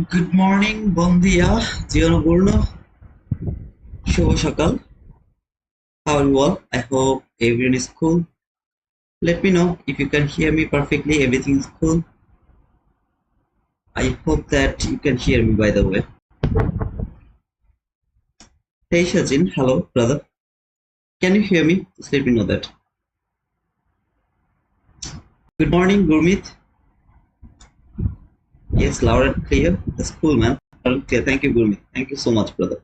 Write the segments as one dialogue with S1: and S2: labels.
S1: Good morning, Bondia, Gianburno, Shubho Shakal. How are you all? I hope everyone is cool. Let me know if you can hear me perfectly. Everything is cool. I hope that you can hear me, by the way. Hey Shajin, hello, brother. Can you hear me? Just let me know that. Good morning, Gurmeet. Yes, loud and clear. That's cool, man. Loud and clear. Thank you, Gurmeet. Thank you so much, brother.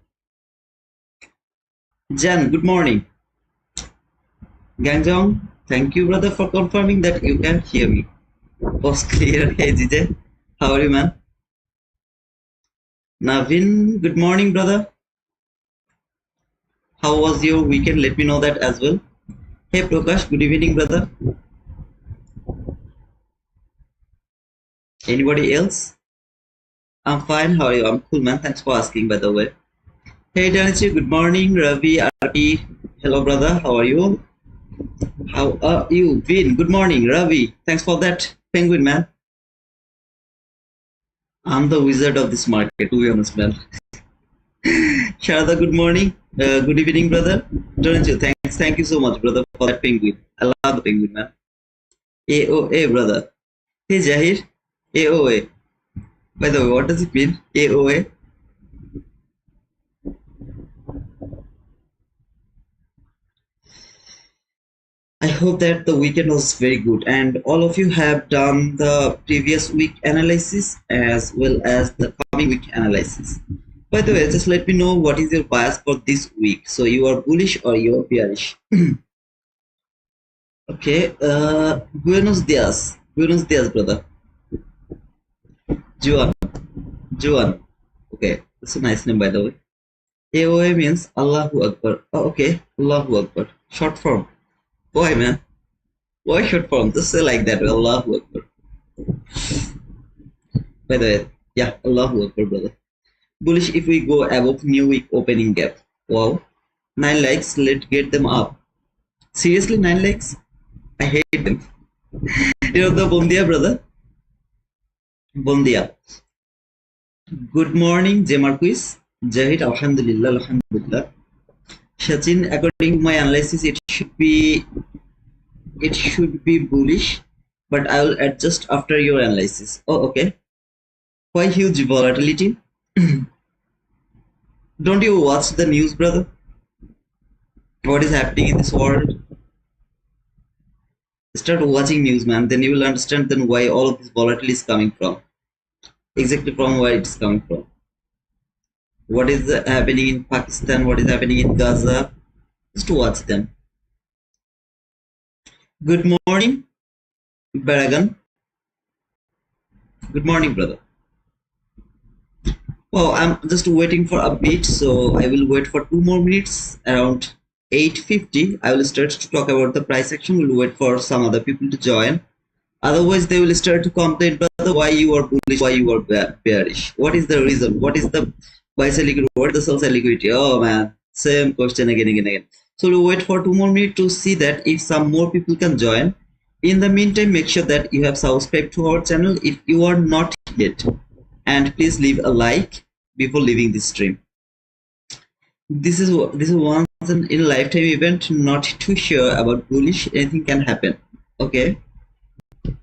S1: Jan, good morning. Gangjong, thank you, brother, for confirming that you can hear me. Was clear. Hey, JJ. How are you, man? Navin, good morning, brother. How was your weekend? Let me know that as well. Hey, Prakash, good evening, brother. Anybody else? I'm fine. How are you? I'm cool, man. Thanks for asking, by the way. Hey, Danichi, good morning. Ravi, Arti. Hello, brother. How are you? How are you? Vin, good morning. Ravi, thanks for that. Penguin, man. I'm the wizard of this market, to be honest, man. Sharada, good morning. Good evening, brother. Don't you? Thank you so much, brother, for that penguin. I love the penguin, man. AOA, brother. Hey, Jahir. AOA. By the way, what does it mean? AOA? I hope that the weekend was very good and all of you have done the previous week analysis as well as the coming week analysis. By the way, just let me know what is your bias for this week. So you are bullish or you are bearish. Okay, buenos dias. Buenos dias, brother. Juan. Juan. Okay, that's a nice name, by the way. AOA means Allahu Akbar. Oh, okay, Allahu Akbar. Short form. Why, man? Why short form? Just say like that. Allahu Akbar. By the way, yeah, Allahu Akbar, brother. Bullish if we go above new week opening gap. Wow. 9 likes, let's get them up. Seriously, 9 likes? I hate them. You know the Bondia, brother? Bondia. Good morning, J. Marquis. Jahid, Alhamdulillah, Alhamdulillah. Shachin, according to my analysis, it should be bullish, but I will adjust after your analysis. Oh, okay. Why huge volatility? Don't you watch the news, brother? What is happening in this world? Start watching news, man. Then you will understand then why all of this volatility is coming from. Exactly from where it's coming from. What is happening in Pakistan? What is happening in Gaza? Just watch them. Good morning, Baragan. Good morning, brother. Well, I'm just waiting for a bit, so I will wait for 2 more minutes. Around 8:50, I will start to talk about the price action. We'll wait for some other people to join. Otherwise, they will start to complain, brother, why you are bullish, why you are bearish. What is the reason? What is the buy sell liquidity? What is the sell sell liquidity? Oh man, same question again. So we'll wait for 2 more minutes to see that if some more people can join. In the meantime, make sure that you have subscribed to our channel if you are not yet, and please leave a like before leaving this stream. This is once in a lifetime event. Not too sure about bullish. Anything can happen. Okay.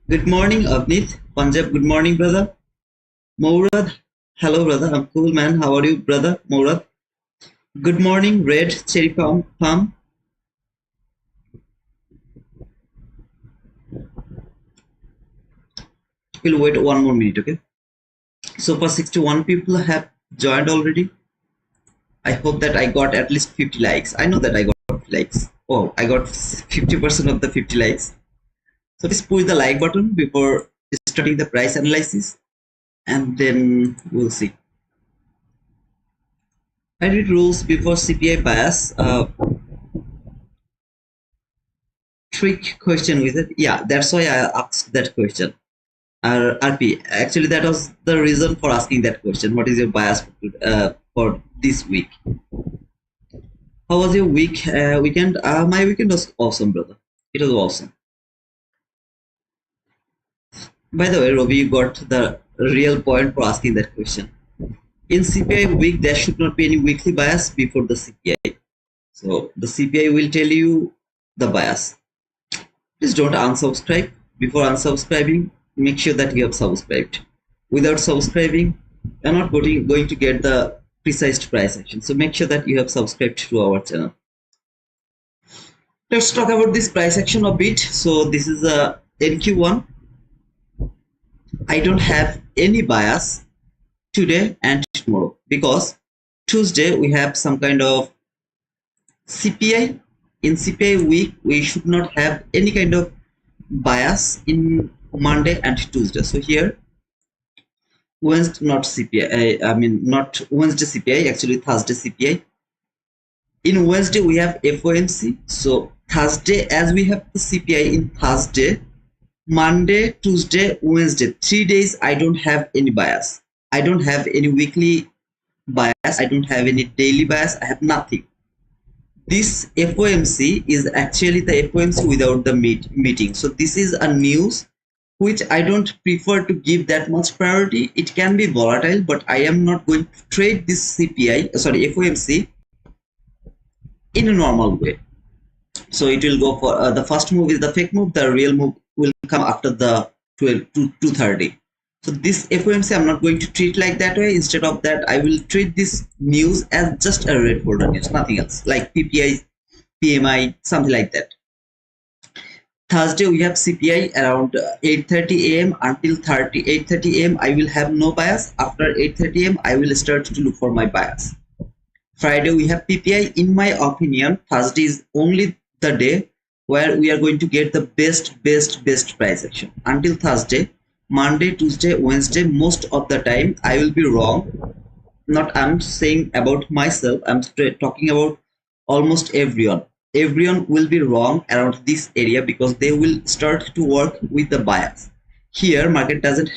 S1: Good morning, Avnit. Punjab, good morning, brother. Mourad, hello, brother. I'm cool, man. How are you, brother? Mourad. Good morning, Red Cherry Palm. We'll wait 1 more minute, okay? So far, 61 people have joined already. I hope that I got at least 50 likes. I know that I got 50 likes. Oh, I got 50% of the 50 likes. So please push the like button before starting the price analysis, and then we'll see. I read rules before CPI bias. Trick question with it. Yeah, that's why I asked that question. RP, actually that was the reason for asking that question. What is your bias for this week? How was your weekend? My weekend was awesome, brother. It was awesome. By the way, Robbie, you got the real point for asking that question. In CPI week, there should not be any weekly bias before the CPI. So the CPI will tell you the bias. Please don't unsubscribe. Before unsubscribing, make sure that you have subscribed. Without subscribing, you're not going to get the precise price action. So make sure that you have subscribed to our channel. Let's talk about this price action a bit. So this is a NQ1. I don't have any bias today and tomorrow because Tuesday we have some kind of CPI. In CPI week, we should not have any kind of bias in Monday and Tuesday. So here, Wednesday, not CPI, I mean not Wednesday CPI, actually Thursday CPI. In Wednesday, we have FOMC. So Thursday, as we have the CPI in Thursday, Monday, Tuesday, Wednesday, 3 days, I don't have any bias. I don't have any weekly bias. I don't have any daily bias. I have nothing. This FOMC is actually the FOMC without the meeting. So this is a news which I don't prefer to give that much priority. It can be volatile, but I am not going to trade this FOMC in a normal way. So it will go for the first move is the fake move. The real move will come after the 12 to 2:30. So this FOMC I'm not going to treat like that way. Instead of that, I will treat this news as just a red folder news, nothing else, like PPI, PMI, something like that. Thursday we have CPI around 8:30 a.m. until 8:30 a.m. I will have no bias. After 8:30 a.m. I will start to look for my bias. Friday we have PPI. In my opinion, Thursday is only the day where we are going to get the best price action. Until Thursday, Monday, Tuesday, Wednesday, most of the time I will be wrong. Not I'm saying about myself, I'm talking about almost everyone. Everyone will be wrong around this area because they will start to work with the bias. Here market doesn't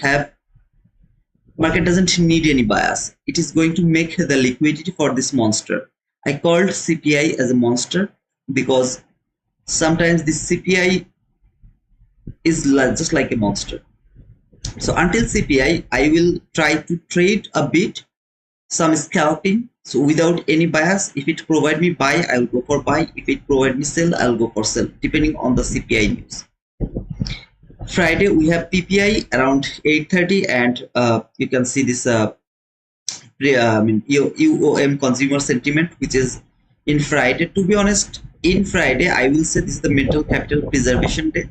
S1: need any bias. It is going to make the liquidity for this monster. I called CPI as a monster because sometimes this CPI is just like a monster. So until CPI, I will try to trade a bit, some scalping. So without any bias, if it provide me buy, I will go for buy. If it provide me sell, I will go for sell, depending on the CPI news. Friday we have PPI around 8:30, and you can see this UOM consumer sentiment, which is in Friday. To be honest, in Friday I will say this is the mental capital preservation day.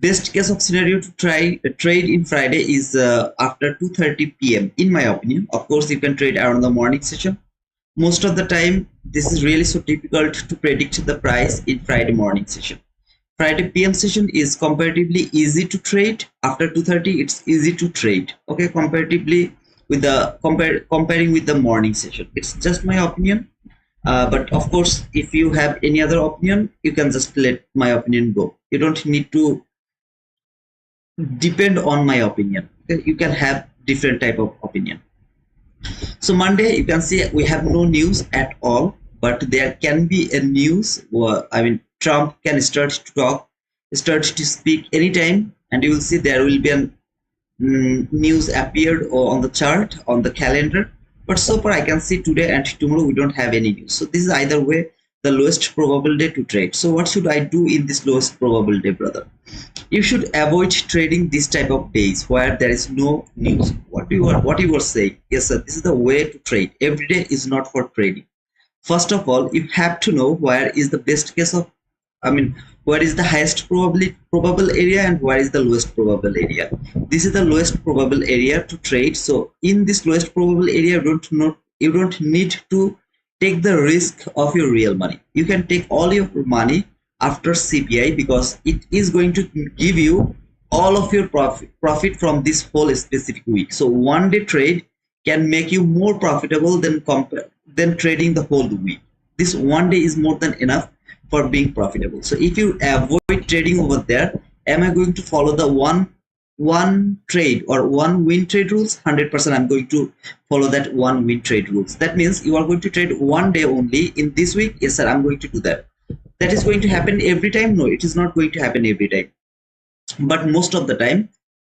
S1: Best case of scenario to trade in Friday is after 2:30 p.m. in my opinion. Of course, you can trade around the morning session. Most of the time, this is really so difficult to predict the price in Friday morning session. Friday PM session is comparatively easy to trade. After 2:30, it's easy to trade. Okay, comparatively with the comparing with the morning session. It's just my opinion. But of course, if you have any other opinion, you can just let my opinion go. You don't need to depend on my opinion. Okay? You can have different type of opinion. So Monday, you can see we have no news at all, but there can be a news. I mean, Trump can start to talk, start to speak anytime, and you will see there will be a news appeared on the chart, on the calendar. But so far I can see today and tomorrow we don't have any news. So this is either way the lowest probable day to trade. So what should I do in this lowest probable day, brother? You should avoid trading this type of days where there is no news. What you were saying? Yes, sir, this is the way to trade. Every day is not for trading. First of all, you have to know where is the best case of, where is the highest probable area and where is the lowest probable area. This is the lowest probable area to trade. So in this lowest probable area, you don't need to take the risk of your real money. You can take all your money after CPI because it is going to give you all of your profit from this whole specific week. So one day trade can make you more profitable than trading the whole week. This one day is more than enough for being profitable. So if you avoid trading over there, am I going to follow the one trade or one win trade rules? 100% I'm going to follow that one win trade rules. That means you are going to trade one day only in this week. Yes, sir, I'm going to do that. That is going to happen every time? No, it is not going to happen every time. But most of the time,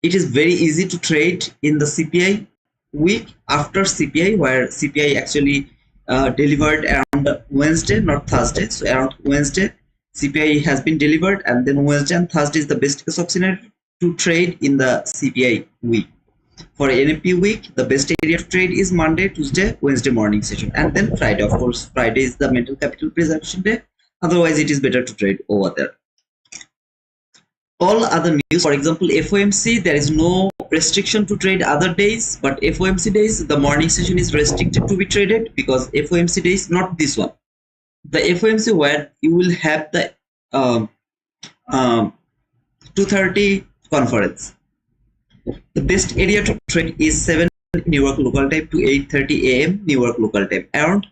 S1: it is very easy to trade in the CPI week after CPI, where CPI actually delivered around Wednesday, not Thursday. So around Wednesday, CPI has been delivered, and then Wednesday and Thursday is the best case of scenario to trade in the CPI week. For NFP week, the best area to trade is Monday, Tuesday, Wednesday morning session, and then Friday. Of course, Friday is the mental capital preservation day. Otherwise, it is better to trade over there. All other news, for example, FOMC, there is no restriction to trade other days, but FOMC days, the morning session is restricted to be traded, because FOMC days, not this one. The FOMC where you will have the 2:30 conference. The best area to trade is 7 New York local time to 8:30 a.m. New York local time, around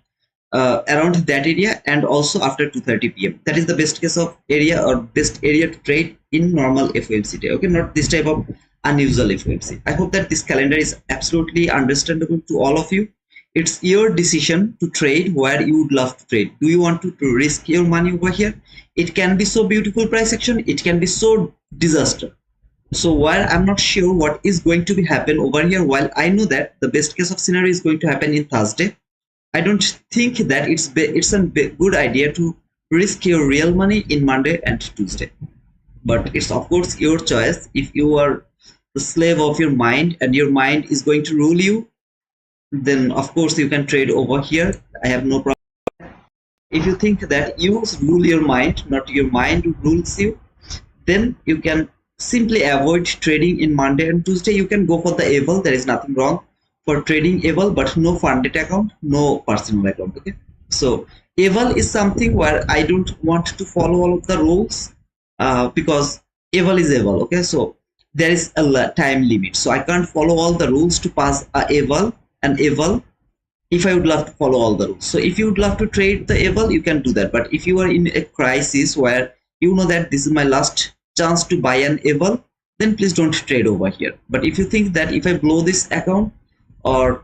S1: that area, and also after 2:30 p.m. That is the best case of area, or best area to trade in normal FOMC day. Okay, not this type of unusual FOMC. I hope that this calendar is absolutely understandable to all of you. It's your decision to trade where you would love to trade. Do you want to risk your money over here? It can be so beautiful price action, it can be so disaster. So while I'm not sure what is going to be happen over here, while I know that the best case of scenario is going to happen in Thursday, I don't think that it's a good idea to risk your real money in Monday and Tuesday. But it's of course your choice. If you are the slave of your mind and your mind is going to rule you, then of course you can trade over here. I have no problem. If you think that you rule your mind, not your mind rules you, then you can simply avoid trading in Monday and Tuesday. You can go for the able. There is nothing wrong for trading able, but no funded account, no personal account. Okay, so able is something where I don't want to follow all of the rules, because able is able. Okay, so there is a time limit, so I can't follow all the rules to pass a able and able if I would love to follow all the rules. So if you would love to trade the able, you can do that. But if you are in a crisis where you know that this is my last chance to buy an able, then please don't trade over here. But if you think that if I blow this account, or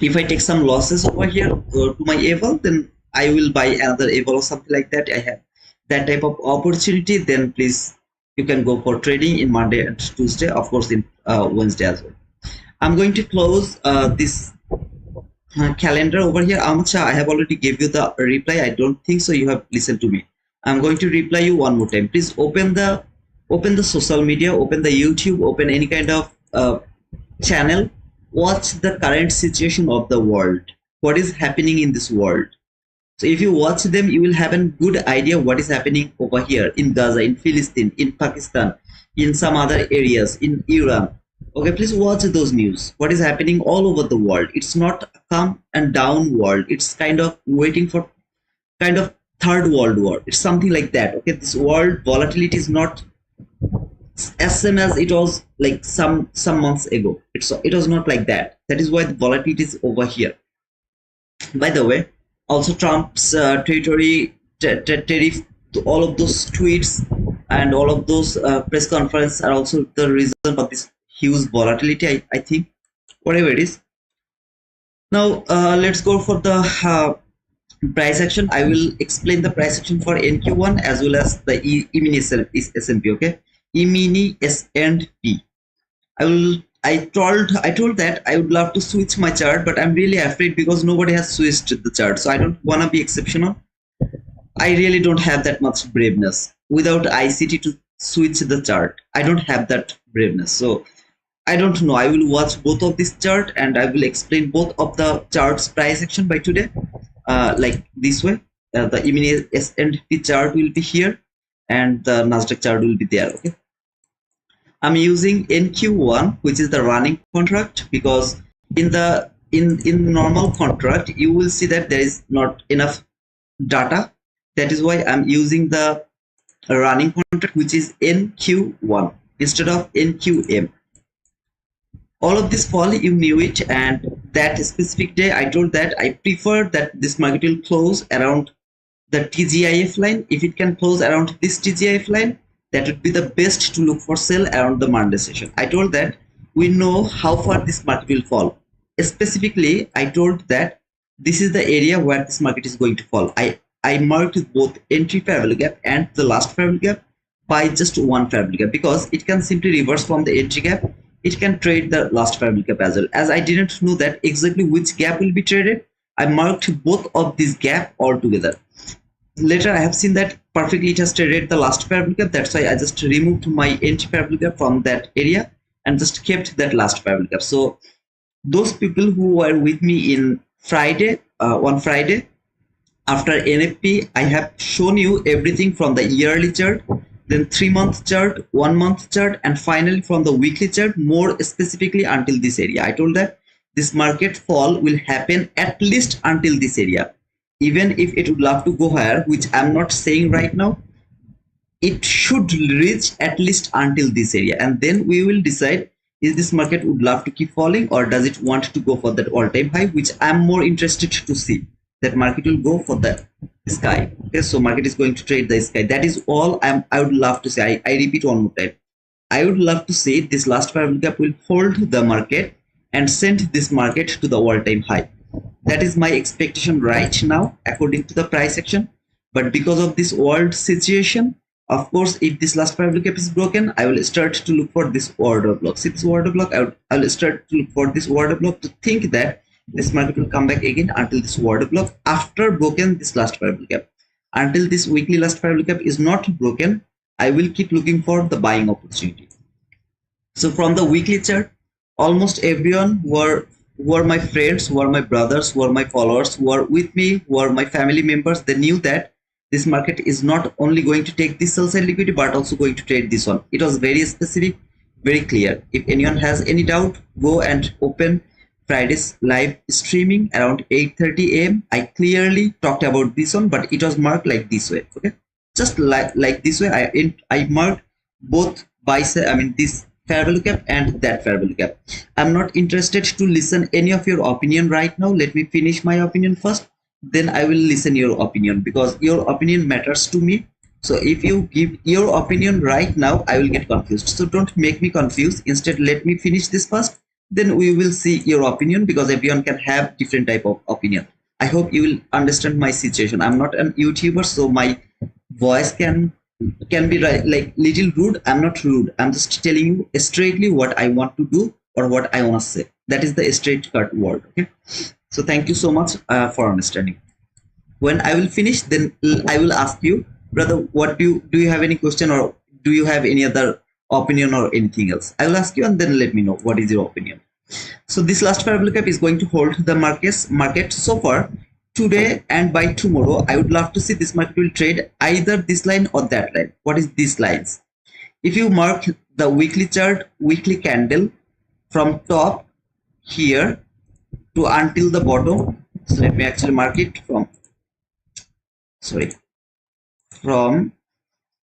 S1: if I take some losses over here to my able, then I will buy another able or something like that, I have that type of opportunity, then please you can go for trading in Monday and Tuesday, of course in Wednesday as well. I'm going to close this calendar over here. Amacha, I have already gave you the reply. I don't think so you have listened to me. I'm going to reply you one more time. Please open the social media, open the YouTube, open any kind of channel, watch the current situation of the world, what is happening in this world. So if you watch them, you will have a good idea what is happening over here in Gaza, in Palestine, in Pakistan, in some other areas, in Iran. Okay, please watch those news. What is happening all over the world? It's not a come and down world. It's kind of waiting for kind of third world war. It's something like that. Okay, this world volatility is not as same as it was like some months ago. It was not like that. That is why the volatility is over here. By the way, also Trump's territory tariff, all of those tweets and all of those press conference are also the reason for this huge volatility, I think, whatever it is. Now let's go for the price action. I will explain the price action for NQ1 as well as the E-mini S&P. Okay, E-mini S&P. I told that I would love to switch my chart, but I'm really afraid because nobody has switched the chart, so I don't want to be exceptional. I really don't have that much braveness without ICT to switch the chart. I don't have that braveness, so I don't know. I will watch both of this chart and I will explain both of the charts price action by today, like this way. The E-mini S&P chart will be here and the Nasdaq chart will be there. Okay, I'm using NQ1, which is the running contract, because in normal contract you will see that there is not enough data. That is why I'm using the running contract, which is NQ1 instead of NQM. All of this fall, you knew it, and that specific day I told that I prefer that this market will close around the TGIF line. If it can close around this TGIF line, that would be the best to look for sell around the Monday session. I told that we know how far this market will fall. Specifically, I told that this is the area where this market is going to fall. I marked both entry fair value gap and the last fair value gap by just one fair value gap, because it can simply reverse from the entry gap it can trade the last parallel gap as well. As I didn't know that exactly which gap will be traded, I marked both of these gap all together. Later I have seen that perfectly it has traded the last parallel gap. That's why I just removed my end parallel gap from that area and just kept that last parallel gap. So those people who were with me in Friday, on Friday after NFP, I have shown you everything from the yearly chart, then 3-month chart, 1-month chart, and finally from the weekly chart, more specifically until this area. I told that this market fall will happen at least until this area. Even if it would love to go higher, which I'm not saying right now, it should reach at least until this area, and then we will decide, is this market would love to keep falling or does it want to go for that all-time high, which I'm more interested to see. That market will go for the sky. Okay, so market is going to trade the sky. That is all I would love to say. I repeat one more time. I would love to say this last parallel gap will hold the market and send this market to the all-time high. That is my expectation right now according to the price action. But because of this world situation, of course, if this last parallel gap is broken, I will start to look for this order block. See this order block, I will start to look for this order block to think that this market will come back again until this order block after broken this last parallel gap. Until this weekly last parallel gap is not broken, I will keep looking for the buying opportunity. So from the weekly chart, almost everyone who are my friends, who are my brothers, who are my followers, who are with me, who are my family members, they knew that this market is not only going to take this sell side liquidity but also going to trade this one. It was very specific, very clear. If anyone has any doubt, go and open Friday's live streaming around 8:30 a.m. I clearly talked about this one, but it was marked like this way. Okay, just like this way. I marked both this fair value gap and that fair value gap. I'm not interested to listen any of your opinion right now. Let me finish my opinion first, then I will listen your opinion, because your opinion matters to me. So if you give your opinion right now, I will get confused. So don't make me confused. Instead, let me finish this first, then we will see your opinion, because everyone can have different type of opinion. I hope you will understand my situation. I'm not an YouTuber, so my voice can be like little rude. I'm not rude. I'm just telling you straightly what I want to do or what I want to say. That is the straight cut word. Okay. So thank you so much for understanding. When I will finish, then I will ask you, brother, what do you have any question, or do you have any other opinion or anything else? I will ask you and then let me know what is your opinion. So this last parallel gap is going to hold the market so far today, and by tomorrow I would love to see this market will trade either this line or that line. What is these lines? If you mark the weekly chart, weekly candle from top here to until the bottom, so let me actually mark it from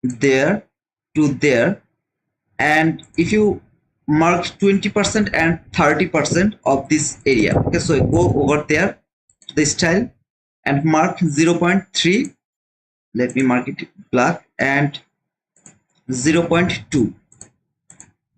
S1: there to there, and if you mark 20% and 30% of this area, okay, so go over there to the style and mark 0.3, let me mark it black, and 0.2.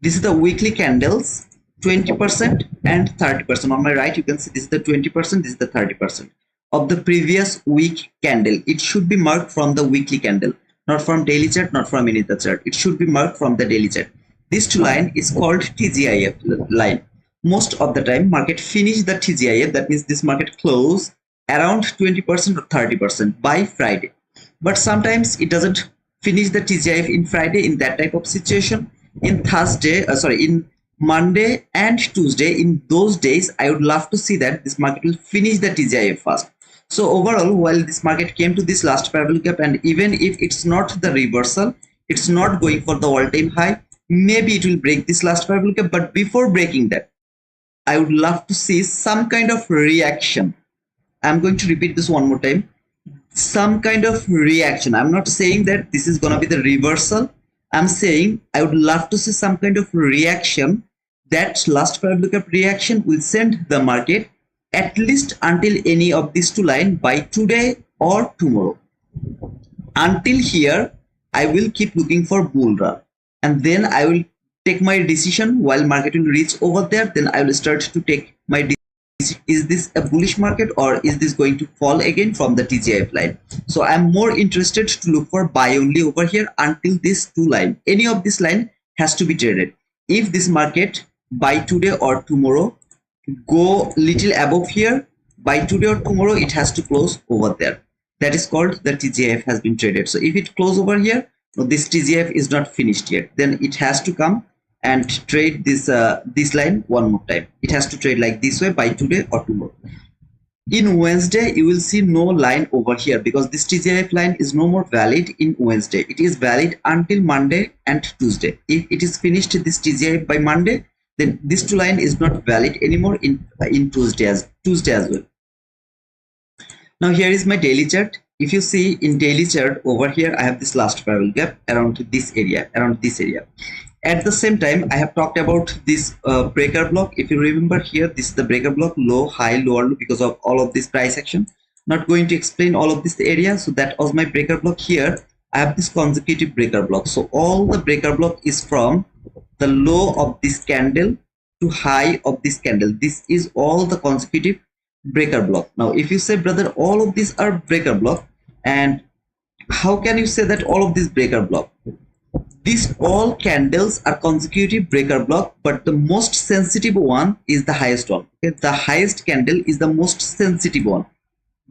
S1: This is the weekly candles, 20% and 30%. On my right you can see this is the 20%, this is the 30% of the previous week candle. It should be marked from the weekly candle, not from daily chart, not from any other chart. It should be marked from the daily chart. This two line is called TGIF line. Most of the time market finish the TGIF, that means this market close around 20% or 30% by Friday, but sometimes it doesn't finish the TGIF in Friday. In that type of situation, in in Monday and Tuesday, in those days I would love to see that this market will finish the TGIF first. So overall, while this market came to this last parallel gap, and even if it's not the reversal, it's not going for the all-time high, maybe it will break this last parallel gap, but before breaking that, I would love to see some kind of reaction. I'm going to repeat this one more time. Some kind of reaction. I'm not saying that this is going to be the reversal. I'm saying I would love to see some kind of reaction. That last parallel gap reaction will send the market at least until any of these two lines by today or tomorrow. Until here, I will keep looking for bull run, and then I will take my decision. While market will reach over there, then I will start to take my decision. Is this a bullish market, or is this going to fall again from the TGIF line? So I'm more interested to look for buy only over here until this two line. Any of this line has to be traded. If this market by today or tomorrow, go little above here, by today or tomorrow it has to close over there. That is called the TGIF has been traded. So if it close over here, no, this TGIF is not finished yet, then it has to come and trade this line one more time. It has to trade like this way by today or tomorrow. In Wednesday, you will see no line over here because this TGIF line is no more valid in Wednesday. It is valid until Monday and Tuesday. If it is finished this TGIF by Monday, then this two line is not valid anymore in Tuesday as well. Now here is my daily chart. If you see in daily chart over here, I have this last parallel gap around this area, At the same time, I have talked about this breaker block. If you remember here, this is the breaker block, low, high, lower, low, because of all of this price action. Not going to explain all of this area. So that was my breaker block. Here I have this consecutive breaker block. So all the breaker block is from the low of this candle to high of this candle. This is all the consecutive breaker block. Now if you say, brother, all of these are breaker block, and how can you say that all of these breaker block? These all candles are consecutive breaker block, but the most sensitive one is the highest one. Okay? The highest candle is the most sensitive one,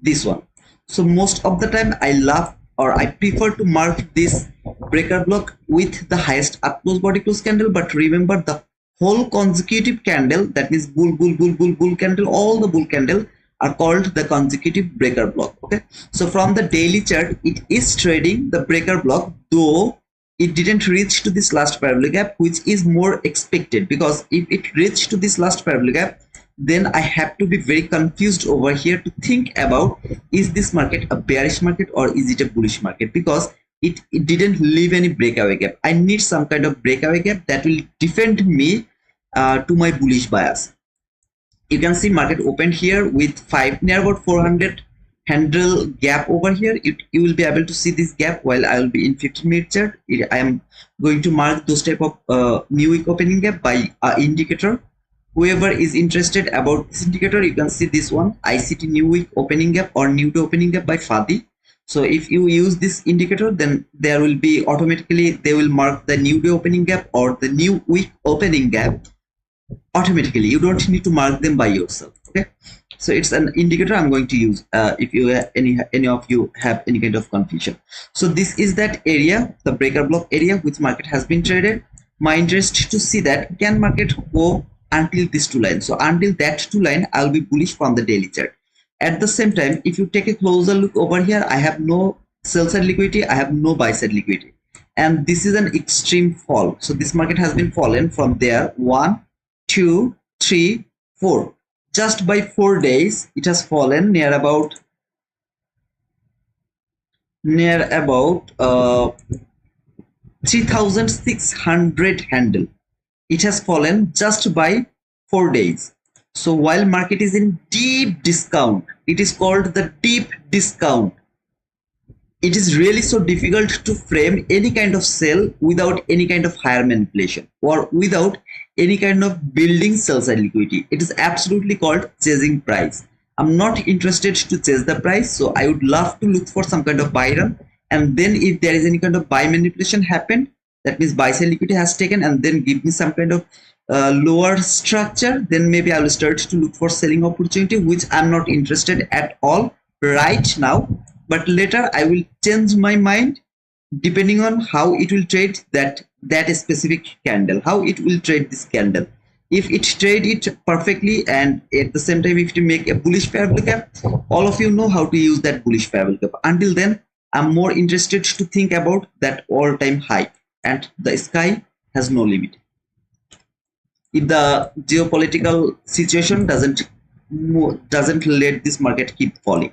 S1: this one. So most of the time I prefer to mark this breaker block with the highest up close body close candle. But remember, the whole consecutive candle, that means bull candle, all the bull candle are called the consecutive breaker block. Okay, so from the daily chart, it is trading the breaker block, though it didn't reach to this last parallel gap, which is more expected, because if it reached to this last parallel gap, then I have to be very confused over here to think about, is this market a bearish market or is it a bullish market? Because it didn't leave any breakaway gap. I need some kind of breakaway gap that will defend me to my bullish bias. You can see market opened here with near about 400 handle gap over here. You will be able to see this gap while I will be in 15-minute chart. I am going to mark those type of new week opening gap by indicator. Whoever is interested about this indicator, you can see this one, ICT new week opening gap or new day opening gap by Fadi. So if you use this indicator, then there will be automatically, they will mark the new day opening gap or the new week opening gap automatically. You don't need to mark them by yourself. Okay, so it's an indicator I'm going to use if you any of you have any kind of confusion. So this is that area, the breaker block area, which market has been traded. My interest to see that can market go until this two line. So until that two line, I'll be bullish from the daily chart. At the same time, if you take a closer look over here, I have no sell side liquidity, I have no buy side liquidity, and this is an extreme fall. So this market has been fallen from there 1 2 3 4. Just by 4 days it has fallen near about 3600 handle. It has fallen just by 4 days. So while market is in deep discount, it is called the deep discount. It is really so difficult to frame any kind of sell without any kind of higher manipulation or without any kind of building sell side liquidity. It is absolutely called chasing price. I'm not interested to chase the price, so I would love to look for some kind of buy run, and then if there is any kind of buy manipulation happened, that means buy side liquidity has taken, and then give me some kind of lower structure, then maybe I will start to look for selling opportunity, which I'm not interested at all right now. But later I will change my mind depending on how it will trade that specific candle, how it will trade this candle. If it trade it perfectly, and at the same time if you make a bullish parabolic gap, all of you know how to use that bullish parabolic gap. Until then, I'm more interested to think about that all-time high, and the sky has no limit. If the geopolitical situation doesn't let this market keep falling.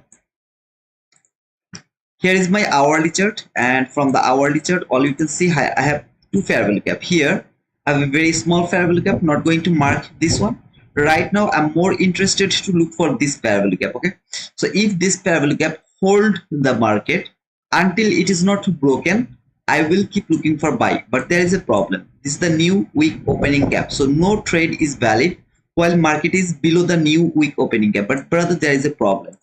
S1: Here is my hourly chart, and from the hourly chart, all you can see, I have two parabolic gap. Here I have a very small parabolic gap, not going to mark this one. Right now I'm more interested to look for this parabolic gap. Okay, so if this parabolic gap hold the market until it is not broken, I will keep looking for buy. But there is a problem. This is the new week opening gap, so no trade is valid while market is below the new week opening gap. But brother, there is a problem.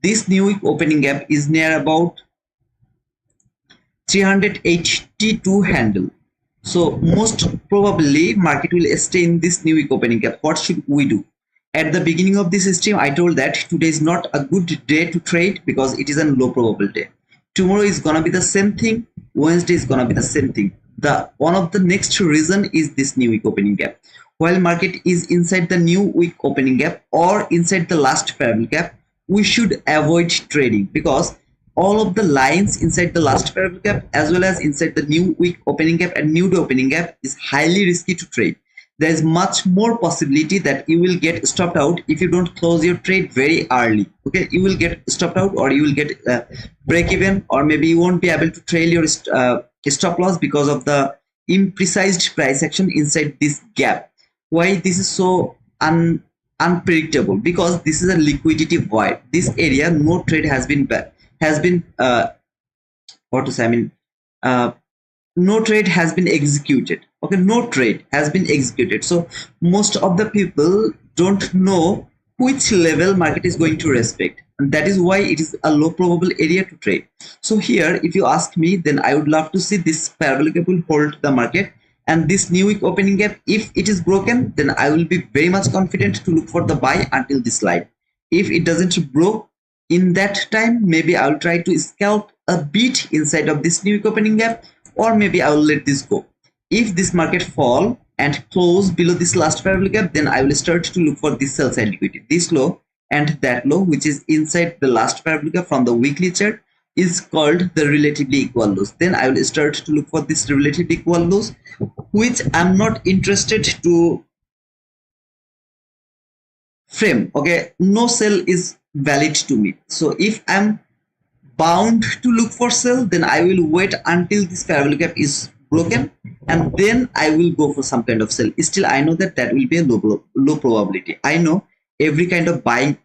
S1: This new week opening gap is near about 382 handle. So most probably market will stay in this new week opening gap. What should we do? At the beginning of this stream, I told that today is not a good day to trade because it is a low probability. Tomorrow is gonna be the same thing. Wednesday is gonna be the same thing. The one of the next reason is this new week opening gap. While market is inside the new week opening gap or inside the last parallel gap, we should avoid trading because all of the lines inside the last parallel gap as well as inside the new week opening gap and new day opening gap is highly risky to trade. There is much more possibility that you will get stopped out if you don't close your trade very early. Okay, you will get stopped out or you will get break even, or maybe you won't be able to trail your stop loss because of the imprecise price action inside this gap. Why this is so unpredictable? Because this is a liquidity void. This area no trade has been what to say, I mean no trade has been executed. Okay, no trade has been executed. So most of the people don't know which level market is going to respect, and that is why it is a low probable area to trade. So here if you ask me, then I would love to see this parabolic gap will hold the market, and this new week opening gap, if it is broken, then I will be very much confident to look for the buy until this line. If it doesn't broke in that time, maybe I'll try to scalp a bit inside of this new week opening gap, or maybe I will let this go. If this market fall and close below this last parallel gap, then I will start to look for this sell side liquidity. This low and that low, which is inside the last parallel gap from the weekly chart, is called the relatively equal lows. Then I will start to look for this relatively equal lows, which I'm not interested to frame. Okay, no sell is valid to me. So if I'm bound to look for sell, then I will wait until this parallel gap is broken and then I will go for some kind of sell. Still I know that will be a low probability. I know every kind of buying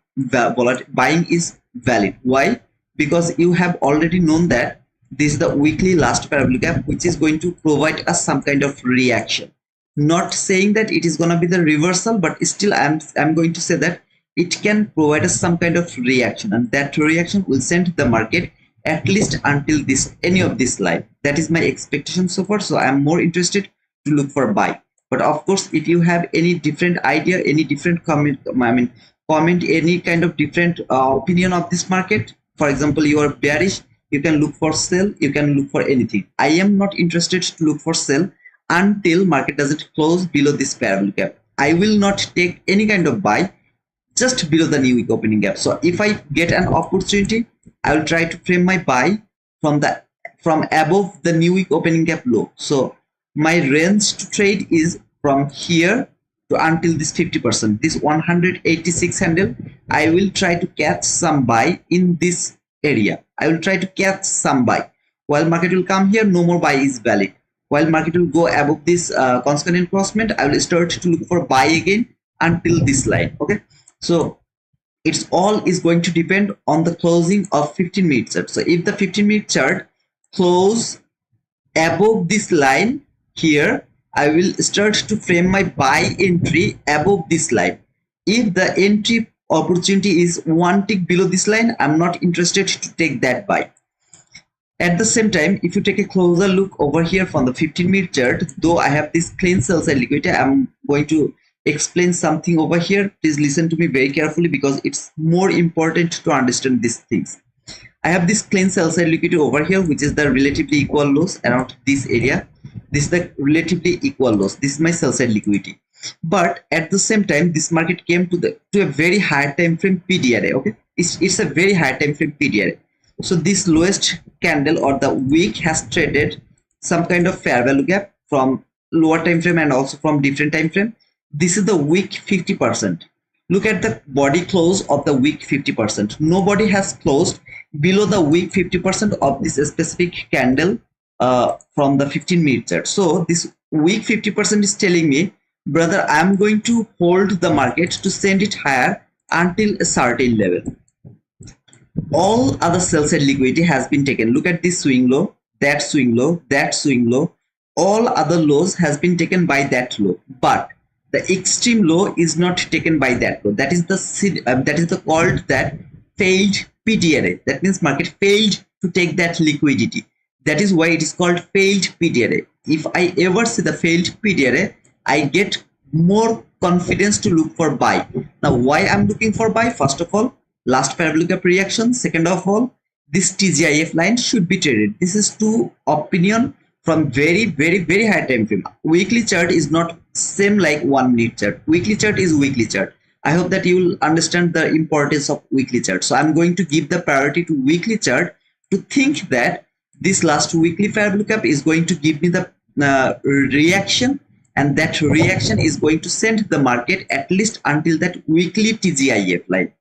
S1: is valid. Why? Because you have already known that this is the weekly last parallel gap, which is going to provide us some kind of reaction. Not saying that it is going to be the reversal, but still I'm going to say that it can provide us some kind of reaction, and that reaction will send the market at least until this any of this line. That is my expectation so far. So I am more interested to look for buy. But of course, if you have any different idea, any different comment, any kind of different opinion of this market, for example, you are bearish, you can look for sell, you can look for anything. I am not interested to look for sell until market doesn't close below this parallel gap. I will not take any kind of buy just below the new week opening gap. So if I get an opportunity, I will try to frame my buy from above the new week opening gap low. So my range to trade is from here to until this 50%, this 186 handle. I will try to catch some buy in this area. I will try to catch some buy. While market will come here, no more buy is valid. While market will go above this constant encroachment, I will start to look for buy again until this line. Okay, so it's all is going to depend on the closing of 15-minute chart. So if the 15-minute chart close above this line here, I will start to frame my buy entry above this line. If the entry opportunity is one tick below this line, I'm not interested to take that buy. At the same time, if you take a closer look over here from the 15-minute chart, though I have this clean sell side liquidity, I'm going to explain something over here. Please listen to me very carefully because it's more important to understand these things. I have this clean sell side liquidity over here, which is the relatively equal lows around this area. This is the relatively equal lows. This is my sell side liquidity. But at the same time, this market came to a very high time frame PDRA. Okay, it's a very high time frame PDRA. So this lowest candle or the wick has traded some kind of fair value gap from lower time frame and also from different time frame. This is the wick 50%. Look at the body close of the wick 50%. Nobody has closed below the wick 50% of this specific candle from the 15-minute chart. So this wick 50% is telling me, brother, I'm going to hold the market to send it higher until a certain level. All other sell side liquidity has been taken. Look at this swing low, that swing low, that swing low. All other lows has been taken by that low, but the extreme low is not taken by that low. That is the called that failed PDRA. That means market failed to take that liquidity. That is why it is called failed PDRA. If I ever see the failed PDRA, I get more confidence to look for buy. Now, why I'm looking for buy? First of all, last parabolic gap reaction. Second of all, this TGIF line should be traded. This is two opinion from very high time frame. Weekly chart is not same like 1 minute chart. Weekly chart is weekly chart. I hope that you will understand the importance of weekly chart. So I'm going to give the priority to weekly chart to think that this last weekly parabolic gap is going to give me the reaction, and that reaction is going to send the market at least until that weekly TGIF line.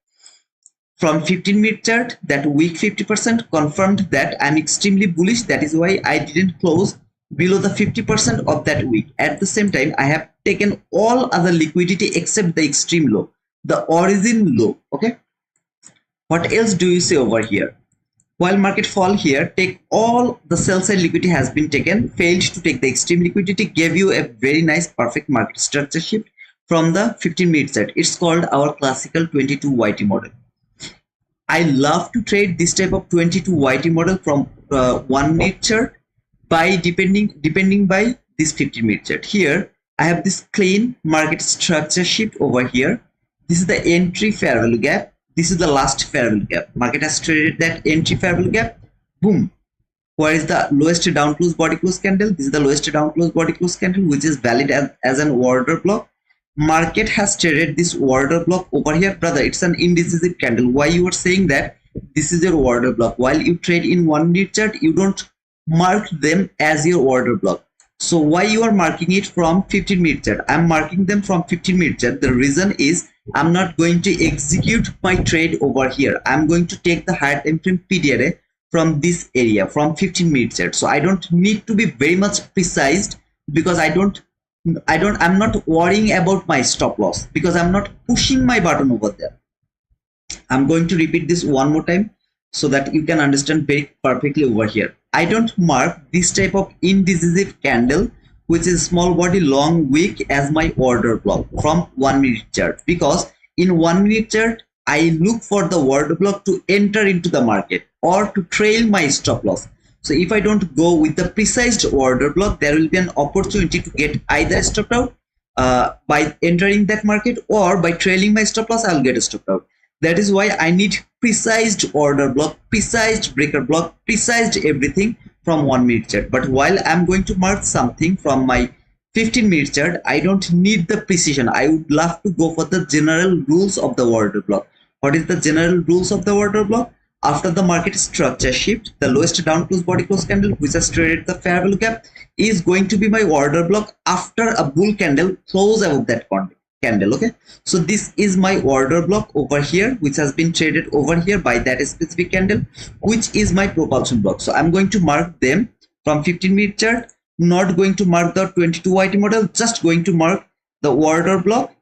S1: From 15-minute chart, that week 50% confirmed that I'm extremely bullish. That is why I didn't close below the 50% of that week. At the same time, I have taken all other liquidity except the extreme low, the origin low. Okay, what else do you see over here? While market fall here, take all the sell side liquidity has been taken, failed to take the extreme liquidity, gave you a very nice perfect market structure shift from the 15-minute chart. It's called our classical 22 YT model. I love to trade this type of 22 YT model from 1 minute chart by depending by this 15-minute chart. Here I have this clean market structure shift over here. This is the entry fair value gap. This is the last fair value gap. Market has traded that entry fair value gap. Boom. Where is the lowest down close body close candle? This is the lowest down close body close candle, which is valid as an order block. Market has traded this order block over here. Brother, it's an indecisive candle. Why you are saying that this is your order block? While you trade in 1 minute chart, you don't mark them as your order block. So why you are marking it from 15-minute chart? I'm marking them from 15-minute chart. The reason is I'm not going to execute my trade over here. I'm going to take the higher time frame PDRA from this area, from 15-minute chart. So I don't need to be very much precise, because I'm not worrying about my stop loss, because I'm not pushing my button over there. I'm going to repeat this one more time so that you can understand very perfectly over here. I don't mark this type of indecisive candle, which is small body long wick, as my order block from 1 minute chart, because in 1 minute chart I look for the order block to enter into the market or to trail my stop loss. So if I don't go with the precise order block, there will be an opportunity to get either stopped out by entering that market, or by trailing my stop loss, I'll get stopped out. That is why I need precise order block, precise breaker block, precise everything from 1 minute chart. But while I'm going to mark something from my 15-minute chart, I don't need the precision. I would love to go for the general rules of the order block. What is the general rules of the order block? After the market structure shift, the lowest down close body close candle, which has traded the fair value gap, is going to be my order block after a bull candle close above that candle. Okay, so this is my order block over here, which has been traded over here by that specific candle, which is my propulsion block. So I'm going to mark them from 15-minute chart, not going to mark the 22 YT model, just going to mark the order block,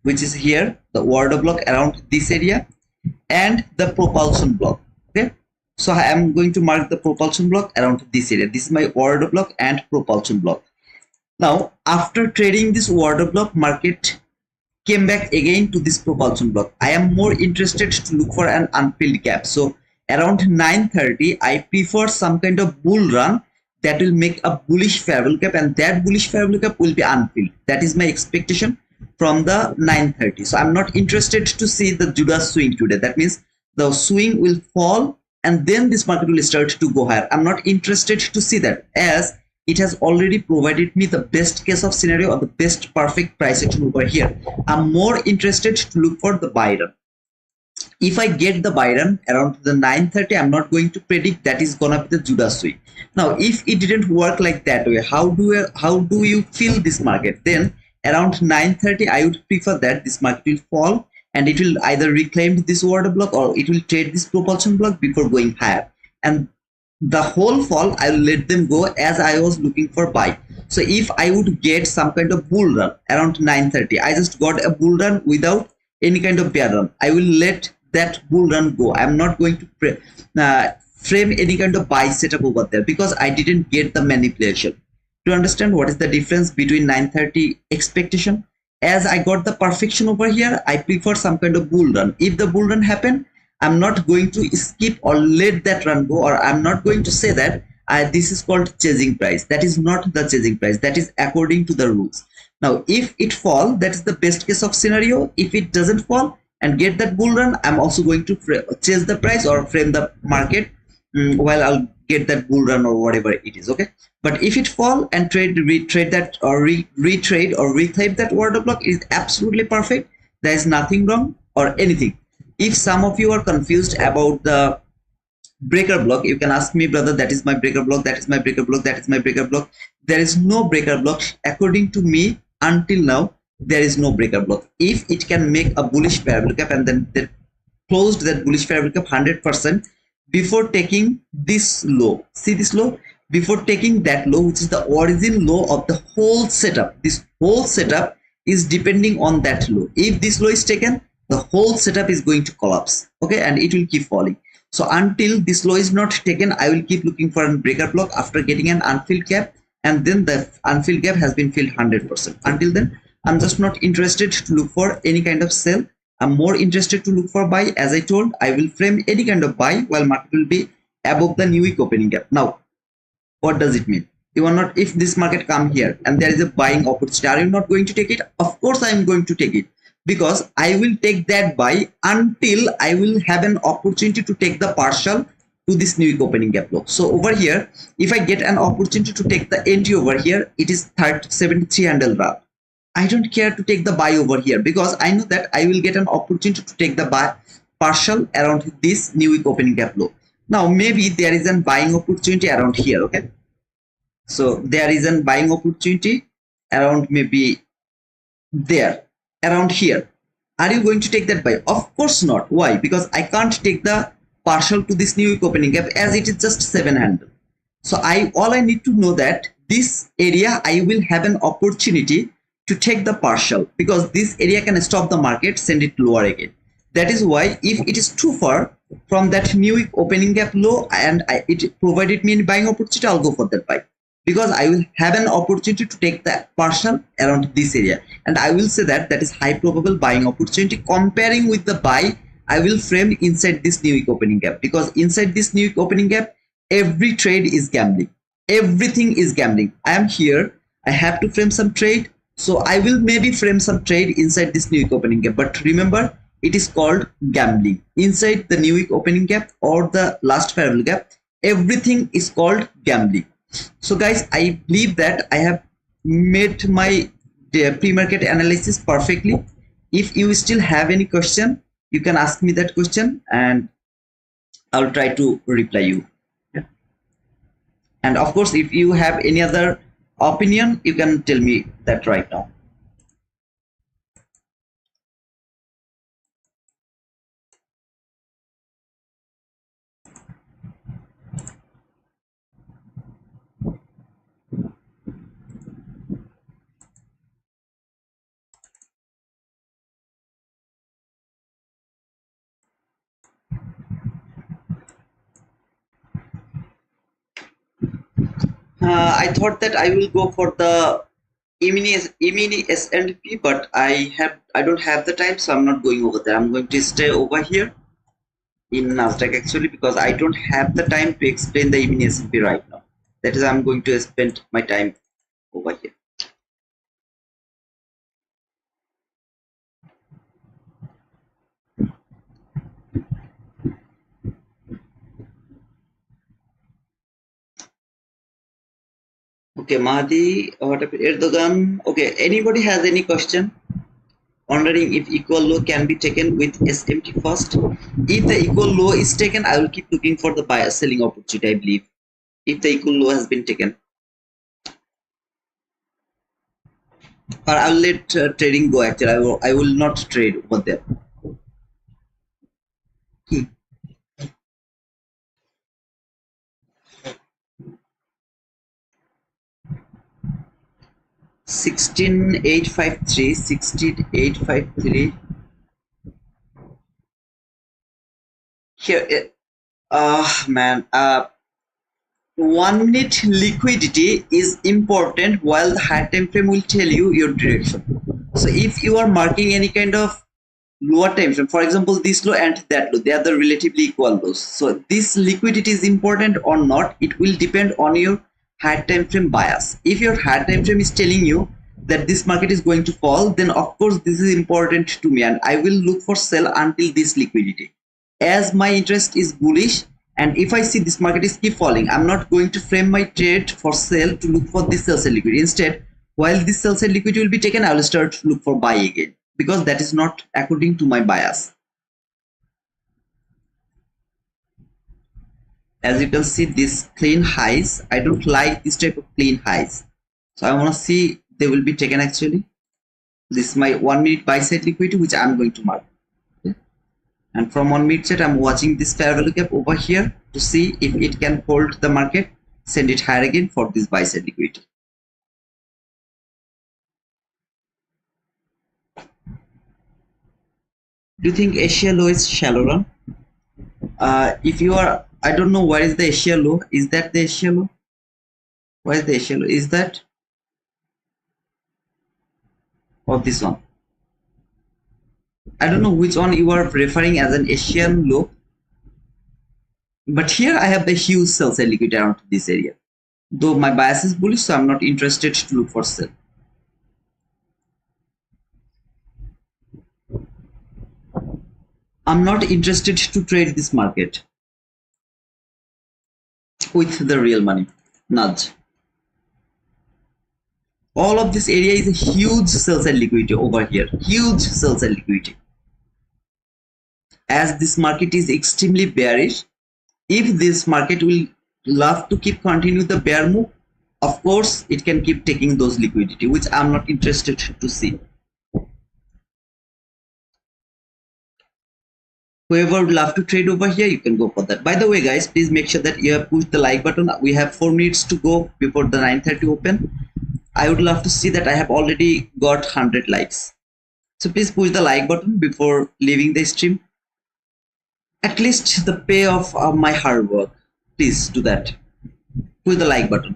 S1: which is here, the order block around this area, and the propulsion block. Okay, so I am going to mark the propulsion block around this area. This is my order block and propulsion block. Now after trading this order block, market came back again to this propulsion block. I am more interested to look for an unfilled gap. So around 9:30 I prefer some kind of bull run that will make a bullish fair value gap, and that bullish fair value gap will be unfilled. That is my expectation from the 9:30. So I'm not interested to see the Judas swing today. That means the swing will fall and then this market will start to go higher. I'm not interested to see that, as it has already provided me the best case of scenario or the best perfect price action over here. I'm more interested to look for the buy run. If I get the buy run around the 9:30, I'm not going to predict that is gonna be the Judas swing. Now if it didn't work like that way, how do you feel this market? Then around 9:30 I would prefer that this market will fall and it will either reclaim this order block or it will trade this propulsion block before going higher, and the whole fall I will let them go as I was looking for buy. So if I would get some kind of bull run around 9:30, I just got a bull run without any kind of bear run, I will let that bull run go. I'm not going to frame any kind of buy setup over there, because I didn't get the manipulation. To understand what is the difference between 9:30 expectation, as I got the perfection over here, I prefer some kind of bull run. If the bull run happen, I'm not going to skip or let that run go, or I'm not going to say that this is called chasing price. That is not the chasing price. That is according to the rules. Now, if it fall, that is the best case of scenario. If it doesn't fall and get that bull run, I'm also going to chase the price or frame the market while I'll get that bull run or whatever it is. Okay. But if it fall and retrade that or retrade or reclaim that order block, is absolutely perfect. There is nothing wrong or anything. If some of you are confused about the breaker block, you can ask me, brother, that is my breaker block, that is my breaker block, that is my breaker block. There is no breaker block according to me. Until now, there is no breaker block. If it can make a bullish parabolic gap and then they closed that bullish parabolic gap 100% before taking this low, see this low, before taking that low, which is the origin low of the whole setup. This whole setup is depending on that low. If this low is taken, the whole setup is going to collapse. Okay, and it will keep falling. So until this low is not taken, I will keep looking for a breaker block after getting an unfilled gap, and then the unfilled gap has been filled 100%. Until then, I'm just not interested to look for any kind of sell. I'm more interested to look for buy. As I told, I will frame any kind of buy while market will be above the new week opening gap. Now, what does it mean? You are not, if this market come here and there is a buying opportunity, are you not going to take it? Of course I am going to take it, because I will take that buy until I will have an opportunity to take the partial to this new week opening gap low. So over here, if I get an opportunity to take the entry over here, it is 73 handle bar. I don't care to take the buy over here, because I know that I will get an opportunity to take the buy partial around this new week opening gap low. Now maybe there is a buying opportunity around here. Okay, so there is a buying opportunity around maybe there, around here. Are you going to take that buy? Of course not. Why? Because I can't take the partial to this new week opening gap, as it is just 7 handle. So all I need to know that this area I will have an opportunity to take the partial, because this area can stop the market, send it lower again. That is why if it is too far from that new week opening gap low and it provided me any buying opportunity, I'll go for that buy, because I will have an opportunity to take the partial around this area, and I will say that that is high probable buying opportunity. Comparing with the buy, I will frame inside this new week opening gap, because inside this new week opening gap, every trade is gambling. Everything is gambling. I am here, I have to frame some trade, so I will maybe frame some trade inside this new week opening gap. But remember, it is called gambling. Inside the new week opening gap or the last parallel gap, everything is called gambling. So guys, I believe that I have made my pre-market analysis perfectly. If you still have any question, you can ask me that question and I'll try to reply you. Yeah. And of course, if you have any other opinion, you can tell me that right now. I thought that I will go for the E-mini S&P, but I don't have the time, so I'm not going over there. I'm going to stay over here in Nasdaq actually, because I don't have the time to explain the E-mini S&P right now. That is, I'm going to spend my time over here. Okay, Mahdi, what happened? Erdogan. Okay, anybody has any question? Wondering if equal low can be taken with SMT first. If the equal low is taken, I will keep looking for the buyer selling opportunity, I believe. If the equal low has been taken. Or I will let trading go actually. I will not trade over there. 16853 here. Man, 1 minute liquidity is important, while the high time frame will tell you your direction. So if you are marking any kind of lower time frame, for example this low and that low, they are the relatively equal lows. So this liquidity is important or not, it will depend on your higher time frame bias. If your higher time frame is telling you that this market is going to fall, then of course this is important to me and I will look for sell until this liquidity, as my interest is bullish. And if I see this market is keep falling, I'm not going to frame my trade for sell to look for this sell side liquidity. Instead, while this sell side liquidity will be taken, I will start to look for buy again, because that is not according to my bias. As you can see, this clean highs, I don't like this type of clean highs, so I want to see they will be taken. Actually, this is my 1 minute buy side liquidity which I'm going to mark. Okay. And from 1 minute chart, I'm watching this fair value gap over here to see if it can hold the market, send it higher again for this buy side liquidity. Do you think Asia low is shallow run? If you are, I don't know where is the Asia low. Is that the Asia low? Where is the Asia low? Is that, or this one? I don't know which one you are referring as an Asian low, but here I have the huge sell side liquidity around this area. Though my bias is bullish, so I'm not interested to look for sell. I'm not interested to trade this market with the real money. Nudge. All of this area is a huge sell side liquidity over here. Huge sell side liquidity. As this market is extremely bearish, if this market will love to keep continue the bear move, of course it can keep taking those liquidity, which I'm not interested to see. Whoever would love to trade over here, you can go for that. By the way guys, please make sure that you have pushed the like button. We have 4 minutes to go before the 9:30 open. I would love to see that I have already got 100 likes. So please push the like button before leaving the stream. At least the payoff of my hard work. Please do that. Push the like button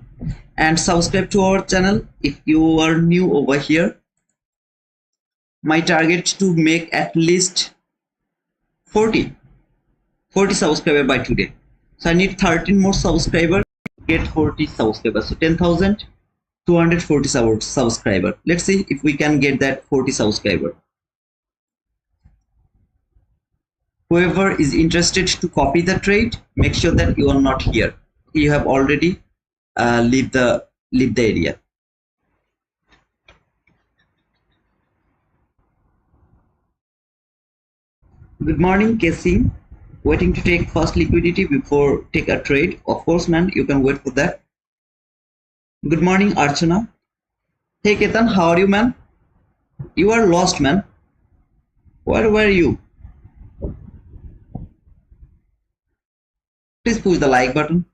S1: and subscribe to our channel if you are new over here. My target to make at least 40 subscribers by today. So I need 13 more subscribers to get 40 subscribers. So 10,240 subscribers. Let's see if we can get that 40 subscribers. Whoever is interested to copy the trade, make sure that you are not here. You have already leave the area. Good morning, Casey. Waiting to take first liquidity before take a trade. Of course, man, you can wait for that. Good morning, Archana. Hey, Ketan, how are you, man? You are lost, man. Where were you? Please push the like button.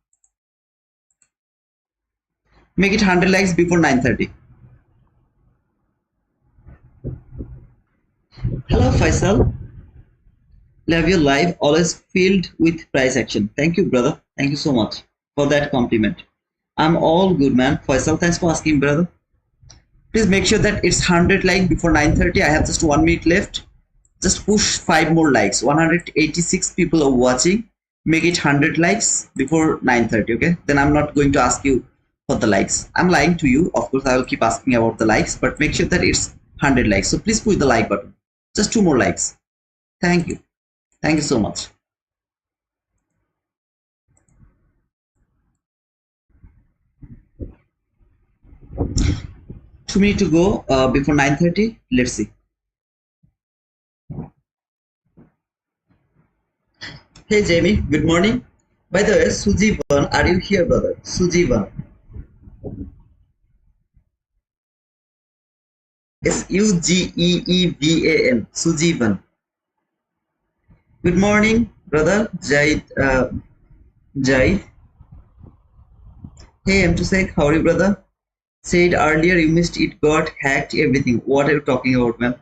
S1: Make it 100 likes before 9:30. Hello, Faisal. Love your live, always filled with price action. Thank you, brother. Thank you so much for that compliment. I'm all good, man. Faisal, thanks for asking, brother. Please make sure that it's 100 likes before 9:30. I have just 1 minute left. Just push 5 more likes. 186 people are watching. Make it 100 likes before 9:30. Okay, then I'm not going to ask you for the likes. I'm lying to you. Of course, I will keep asking about the likes, but make sure that it's 100 likes. So please push the like button. Just 2 more likes. Thank you. Thank you so much. 2 minutes to go before 9:30. Let's see. Hey Jamie, good morning. By the way, Sujivan, are you here, brother? Sujivan. Sugeevan. Sujivan. Good morning, brother. Jaid. Jaid. Hey, M2Sec, how are you, brother? Said earlier you missed it, got hacked, everything. What are you talking about, man?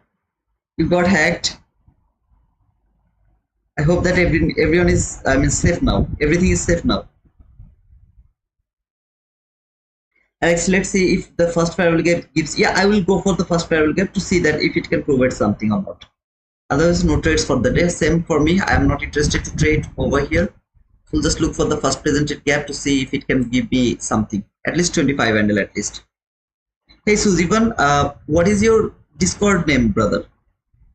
S1: You got hacked. I hope that everyone is, safe now. Everything is safe now. Alex, let's see if the first parallel gap gives. Yeah, I will go for the first parallel gap to see that if it can provide something or not. Otherwise, no trades for the day. Same for me. I am not interested to trade over here. We'll just look for the first presented gap to see if it can give me something. At least 25 handle at least. Hey Sujivan, what is your Discord name, brother?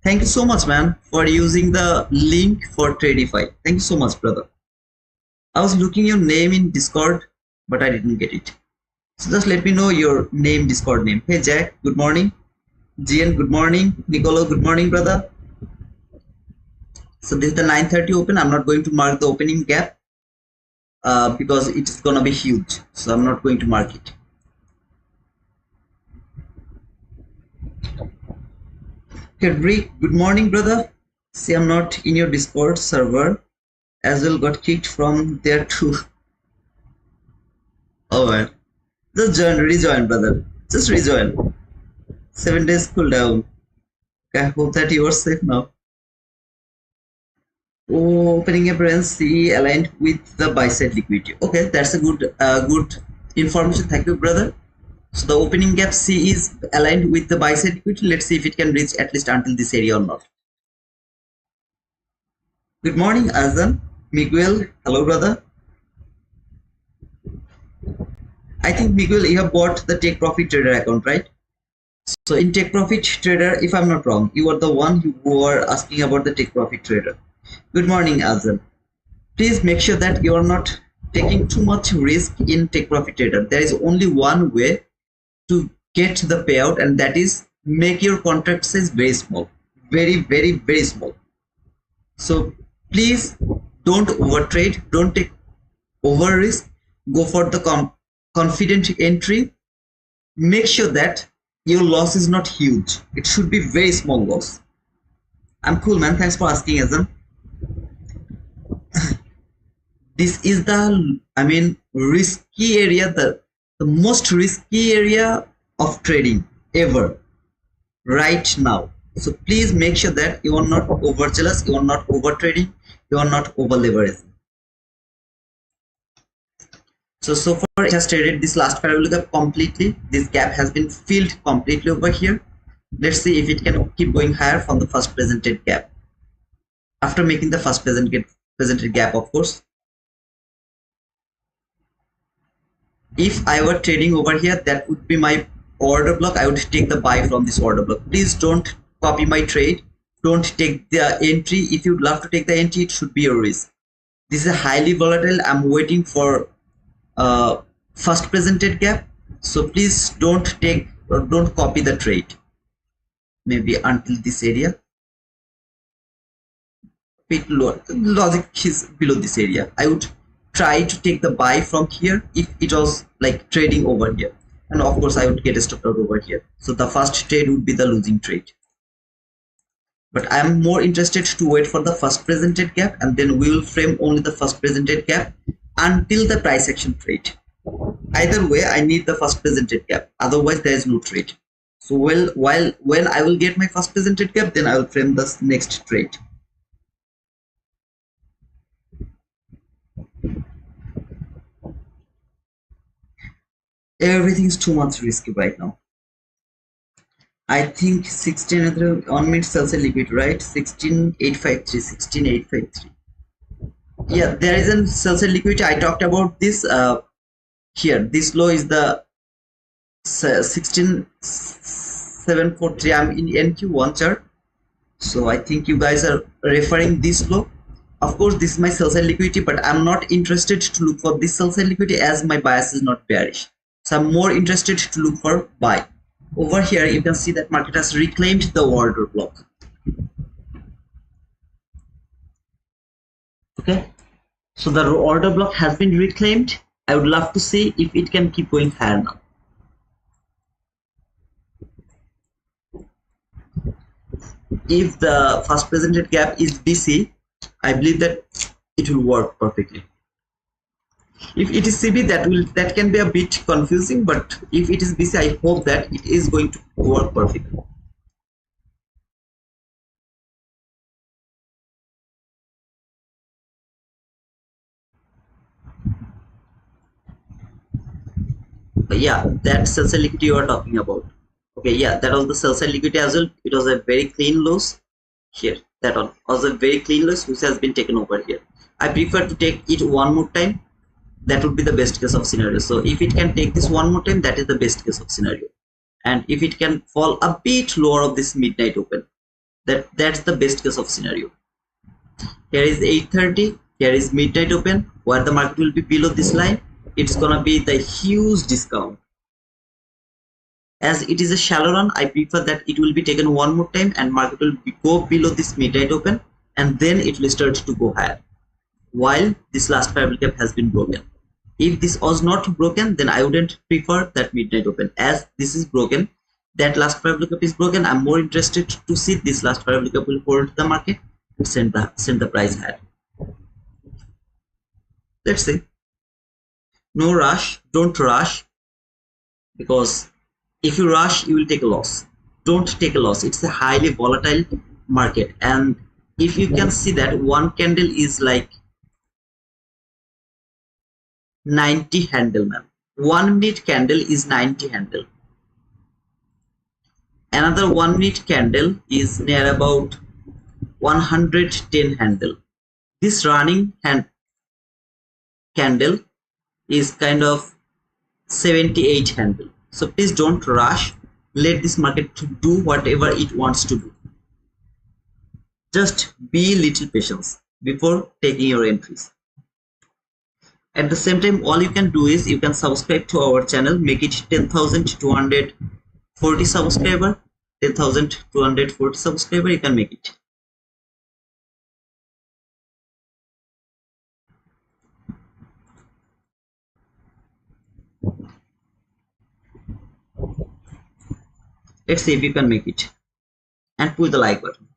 S1: Thank you so much, man, for using the link for Tradify. Thank you so much, brother. I was looking your name in Discord, but I didn't get it. So just let me know your name, Discord name. Hey Jack, good morning. Gian, good morning. Nicolo, good morning, brother. So this is the 9:30 open. I'm not going to mark the opening gap because it's gonna be huge. So I'm not going to mark it. Okay, Rick, good morning, brother. See, I'm not in your Discord server. As well, got kicked from there too. Oh man, just join, rejoin, brother. Just rejoin. 7 days cooldown. Okay, I hope that you are safe now. Oh, opening appearance C aligned with the buy side liquidity. Okay, that's a good information. Thank you, brother. So the opening gap C is aligned with the buy side liquidity. Let's see if it can reach at least until this area or not. Good morning, Azan. Miguel, hello, brother. I think Miguel, you have bought the Take Profit Trader account, right? So in Take Profit Trader, if I'm not wrong, you are the one who are asking about the Take Profit Trader. Good morning, Azan. Please make sure that you are not taking too much risk in Take Profit Trader. There is only one way to get the payout, and that is make your contract size very small, very small. So please don't overtrade, don't take over risk, go for the confident entry. Make sure that your loss is not huge. It should be very small loss. I'm cool, man. Thanks for asking, Azam. This is the, risky area, the most risky area of trading ever right now. So please make sure that you are not overzealous, you are not over trading, you are not over leveraging. So far it has traded this last parallel gap completely. This gap has been filled completely over here. Let's see if it can keep going higher from the first presented gap. After making the first presented gap, of course. If I were trading over here, that would be my order block. I would take the buy from this order block. Please don't copy my trade. Don't take the entry. If you'd love to take the entry, it should be your risk. This is highly volatile. I'm waiting for first presented gap. So please don't take or don't copy the trade. Maybe until this area. Bit lower. Logic is below this area. I would try to take the buy from here if it was like trading over here, and of course I would get a stop out over here. So the first trade would be the losing trade, but I am more interested to wait for the first presented gap, and then we will frame only the first presented gap until the price action trade. Either way, I need the first presented gap, otherwise there is no trade. So when I will get my first presented gap, then I will frame the next trade. Everything's too much risky right now. I think 16 1 minute sell side liquid, right? 16853, 16853. Yeah, there is a sell side liquidity. I talked about this here. This low is the 16743. I'm in NQ1 chart, so I think you guys are referring this low. Of course, this is my sell side liquidity, but I'm not interested to look for this sell side liquidity as my bias is not bearish. So I'm more interested to look for buy. Over here, you can see that market has reclaimed the order block. Okay, so the order block has been reclaimed. I would love to see if it can keep going higher now. If the first presented gap is BC, I believe that it will work perfectly. If it is CB, that can be a bit confusing, but if it is BC, I hope that it is going to work perfectly. But yeah, that sell side liquidity you are talking about. Okay, yeah, that was the sell side liquidity as well. It was a very clean loss. here. That one was a very clean loss which has been taken over here. I prefer to take it one more time. That would be the best case of scenario. So if it can take this one more time, that is the best case of scenario. And if it can fall a bit lower of this midnight open, that's the best case of scenario. Here is 8:30, here is midnight open, where the market will be below this line. It's gonna be the huge discount. As it is a shallow run, I prefer that it will be taken one more time and market will go below this midnight open, and then it will start to go higher while this last parallel gap has been broken. If this was not broken, then I wouldn't prefer that midnight open. As this is broken, that last parallel gap is broken, I'm more interested to see this last parallel gap will hold the market and send the price higher. Let's see. No rush, don't rush, because if you rush, you will take a loss. Don't take a loss. It's a highly volatile market, and if you can see that one candle is like 90 handle, man. 1 minute candle is 90 handle. Another 1 minute candle is near about 110 handle. This running candle is kind of 78 handle. So please don't rush. Let this market to do whatever it wants to do. Just be little patient before taking your entries. At the same time, all you can do is you can subscribe to our channel, make it 10,240 subscriber. 10,240 subscriber, you can make it. Let's see if you can make it, and push the like button.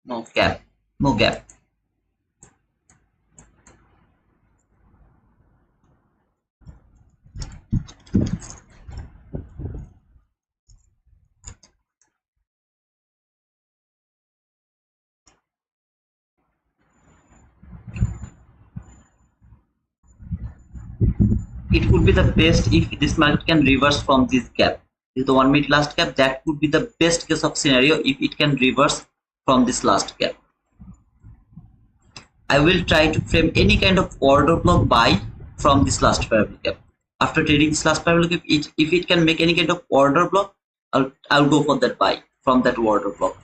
S1: No gap, no gap. It would be the best if this market can reverse from this gap. This is the 1 minute last gap. That would be the best case of scenario if it can reverse from this last gap. I will try to frame any kind of order block buy from this last parallel gap. After trading this last parallel gap, if it can make any kind of order block, I'll go for that buy from that order block.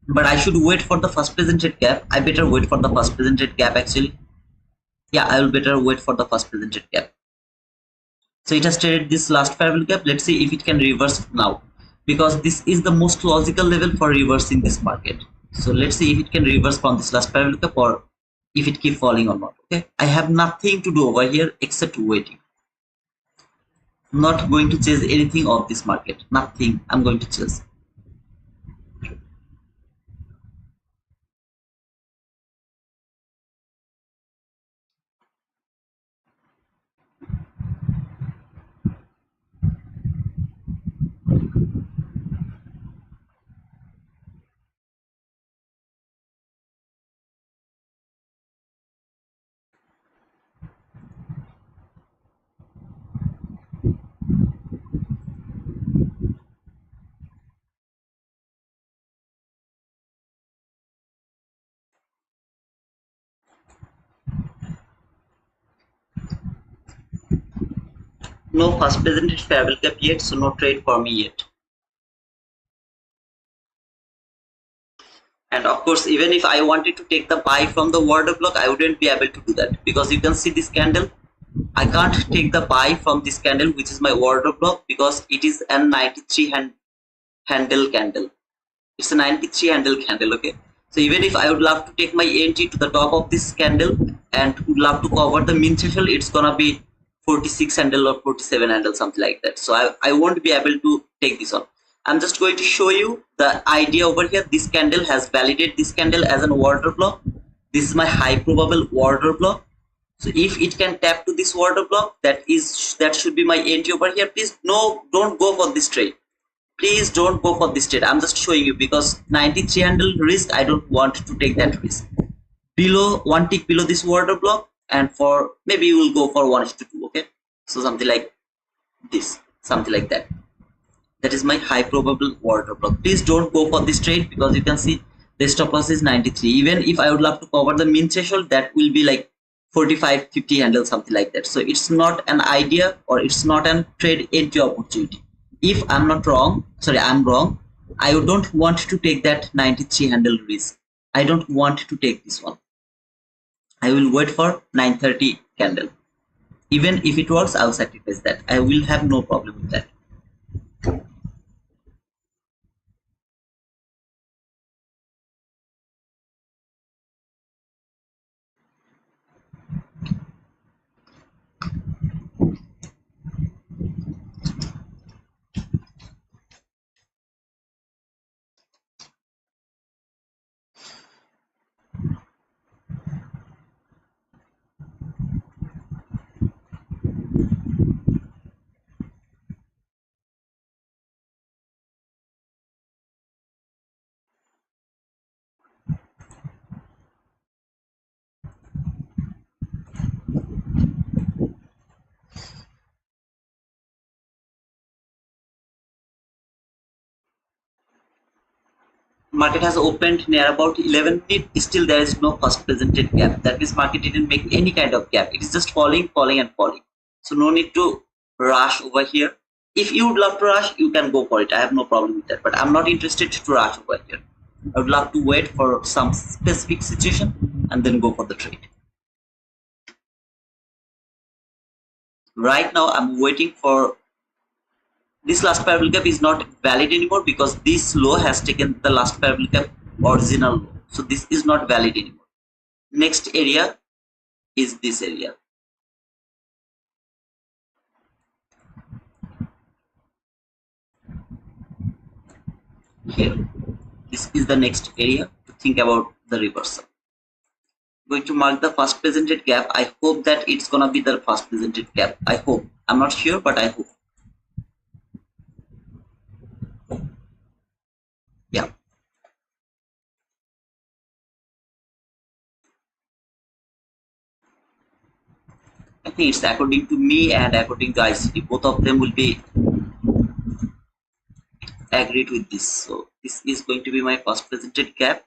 S1: But I should wait for the first presented gap. I better wait for the first presented gap actually. Yeah, I will better wait for the first presented gap. So it has traded this last parallel gap. Let's see if it can reverse now, because this is the most logical level for reversing this market. So let's see if it can reverse from this last parallel gap or if it keep falling or not. Okay, I have nothing to do over here except waiting. I'm not going to chase anything of this market. Nothing I'm going to chase. No first presented parallel gap yet, so no trade for me yet. And of course, even if I wanted to take the buy from the order block, I wouldn't be able to do that, because you can see this candle. I can't take the buy from this candle, which is my order block, because it is a 93 handle candle. It's a 93 handle candle. Okay, so even if I would love to take my entry to the top of this candle and would love to cover the min threshold, it's gonna be 46 handle or 47 handle, something like that. So I won't be able to take this on. I'm just going to show you the idea over here. This candle has validated this candle as an order block. This is my high probable order block. So if it can tap to this order block, that should be my entry over here. Please don't go for this trade. Please don't go for this trade. I'm just showing you because 93 handle risk, I don't want to take that risk. Below, one tick below this order block, and for maybe you will go for 1:2. Okay, so something like this, something like that. That is my high probable order block. Please don't go for this trade because you can see the stop loss is 93. Even if I would love to cover the min threshold, that will be like 45, 50 handle, something like that. So it's not an idea, or it's not a trade entry opportunity. If I'm not wrong, sorry, I'm wrong, I don't want to take that 93 handle risk. I don't want to take this one. I will wait for 930 candle. Even if it works, I'll sacrifice that. I will have no problem with that. Market has opened near about 11 minutes. Still there is no first presented gap. That means market didn't make any kind of gap. It is just falling and falling. So no need to rush over here. If you would love to rush, you can go for it. I have no problem with that, but I'm not interested to rush over here. I would love to wait for some specific situation and then go for the trade. Right now I'm waiting for this last parallel gap. Is not valid anymore because this low has taken the last parallel gap original low. So this is not valid anymore. Next area is this area. Here, this is the next area to think about the reversal. Going to mark the first presented gap. I hope that it's gonna be the first presented gap. I hope. I'm not sure, but I hope. Yeah. I think it's according to me and according to ICT. Both of them will be agreed with this. So this is going to be my first presented gap.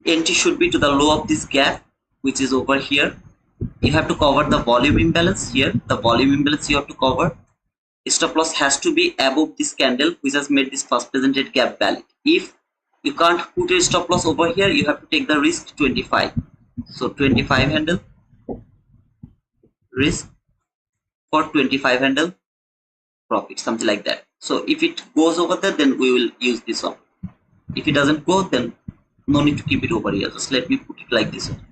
S1: Entry should be to the low of this gap, which is over here. You have to cover the volume imbalance here. The volume imbalance you have to cover. Stop loss has to be above this candle, which has made this first presented gap valid. If you can't put a stop loss over here, you have to take the risk 25. So 25 handle risk for 25 handle profit, something like that. So if it goes over there, then we will use this one. If it doesn't go, then no need to keep it over here. Just let me put it like this one.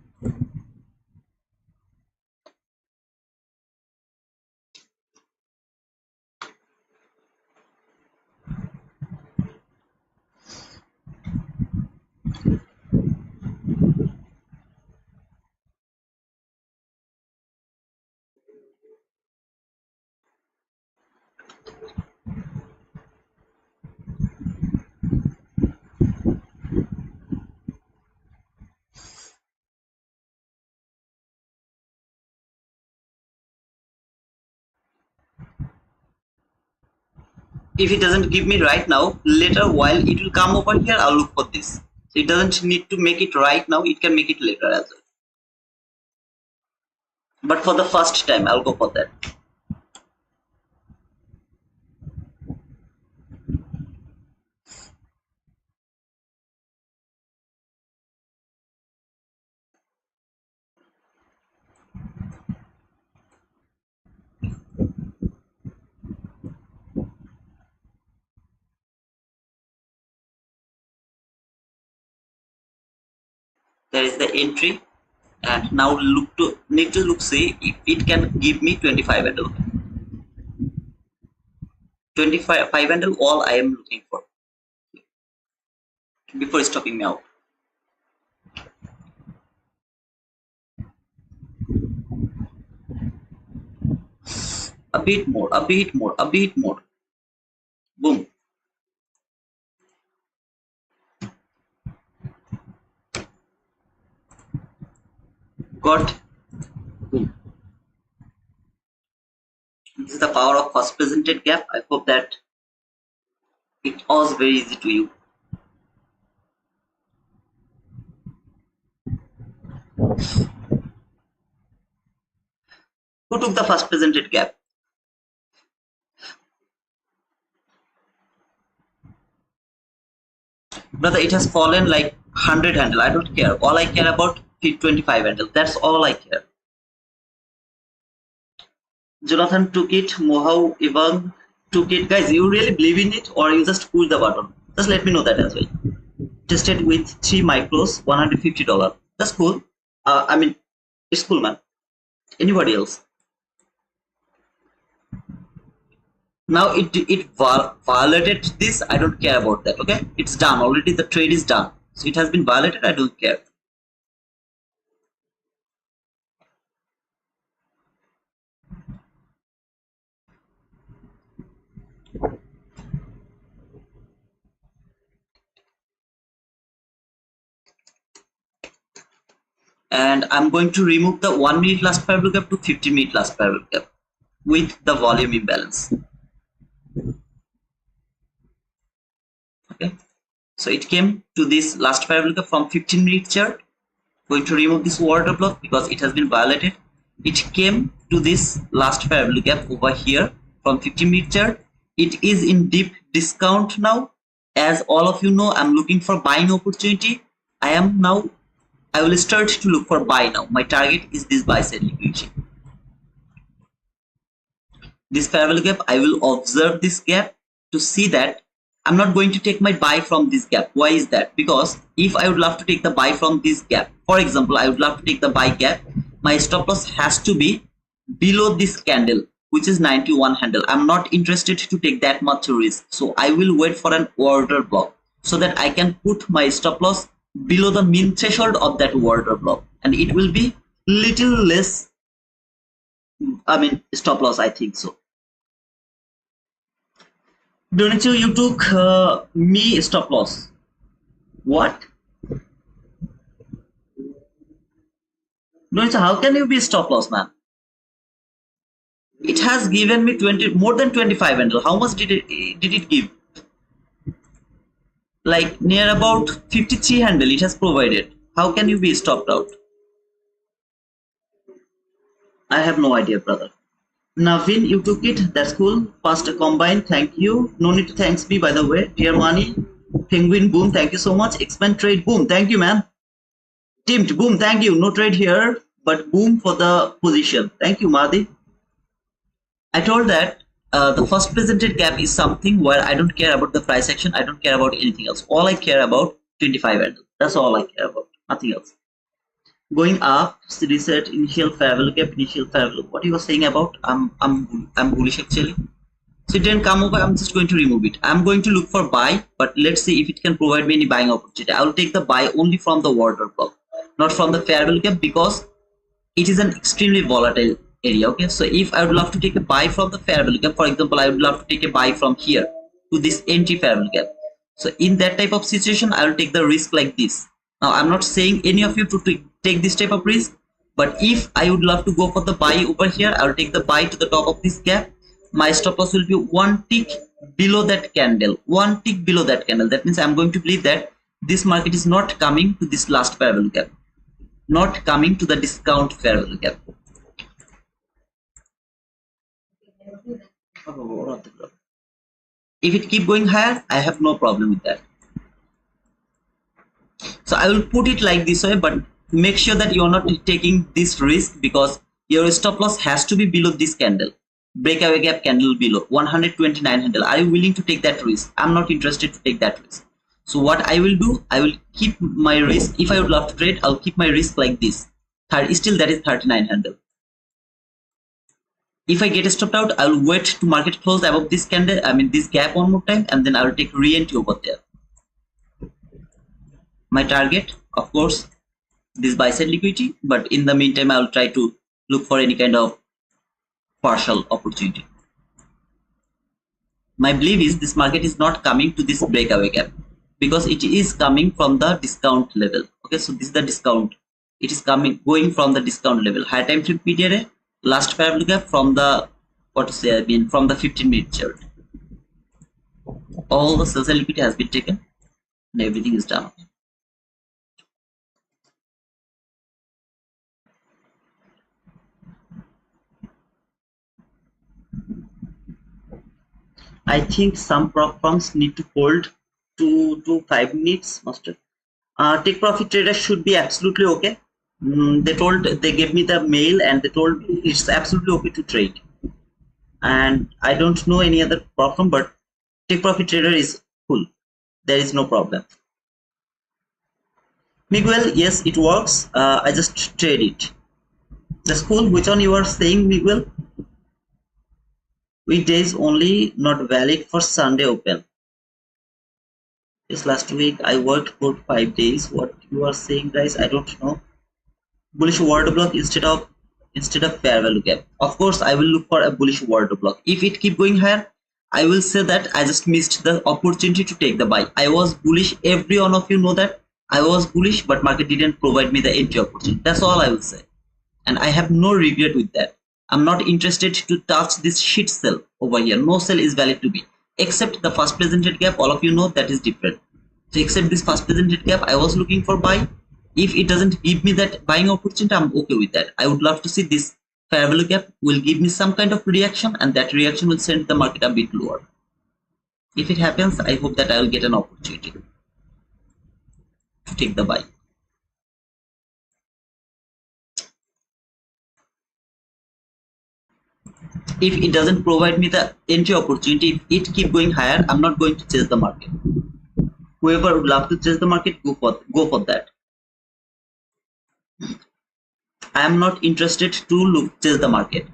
S1: If it doesn't give me right now, later while it will come over here, I'll look for this. So it doesn't need to make it right now, it can make it later as well. But for the first time, I'll go for that. There is the entry, and now need to look see if it can give me 25 handle. 25 handle all I am looking for before stopping me out. A bit more, a bit more, a bit more. Boom. Got. Boom. This is the power of first presented gap. I hope that it was very easy to you. Who took the first presented gap? Brother, it has fallen like 100 handle. I don't care. All I care about is 25 handle. That's all I care. Jonathan took it. Mohau Ivan took it. Guys, you really believe in it, or you just push the button? Just let me know that as well. Tested with 3 micros, $150. That's cool. I mean, it's cool, man. Anybody else? Now it violated this. I don't care about that. Okay, it's done already. The trade is done, so it has been violated. I don't care. And I'm going to remove the 1 minute last parallel gap to 15 minute last parallel gap with the volume imbalance. Okay, so it came to this last parallel gap from 15 minute chart. Going to remove this order block because it has been violated. It came to this last parallel gap over here from 15 minute chart. It is in deep discount now. As all of you know, I'm looking for buying opportunity. I will start to look for buy now. My target is this buy side liquidity. This parallel gap, I will observe this gap to see that I'm not going to take my buy from this gap. Why is that? Because if I would love to take the buy from this gap, for example, I would love to take the buy gap, my stop loss has to be below this candle, which is 91 handle. I'm not interested to take that much risk. So I will wait for an order block so that I can put my stop loss below the mean threshold of that order block, and it will be little less, I mean, stop loss, I think so. Donichu, you took me stop loss. What? Donichu, how can you be stop loss, man? It has given me more than 25 handle. How much did it give? Like near about 53 handle it has provided. How can you be stopped out? I have no idea, brother. Navin, you took it. That's cool. Passed a combine. Thank you. No need to thanks me, by the way. Dear Money, Penguin, boom. Thank you so much. Expand trade, boom. Thank you, man. Teamed, boom. Thank you. No trade here, but boom for the position. Thank you, Madi. I told that the first presented gap is something where I don't care about the price action. I don't care about anything else. All I care about 25 handle. That's all I care about. Nothing else. Going up, reset initial fair value gap, initial fair value. What you were saying about? I'm bullish actually. So it didn't come over. I'm just going to remove it. I'm going to look for buy, but let's see if it can provide me any buying opportunity. I will take the buy only from the order block, not from the fair value gap, because it is an extremely volatile area. Okay, so if I would love to take a buy from the fair value gap, for example, I would love to take a buy from here to this entry fair value gap. So in that type of situation, I will take the risk like this. Now I'm not saying any of you to take this type of risk, but if I would love to go for the buy over here, I will take the buy to the top of this gap. My stop loss will be one tick below that candle, one tick below that candle. That means I'm going to believe that this market is not coming to this last fair value gap, not coming to the discount fair value gap. If it keep going higher, I have no problem with that. So I will put it like this way, but make sure that you are not taking this risk, because your stop loss has to be below this candle, breakaway gap candle below 129 handle. Are you willing to take that risk? I'm not interested to take that risk. So what I will do, I will keep my risk. If I would love to trade, I'll keep my risk like this. Still that is 39 handle. If I get stopped out, I will wait to market close above this candle, this gap one more time, and then I will take re-entry over there. My target, of course, this buy side liquidity, but in the meantime, I will try to look for any kind of partial opportunity. My belief is this market is not coming to this breakaway gap because it is coming from the discount level. Okay, so this is the discount. It is going from the discount level. Higher time frame period, last parallel gap from the from the 15-minute chart. All the sell side liquidity has been taken and everything is done. I think some prop firms need to hold 2 to 5 minutes. Master, take profit traders should be absolutely okay. They gave me the mail and they told it's absolutely okay to trade. And I don't know any other prop firm, but take profit trader is cool. There is no problem. Miguel, yes, it works. I just trade it. That's cool. Which one you are saying, Miguel? Weekdays only, not valid for Sunday open. Yes, last week I worked for 5 days. What you are saying, guys, I don't know. Bullish order block instead of fair value gap. Of course, I will look for a bullish order block. If it keep going higher, I will say that I just missed the opportunity to take the buy. I was bullish. Every one of you know that I was bullish, but market didn't provide me the entry opportunity. That's all I will say, and I have no regret with that. I'm not interested to touch this shit sell over here. No sell is valid to me, except the first presented gap. All of you know that is different. So except this first presented gap, I was looking for buy. If it doesn't give me that buying opportunity, I'm okay with that. I would love to see this fair value gap will give me some kind of reaction, and that reaction will send the market a bit lower. If it happens, I hope that I will get an opportunity to take the buy. If it doesn't provide me the entry opportunity, if it keep going higher, I'm not going to chase the market. Whoever would love to chase the market, go for that. I am not interested to chase the market.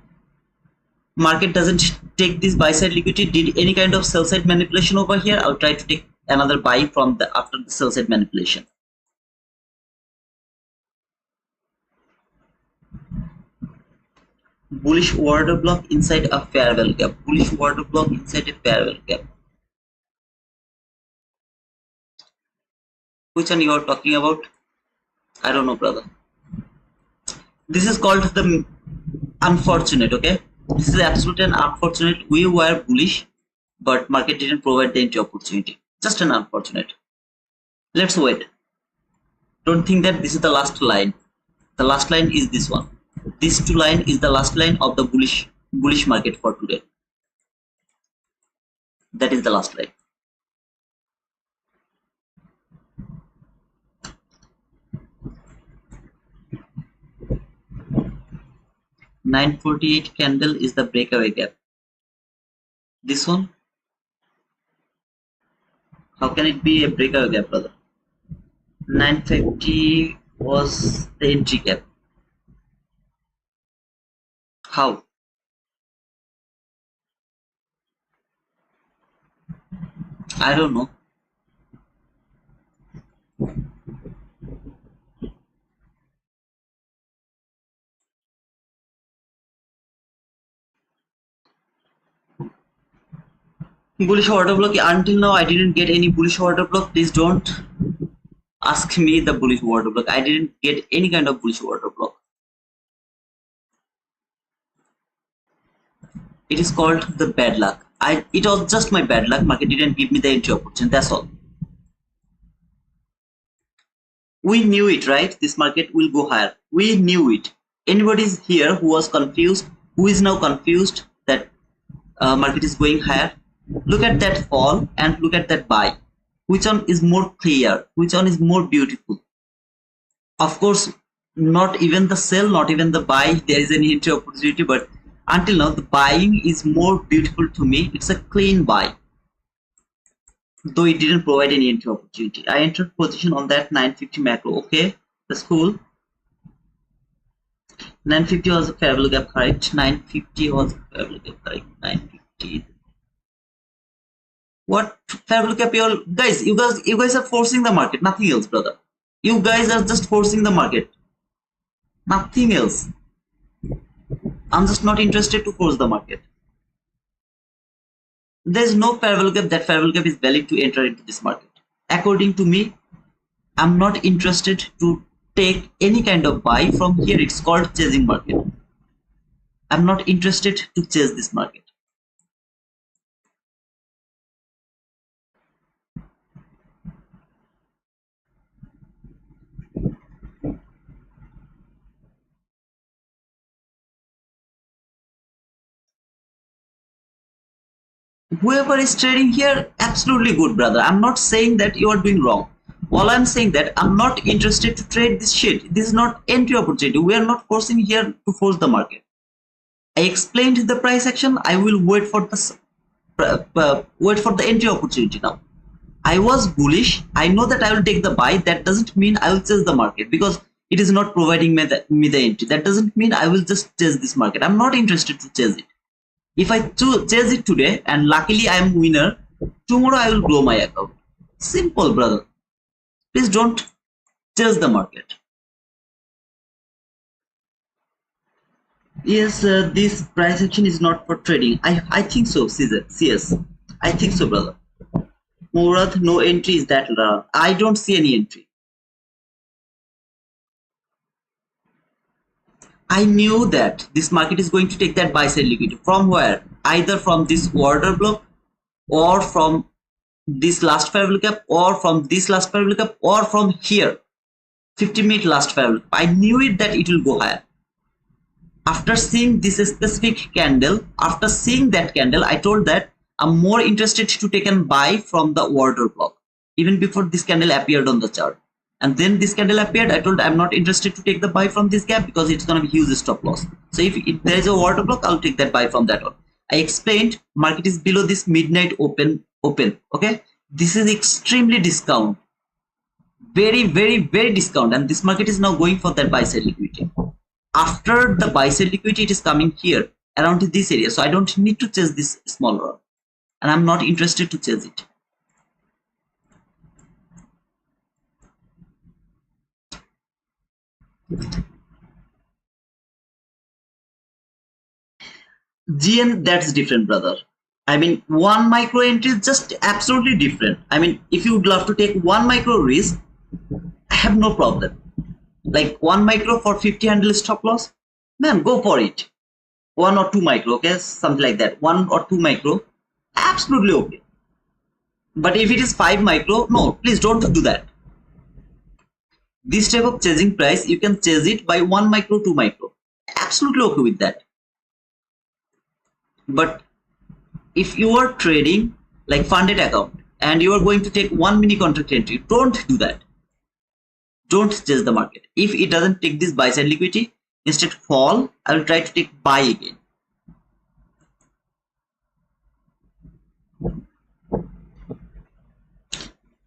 S1: Market doesn't take this buy side liquidity, did any kind of sell side manipulation over here, I'll try to take another buy from after the sell side manipulation. Bullish order block inside a fair value gap. Bullish order block inside a fair value gap. Which one you are talking about? I don't know, brother. This is called the unfortunate. Okay, this is absolutely an unfortunate. We were bullish, but market didn't provide the entry opportunity. Just an unfortunate. Let's wait. Don't think that this is the last line. The last line is this one. This two line is the last line of the bullish market for today. That is the last line. $9.48 candle is the breakaway gap. This one, how can it be a breakaway gap, brother? 950 was the entry gap. How? I don't know. Bullish order block. Until now, I didn't get any bullish order block. Please don't ask me the bullish order block. I didn't get any kind of bullish order block. It is called the bad luck. It was just my bad luck. Market didn't give me the entry opportunity. That's all. We knew it, right? This market will go higher. We knew it. Anybody is here who was confused, who is now confused that market is going higher? Look at that fall and look at that buy. Which one is more clear? Which one is more beautiful? Of course, not even the sell, not even the buy, there is any entry opportunity, but until now the buying is more beautiful to me. It's a clean buy. though it didn't provide any entry opportunity. I entered position on that 950 macro. Okay, that's cool. 950 was a fair value gap, correct? 950 was a fair value gap, correct? 950. What fair value gap? You guys are forcing the market. Nothing else, brother. You guys are just forcing the market. Nothing else. I'm just not interested to force the market. There's no fair value gap. That fair value gap is valid to enter into this market. According to me, I'm not interested to take any kind of buy from here. It's called chasing market. I'm not interested to chase this market. Whoever is trading here, absolutely good, brother. I'm not saying that you are doing wrong. All I'm saying that I'm not interested to trade this shit. This is not entry opportunity. We are not forcing here to force the market. I explained the price action. I will wait for the entry opportunity now. I was bullish. I know that I will take the buy. That doesn't mean I will chase the market because it is not providing me the entry. That doesn't mean I will just chase this market. I'm not interested to chase it. If I chase it today and luckily I am winner, tomorrow I will grow my account. Simple, brother. Please don't chase the market. Yes, this price action is not for trading. I think so, CS. I think so, brother. Murad, no entry is that. I don't see any entry. I knew that this market is going to take that buy side liquidity. From where? Either from this order block or from this last fair value gap or from this last fair value gap or from here 50-minute last fair value. I knew it that it will go higher. After seeing this specific candle, after seeing that candle, I told that I'm more interested to take and buy from the order block even before this candle appeared on the chart. And then this candle appeared. I told I'm not interested to take the buy from this gap because it's going to be huge stop loss. So if there is a order block, I'll take that buy from that one. I explained market is below this midnight open. Okay, this is extremely discount, very discount, and this market is now going for that buy side liquidity. After the buy side liquidity, it is coming here around this area, so I don't need to chase this smaller, and I'm not interested to chase it. GN, that's different, brother. I mean, one micro entry is just absolutely different. I mean, if you would love to take one micro risk, I have no problem. Like 1 micro for 50 handle stop loss, man, go for it. 1 or 2 micro, okay, something like that. 1 or 2 micro, absolutely okay. But if it is 5 micro, no, please don't do that. This type of chasing price, you can chase it by 1 micro, 2 micro. Absolutely okay with that. But if you are trading like funded account and you are going to take 1 mini contract entry, don't do that. Don't chase the market. If it doesn't take this buy side liquidity, instead fall, I will try to take buy again.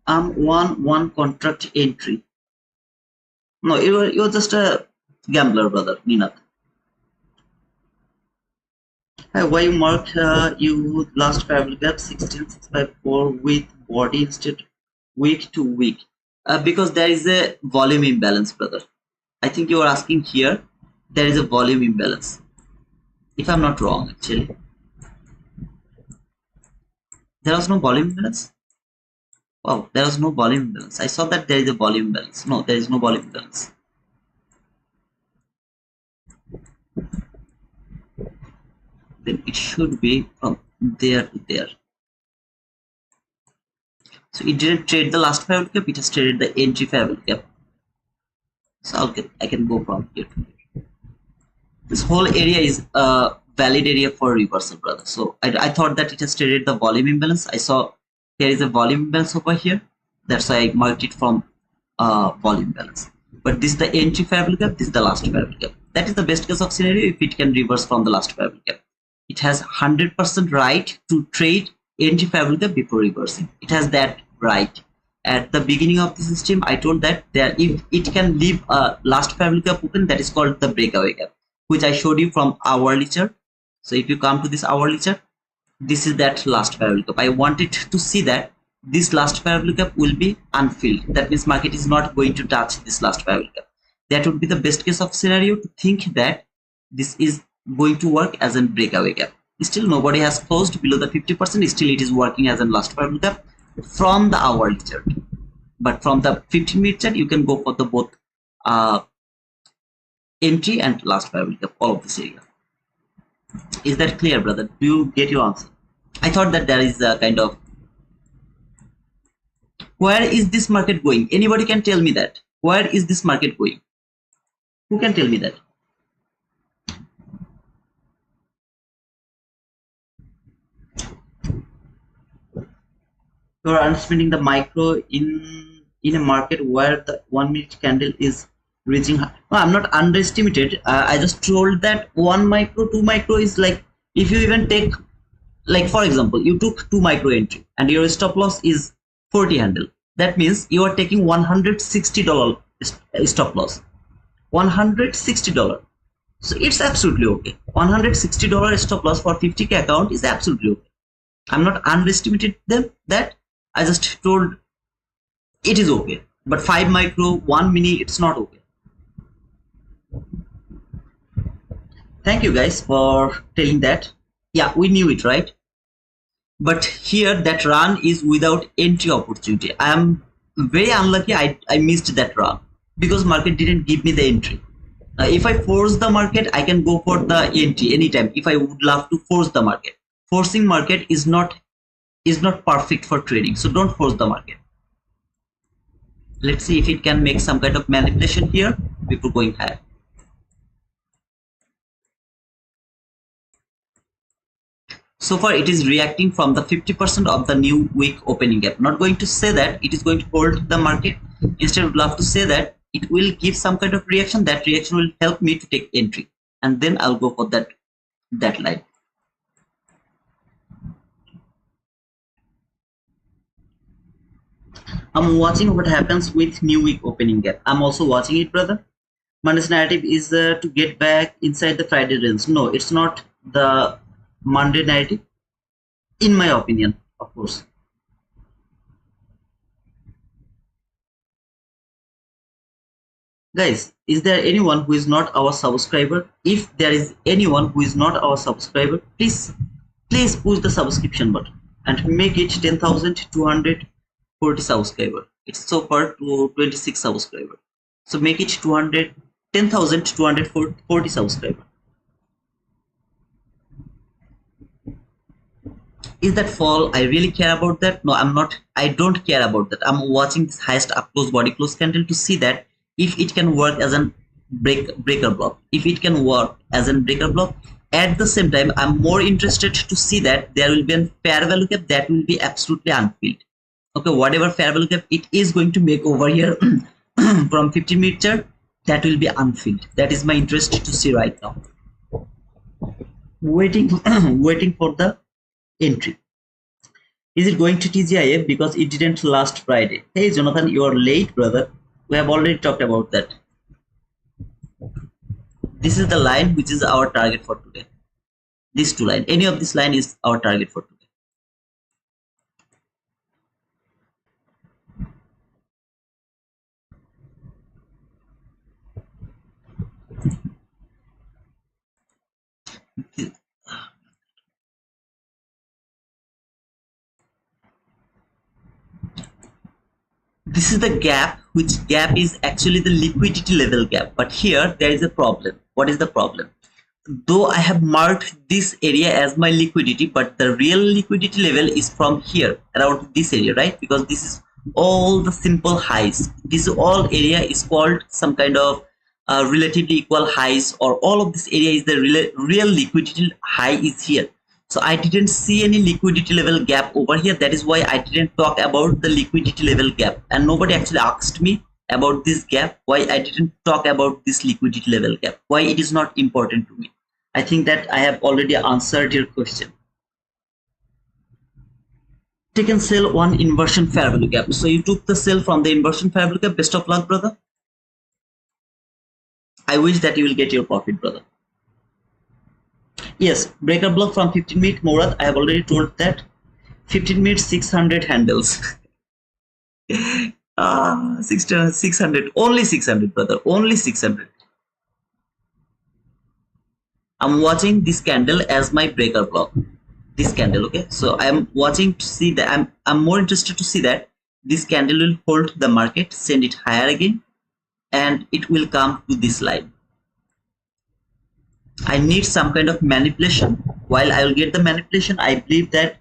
S1: One contract entry. No, you're just a gambler, brother, Ninat. Why you marked you last fair value gap 16654 with body instead week to week? Because there is a volume imbalance, brother. I think you are asking here. There is a volume imbalance. If I'm not wrong, actually. There was no volume imbalance. Wow, there was no volume imbalance. I saw that there is a volume imbalance. No, there is no volume imbalance. Then it should be from there to there. So it didn't trade the last fair value gap, it has traded the entry fair value gap. So I can go from here to here. This whole area is a valid area for reversal, brother. So I thought that it has traded the volume imbalance. I saw there is a volume imbalance over here. That's why I marked it from volume imbalance. But this is the entry fair value gap, this is the last fair value gap. That is the best case of scenario if it can reverse from the last fair value gap. It has 100% right to trade entry fair value gap before reversing. It has that right. At the beginning of the system, I told that there if it can leave a last fair value gap open, that is called the breakaway gap, which I showed you from hourly chart. So if you come to this hourly chart, this is that last fair value gap. I wanted to see that this last fair value gap will be unfilled. That means market is not going to touch this last fair value gap. That would be the best case of scenario to think that this is going to work as a breakaway gap. Still nobody has closed below the 50%. Still it is working as a last fair value gap from the hourly chart. But from the 15-minute chart, you can go for the both entry and last fair value gap, all of this area. Is that clear, brother? Do you get your answer? I thought that there is a kind of, where is this market going? Anybody can tell me that. Where is this market going? Who can tell me that? You are understanding the micro in a market where the 1 minute candle is reaching high. No, I'm not underestimated. I just told that 1 micro, 2 micro is like, if you even take, like for example, you took 2 micro entry and your stop loss is 40 handle. That means you are taking $160 stop loss. $160. So it's absolutely okay. $160 stop loss for 50k account is absolutely okay. I'm not underestimated them that. I just told it is okay. But 5 micro, 1 mini, it's not okay. Thank you guys for telling that. Yeah, we knew it, right? But here that run is without entry opportunity. I am very unlucky. I missed that run because market didn't give me the entry. If I force the market, I can go for the entry anytime if I would love to force the market. Forcing market is not perfect for trading, so don't force the market. Let's see if it can make some kind of manipulation here before going higher. So far it is reacting from the 50% of the new week opening gap. Not going to say that it is going to hold the market. Instead, would love to say that it will give some kind of reaction. That reaction will help me to take entry, and then I'll go for that line. I'm watching what happens with new week opening gap. I'm also watching it, brother. Monday's narrative is to get back inside the Friday range. No, it's not the Monday narrative, in my opinion, of course. Guys, is there anyone who is not our subscriber? If there is anyone who is not our subscriber, please push the subscription button and make it 10,240 subscriber. It's so far to 26 subscriber. So make it 10,240 subscriber. Is that fall? I really care about that? No, I'm not. I don't care about that. I'm watching this highest up close body close candle to see that if it can work as a breaker block. If it can work as a breaker block, at the same time, I'm more interested to see that there will be a fair value gap that will be absolutely unfilled. Okay, whatever fair value gap it is going to make over here from 50-minute chart, that will be unfilled. That is my interest to see right now. Waiting for the entry. Is it going to TGIF because it didn't last Friday? Hey Jonathan, you are late, brother. We have already talked about that. This is the line which is our target for today. These two lines, any of this line is our target for today. This is the gap, which gap is actually the liquidity level gap. But here there is a problem. What is the problem? Though I have marked this area as my liquidity, but the real liquidity level is from here around this area, right? Because this is all the simple highs. This all area is called some kind of relatively equal highs, or all of this area is the real liquidity high is here. So I didn't see any liquidity level gap over here. That is why I didn't talk about the liquidity level gap, and nobody actually asked me about this gap, why I didn't talk about this liquidity level gap, why it is not important to me. I think that I have already answered your question. taken sell one inversion fair value gap. So you took the sell from the inversion fair value gap. Best of luck, brother. I wish that you will get your profit, brother. Yes, breaker block from 15 minute Murad. I have already told that 15 minutes 600 handles. 600, only 600, brother, only 600. I'm watching this candle as my breaker block. This candle, okay. So I'm watching to see that I'm more interested to see that this candle will hold the market, send it higher again, and it will come to this line. I need some kind of manipulation. While I will get the manipulation, I believe that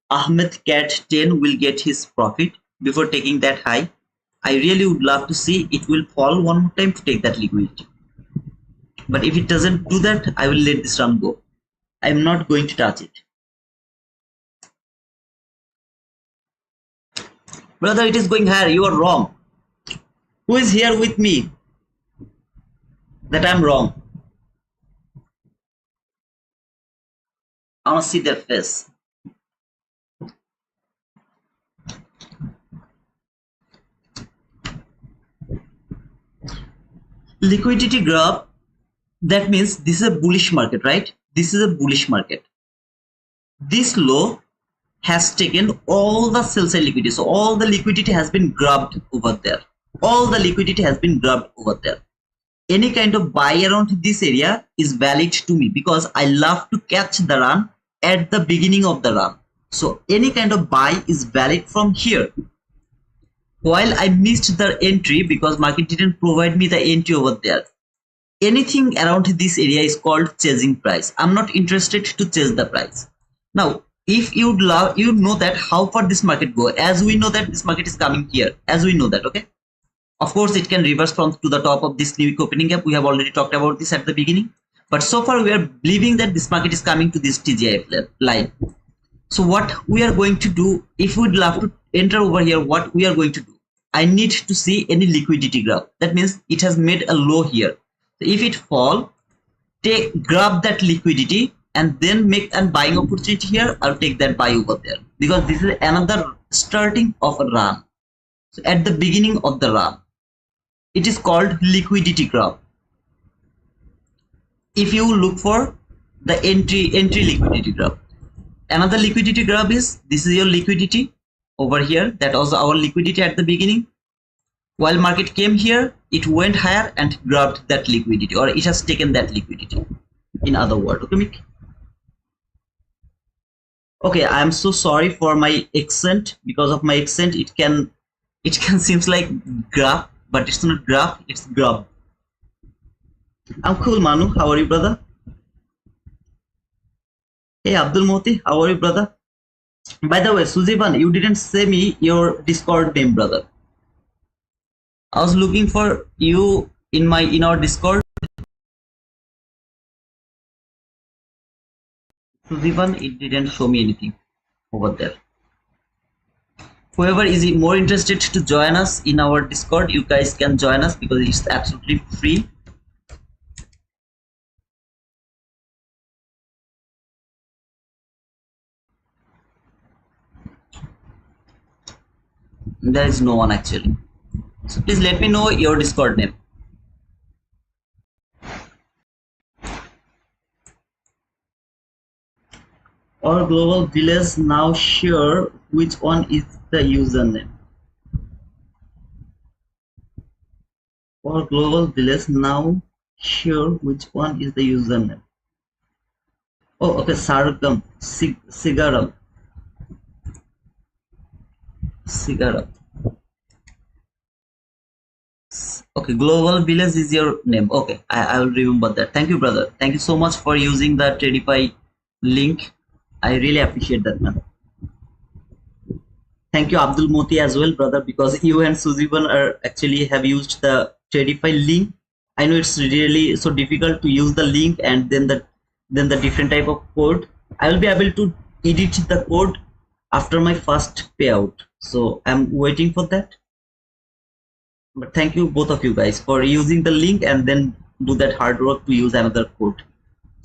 S1: Ahmed Cat 10 will get his profit before taking that high. I really would love to see it will fall one more time to take that liquidity. But if it doesn't do that, I will let this run go. I'm not going to touch it. Brother, it is going higher. You are wrong. Who is here with me that I'm wrong? I want to see their face. Liquidity graph, that means this is a bullish market, right? This is a bullish market. This low has taken all the sell side liquidity. So all the liquidity has been grabbed over there. All the liquidity has been grabbed over there. Any kind of buy around this area is valid to me because I love to catch the run at the beginning of the run. So any kind of buy is valid from here. While I missed the entry because market didn't provide me the entry over there. Anything around this area is called chasing price. I'm not interested to chase the price. Now, if you love, you know that how far this market go. As we know that this market is coming here. As we know that, okay. Of course, it can reverse from to the top of this new opening gap. We have already talked about this at the beginning. But so far, we are believing that this market is coming to this TGIF line. So what we are going to do, if we'd love to enter over here, what we are going to do? I need to see any liquidity graph. That means it has made a low here. So if it fall, grab that liquidity and then make a buying opportunity here. I'll take that buy over there because this is another starting of a run. So at the beginning of the run, it is called liquidity graph. If you look for the entry liquidity graph, another liquidity graph is this is your liquidity over here. That was our liquidity at the beginning. While market came here, it went higher and grabbed that liquidity, or it has taken that liquidity. In other words, okay, Mick? Okay, I am so sorry for my accent. Because of my accent, it can seems like graph, but it's not graph, it's grab. I'm cool, Manu. How are you, brother? Hey, Abdul Moti, how are you, brother? By the way, Sujivan, you didn't say me your Discord name, brother. I was looking for you in our Discord. Sujivan, it didn't show me anything over there. Whoever is more interested to join us in our Discord, you guys can join us because it's absolutely free. There is no one actually. So please let me know your Discord name. Our global village now share which one is the username. Our global village now share which one is the username. Oh, okay, Sargam, Sigaram. Okay, global village is your name. Okay, I will remember that. Thank you, brother. Thank you so much for using the Tradify link. I really appreciate that, man. Thank you, Abdul Moti, as well, brother, because you and Sujivan are actually have used the Tradify link. I know it's really so difficult to use the link and then the different type of code. I will be able to edit the code after my first payout. So I'm waiting for that. But thank you, both of you guys, for using the link and then do that hard work to use another code.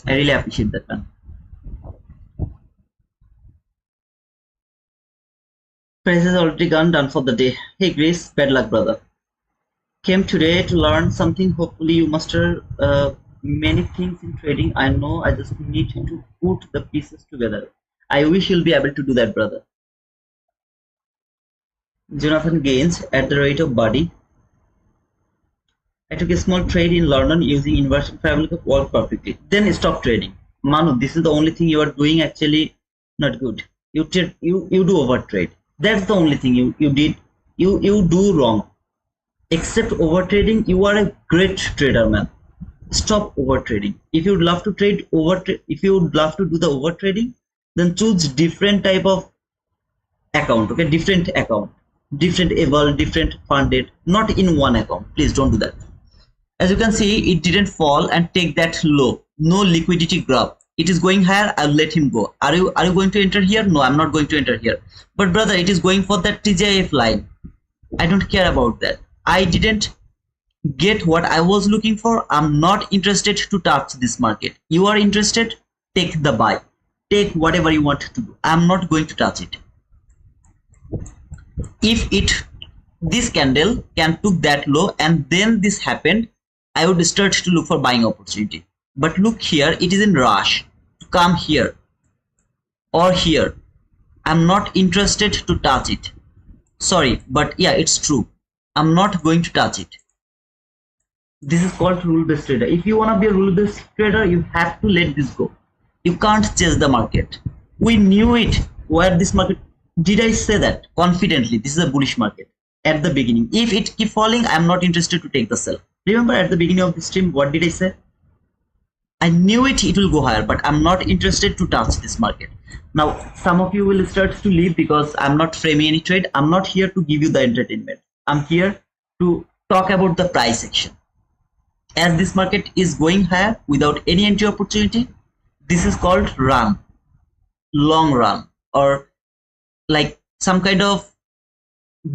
S1: I really appreciate that, man. Price has already gone done for the day. Hey Grace, bad luck brother. Came today to learn something. Hopefully you master many things in trading. I know I just need to put the pieces together. I wish you'll be able to do that brother. Jonathan Gaines at the rate of body. I took a small trade in London using inversion fabric worked perfectly. Then stop trading. Manu, this is the only thing you are doing actually not good. You do overtrade. That's the only thing you did. You do wrong. Except overtrading, you are a great trader, man. Stop overtrading. If you'd love to trade if you would love to do the overtrading, then choose different type of account. Okay, different account, different able, different funded, not in one account. Please don't do that. As you can see, it didn't fall and take that low. No liquidity grab. It is going higher. I'll let him go. Are you going to enter here? No, I'm not going to enter here. But brother, it is going for that TJF line. I don't care about that. I didn't get what I was looking for. I'm not interested to touch this market. You are interested? Take the buy. Take whatever you want to do. I'm not going to touch it. If this candle can took that low and then this happened, I would start to look for buying opportunity. But look here, it is in rush to come here or here. I'm not interested to touch it. Sorry, but yeah, it's true. I'm not going to touch it. This is called rule-based trader. If you want to be a rule-based trader, you have to let this go. You can't chase the market. We knew it where this market. Did I say that confidently? This is a bullish market at the beginning. If it keep falling, I'm not interested to take the sell. Remember at the beginning of the stream, what did I say? I knew it will go higher, but I'm not interested to touch this market. Now, some of you will start to leave because I'm not framing any trade. I'm not here to give you the entertainment. I'm here to talk about the price action. As this market is going higher without any entry opportunity, this is called run, long run, or like some kind of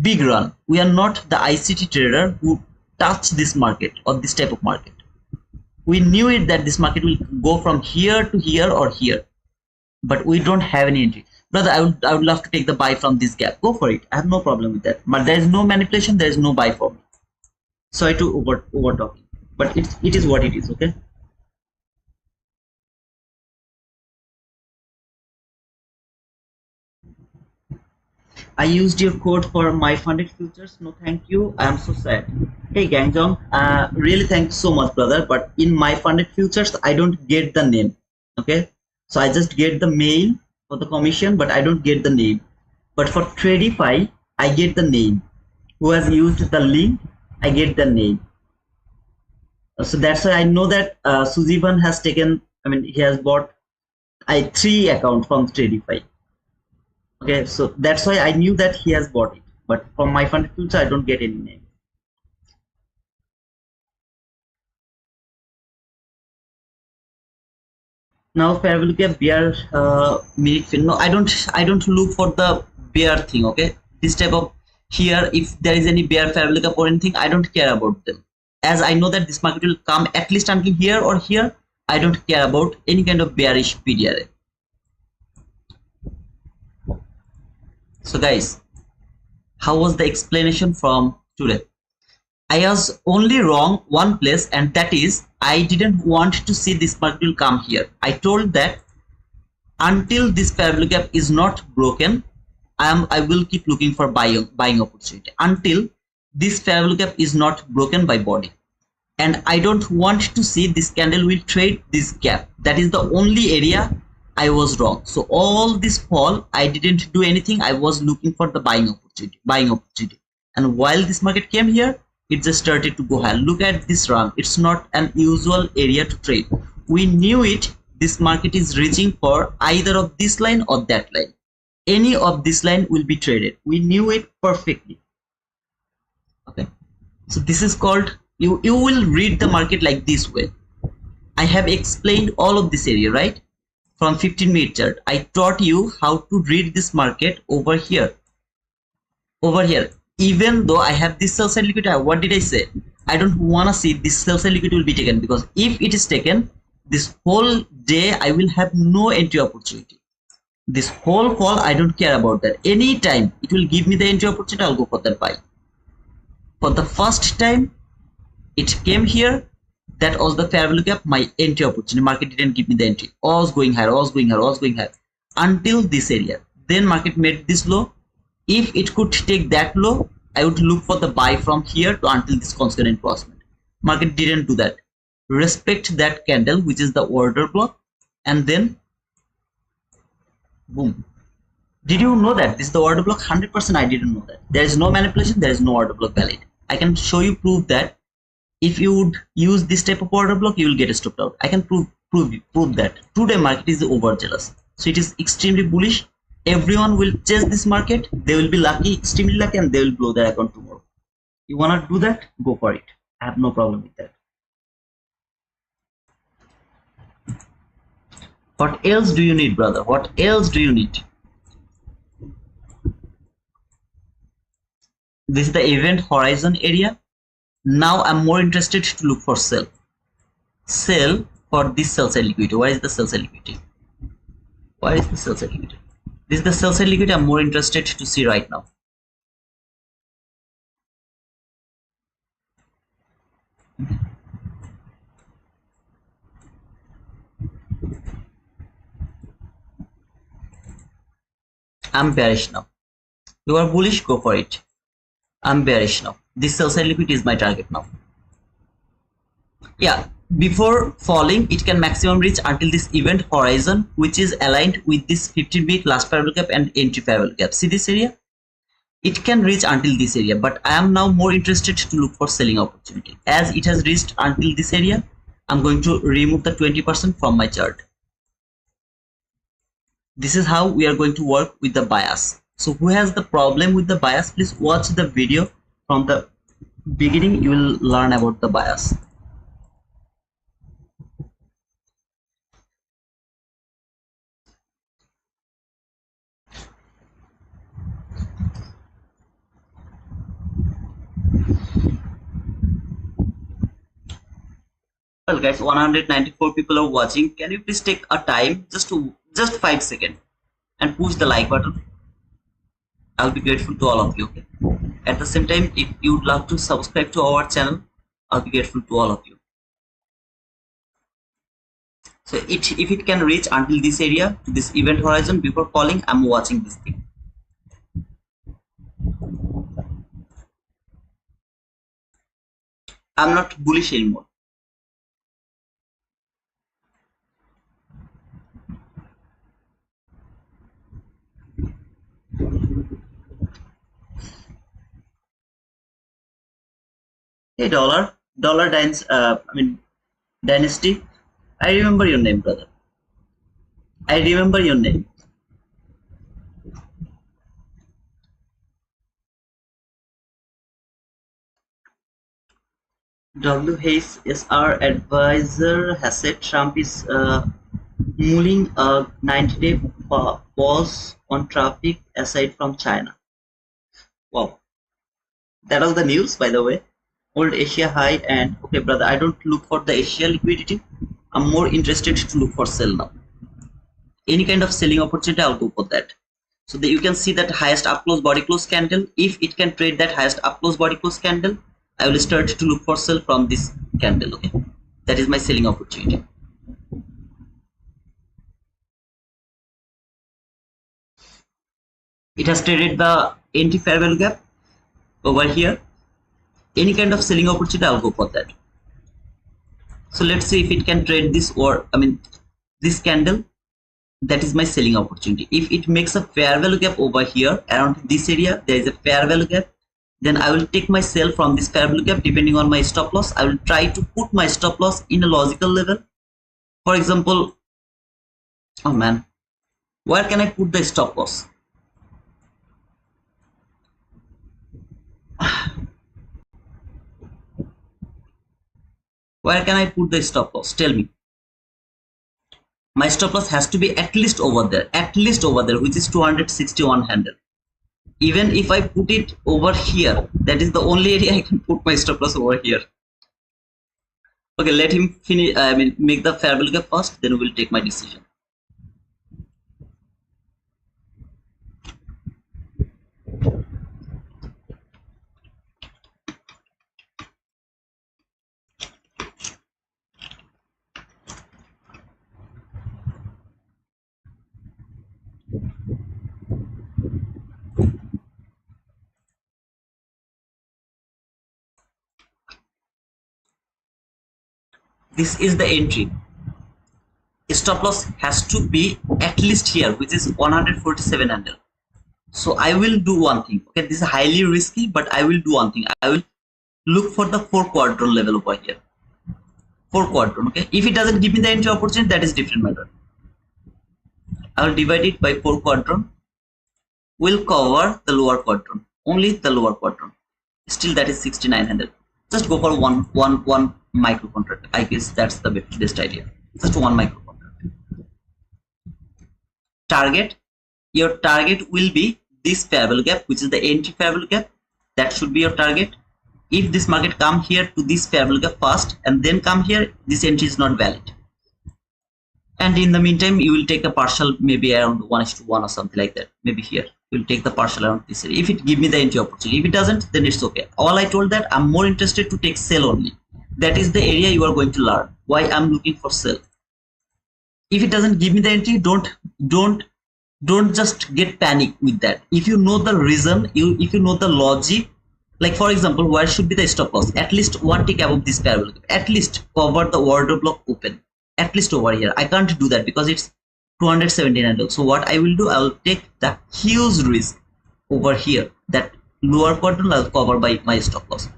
S1: big run. We are not the ICT trader who touch this market or this type of market. We knew it that this market will go from here to here or here, but we don't have any entry. Brother, I would love to take the buy from this gap. Go for it. I have no problem with that. But there is no manipulation. There is no buy for me. Sorry to over talking, but it is what it is. Okay. I used your code for my funded futures. No, thank you. I am so sad. Hey, Gangjong, really thanks so much, brother. But in my funded futures, I don't get the name. Okay, so I just get the mail for the commission, but I don't get the name. But for Tradify, I get the name. Who has used the link? I get the name. So that's why I know that Sujivan has taken. I mean, he has bought 3 accounts from Tradify. Okay, so that's why I knew that he has bought it, but from my funded future I don't get any name. Now if I will look at bear minute film. No, I don't look for the bear thing. Okay, this type of here, if there is any bear fair lookup or anything, I don't care about them, as I know that this market will come at least until here or here. I don't care about any kind of bearish PDRA. So guys, how was the explanation from today? I was only wrong one place, and that is I didn't want to see this market will come here. I told that until this parabolic gap is not broken, I will keep looking for buying opportunity until this parabolic gap is not broken by body. And I don't want to see this candle will trade this gap. That is the only area I was wrong. So all this fall, I didn't do anything. I was looking for the buying opportunity. And while this market came here, it just started to go higher. Look at this run. It's not an usual area to trade. We knew it. This market is reaching for either of this line or that line. Any of this line will be traded. We knew it perfectly. Okay. So this is called, you will read the market like this way. I have explained all of this area, right? From 15-minute chart, I taught you how to read this market over here. Over here, even though I have this sell side liquidity, what did I say? I don't want to see this sell side liquidity will be taken, because if it is taken, this whole day I will have no entry opportunity. This whole call, I don't care about that. Anytime it will give me the entry opportunity, I'll go for that buy. For the first time it came here, that was the fair value gap, my entry opportunity. Market didn't give me the entry. I was going higher, until this area. Then market made this low. If it could take that low, I would look for the buy from here to until this constant crossment. Market didn't do that. Respect that candle, which is the order block, and then boom. Did you know that this is the order block? 100% I didn't know that. There is no manipulation, there is no order block valid. I can show you proof that if you would use this type of order block, you will get stopped out. I can prove that. Today market is overzealous, so it is extremely bullish. Everyone will chase this market. They will be lucky, extremely lucky, and they will blow their account tomorrow. You wanna do that? Go for it. I have no problem with that. What else do you need, brother? What else do you need? This is the event horizon area. Now I'm more interested to look for sell for this sell side liquidity. Why is the sell side liquidity? This is the sell side liquidity I'm more interested to see right now. I'm bearish now. You are bullish, go for it. I'm bearish now. This sell side liquidity is my target now. Yeah, before falling, it can maximum reach until this event horizon, which is aligned with this 15-week last fair value gap and entry fair value gap. See this area? It can reach until this area, but I am now more interested to look for selling opportunity. As it has reached until this area, I'm going to remove the 20% from my chart. This is how we are going to work with the bias. So who has the problem with the bias, please watch the video from the beginning. You will learn about the bias. Well guys, 194 people are watching. Can you please take a time, just 5 seconds, and push the like button? I'll be grateful to all of you. Okay? At the same time, if you would love to subscribe to our channel, I'll be grateful to all of you. So if it can reach until this area, to this event horizon before falling, I'm watching this thing. I'm not bullish anymore. Hey Dynasty, I remember your name, brother. I remember your name. WHSR advisor has said Trump is mulling a 90-day pause on traffic aside from China. Wow, that was the news, by the way. Old Asia high, and okay, brother, I don't look for the Asia liquidity. I'm more interested to look for sell now. Any kind of selling opportunity, I'll go for that. So that you can see that highest up close body close candle. If it can trade that highest up close body close candle, I will start to look for sell from this candle. Okay, that is my selling opportunity. It has traded the entry fair value gap over here. Any kind of selling opportunity, I'll go for that. So let's see if it can trade this, or this candle. That is my selling opportunity. If it makes a fair value gap over here around this area, there is a fair value gap, then I will take my sell from this fair value gap. Depending on my stop loss, I will try to put my stop loss in a logical level. For example, oh man, where can I put the stop loss? Where can I put the stop loss? Tell me. My stop loss has to be at least over there, which is 261 handle. Even if I put it over here, that is the only area I can put my stop loss over here. Okay, let him finish. Make the fair value gap first, then we will take my decision. this is the entry. Stop loss has to be at least here, which is 147 handle. So I will do one thing. Okay, this is highly risky, but I will do one thing. I will look for the 4 quadrant level over here. 4 quadrant. Okay, if it doesn't give me the entry opportunity, that is different matter. I will divide it by 4 quadrant. Will cover the lower quadrant, only the lower quadrant. Still, that is 6900. Just go for one micro contract. I guess that's the best idea. Just one micro contract. Target. Your target will be this fair value gap, which is the entry fair value gap. That should be your target. If this market come here to this fair value gap first and then come here, this entry is not valid. And in the meantime, you will take a partial maybe around 1:1 or something like that. Maybe here you will take the partial around this area. If it give me the entry opportunity, if it doesn't, then it's okay. All I told that I'm more interested to take sell only. That is the area you are going to learn. Why I'm looking for sell. If it doesn't give me the entry, don't just get panic with that. If you know the reason, if you know the logic, like for example, where should be the stop loss? At least one tick above this parallel. At least cover the order block open. At least over here. I can't do that because it's 217 handle. So what I will do, I will take the huge risk over here. That lower quadrant I'll cover by my stop loss.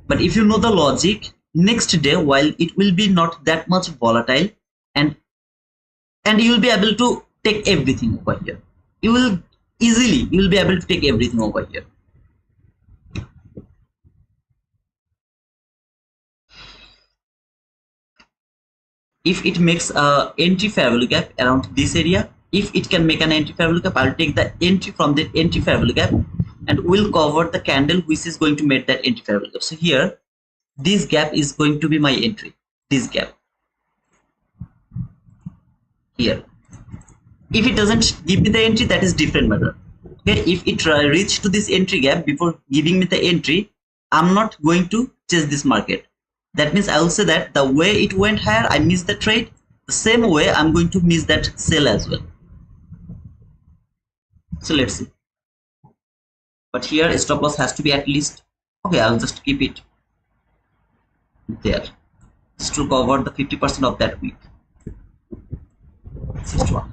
S1: But if you know the logic, next day, while it will be not that much volatile, and you will be able to take everything over here. You will be able to take everything over here. If it makes a entry fair value gap around this area, if it can make an entry fair value gap, I'll take the entry from the entry fair value gap and will cover the candle which is going to make that entry fair value gap. So here, this gap is going to be my entry. This gap here. If it doesn't give me the entry, that is different matter. Okay, if it reach to this entry gap before giving me the entry, I'm not going to chase this market. That means I will say that the way it went higher, I missed the trade. The same way I'm going to miss that sell as well. So let's see. But here stop loss has to be at least, okay, I'll just keep it there. Just to cover the 50% of that week. 61.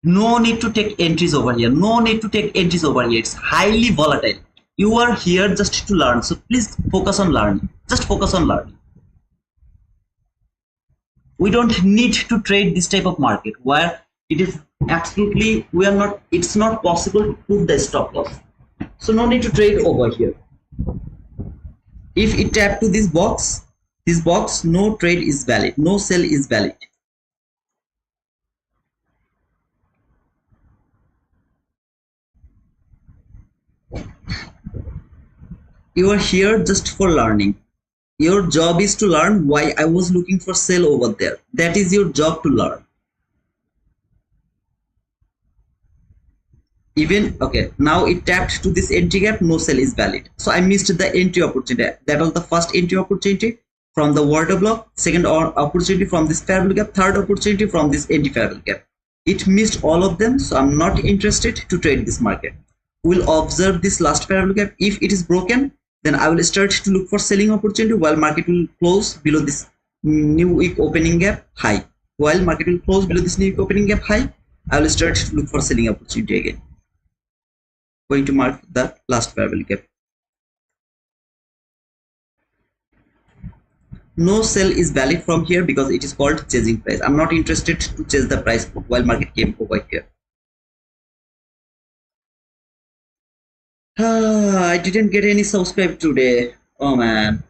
S1: No need to take entries over here. No need to take entries over here. It's highly volatile. You are here just to learn. So please focus on learning. Just focus on learning. We don't need to trade this type of market where it is absolutely, it's not possible to put the stop loss. So no need to trade over here. If it tap to this box, no trade is valid. No sell is valid. You are here just for learning. Your job is to learn why I was looking for sell over there. That is your job to learn. Even, okay, now it tapped to this entry gap, no sell is valid. So I missed the entry opportunity. That was the first entry opportunity from the order block, second opportunity from this fair value gap, third opportunity from this entry fair value gap. It missed all of them, so I'm not interested to trade this market. We'll observe this last fair value gap. If it is broken, then I will start to look for selling opportunity while market will close below this new week opening gap high. While market will close below this new week opening gap high, I will start to look for selling opportunity again. Going to mark the last fair value gap. No sell is valid from here because it is called chasing price. I'm not interested to chase the price while market came over here. I didn't get any subscribe today. Oh man.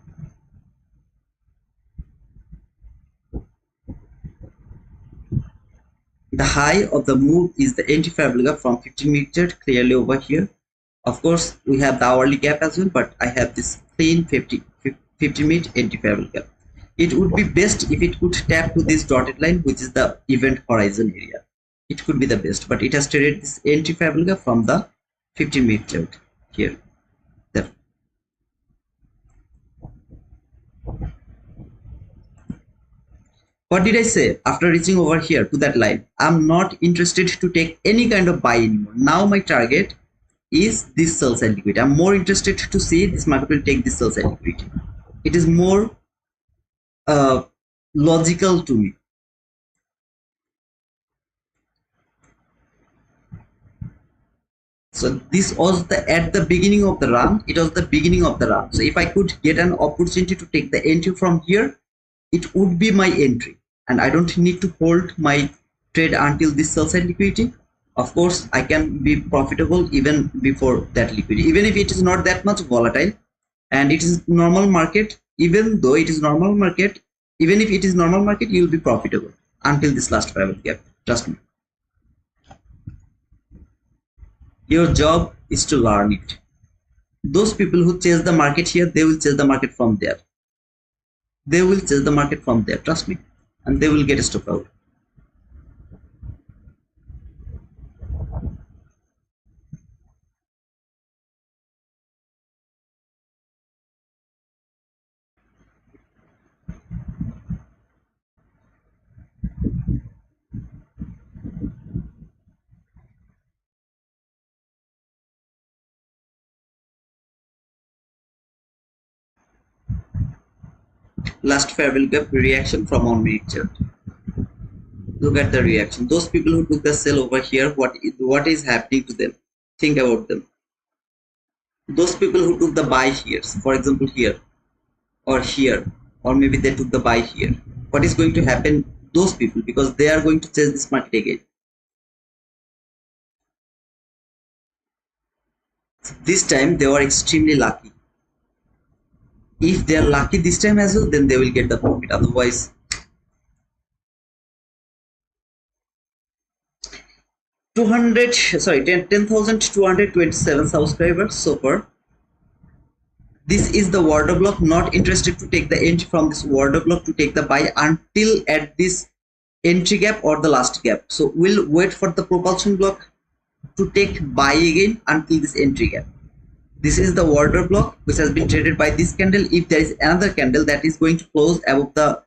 S1: The high of the move is the entry fair value gap from 15-minute chart clearly over here. Of course, we have the hourly gap as well, but I have this clean 50-minute entry fair value gap. It would be best if it could tap to this dotted line, which is the event horizon area. It could be the best, but it has traded this entry fair value gap from the 15-minute chart here. There. What did I say? After reaching over here to that line, I'm not interested to take any kind of buy anymore. Now my target is this sell side liquidity. I'm more interested to see this market will take this sell side liquidity. It is more uh, logical to me. So this was the at the beginning of the run. It was the beginning of the run. So if I could get an opportunity to take the entry from here, it would be my entry, and I don't need to hold my trade until this sell side liquidity. Of course, I can be profitable even before that liquidity, even if it is not that much volatile, and it is normal market. Even though it is normal market, even if it is normal market, you will be profitable until this last private gap. Trust me. Your job is to learn it. Those people who chase the market here, they will chase the market from there. They will chase the market from there. Trust me, and they will get stuck out. Last fair will get reaction from 1 minute chart. Look at the reaction. Those people who took the sell over here, what is happening to them? Think about them. Those people who took the buy here, for example here or maybe they took the buy here, what is going to happen? Those people, because they are going to chase this market again. This time they were extremely lucky. If they are lucky this time as well, then they will get the profit. Otherwise, 10,227 subscribers so far. This is the order block. Not interested to take the entry from this order block to take the buy until at this entry gap or the last gap. So we'll wait for the propulsion block to take buy again until this entry gap. This is the order block which has been traded by this candle. If there is another candle that is going to close above the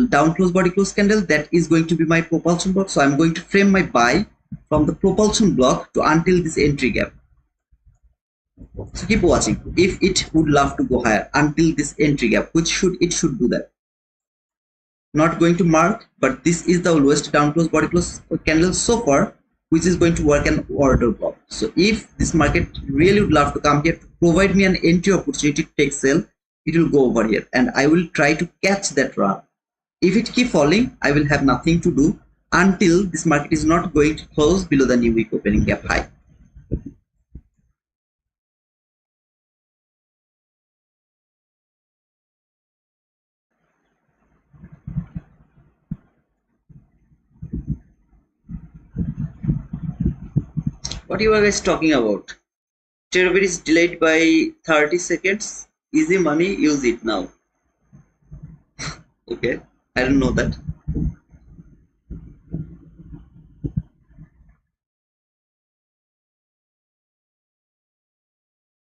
S1: down close body close candle, that is going to be my propulsion block. So I'm going to frame my buy from the propulsion block to until this entry gap. So keep watching. If it would love to go higher until this entry gap, which it should do that. Not going to mark, but this is the lowest down close body close candle so far, which is going to work an order block. So if this market really would love to come here to provide me an entry opportunity to take sell, it will go over here and I will try to catch that run. If it keep falling, I will have nothing to do until this market is not going to close below the new week opening gap high. What you are guys talking about? Trade is delayed by 30 seconds. Easy money, use it now. Okay, I don't know that.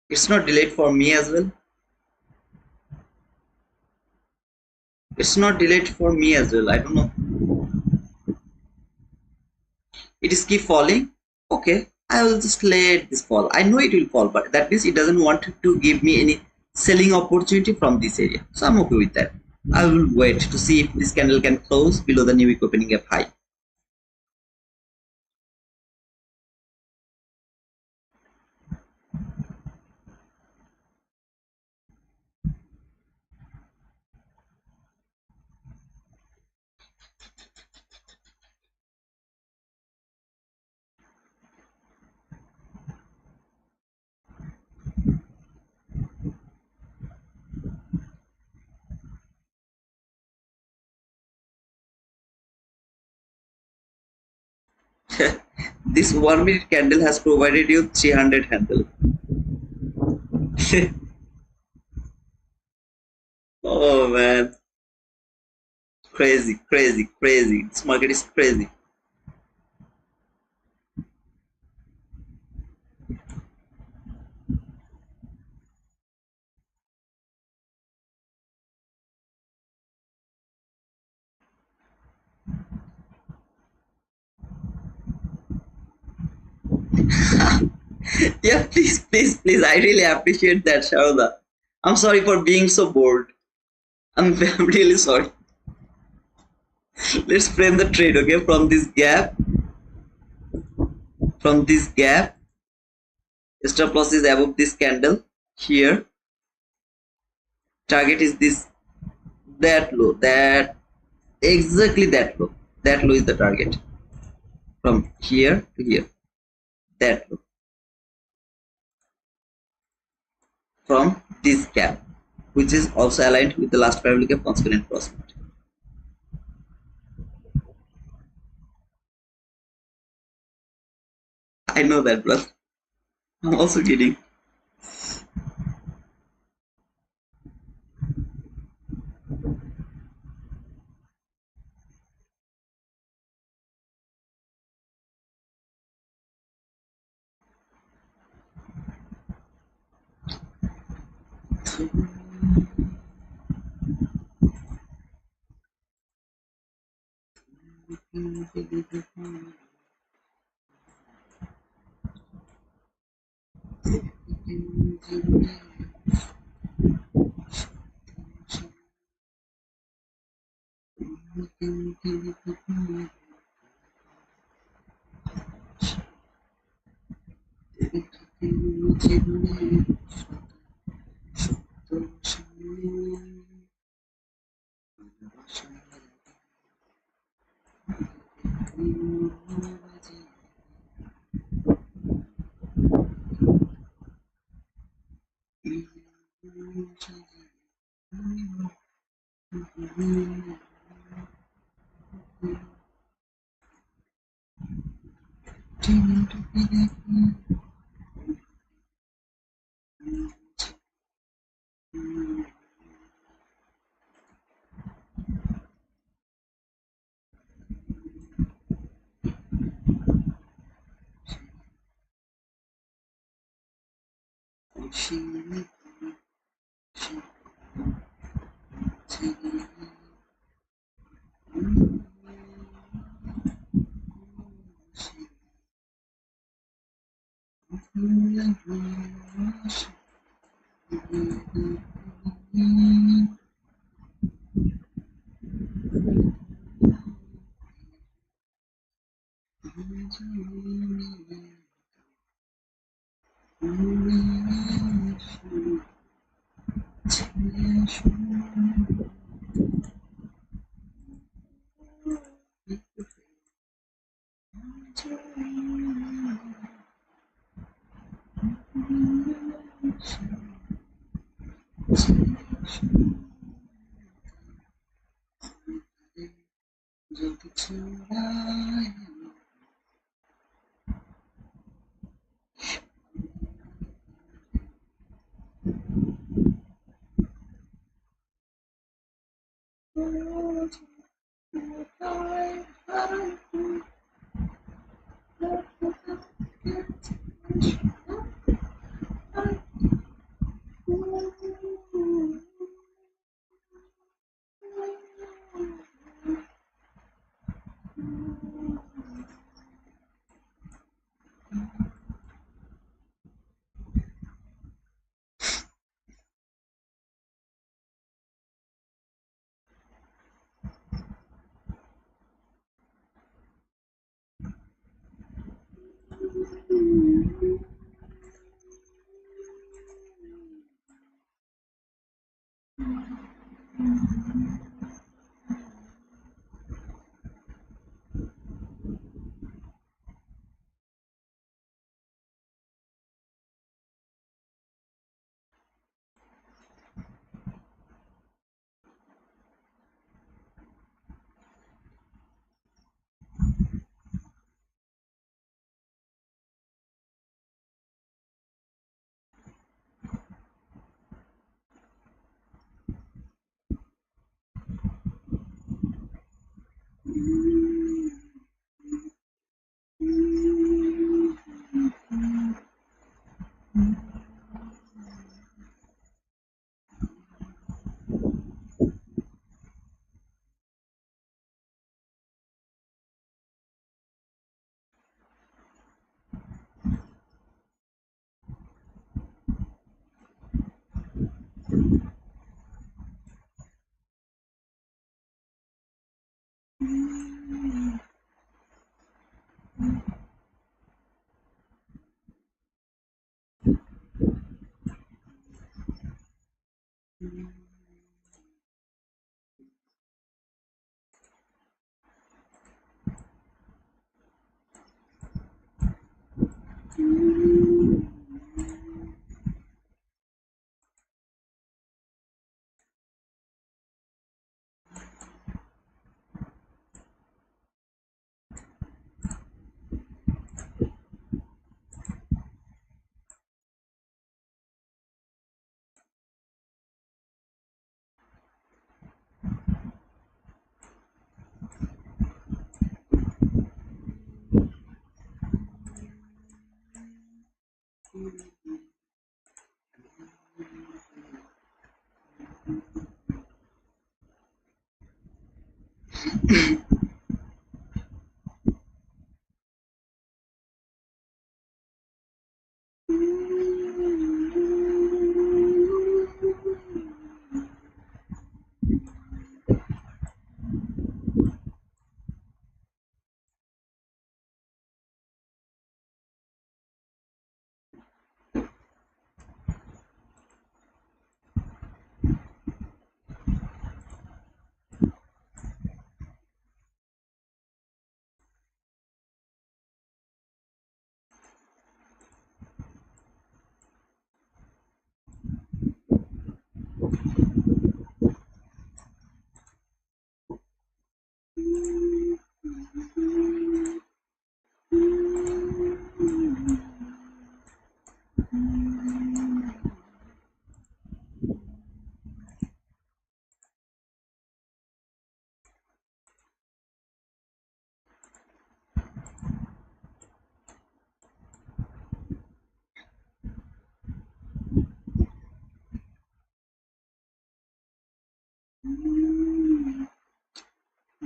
S1: It's not delayed for me as well. It's not delayed for me as well. I don't know. It is keep falling. Okay, I will just let this fall. I know it will fall, but that means it doesn't want to give me any selling opportunity from this area. So I'm okay with that. I will wait to see if this candle can close below the new week opening gap high. This 1 minute candle has provided you 300 handle. Oh man, crazy, crazy, crazy. This market is crazy. Yeah, please. I really appreciate that, Sharoda. I'm sorry for being so bored. I'm really sorry. Let's frame the trade, okay? From this gap, stop loss is above this candle here. Target is this, that low, that exactly that low. That low is the target from here to here. That low from this gap, which is also aligned with the last parabolic gap consonant prospect. I know that, bro. I'm also kidding.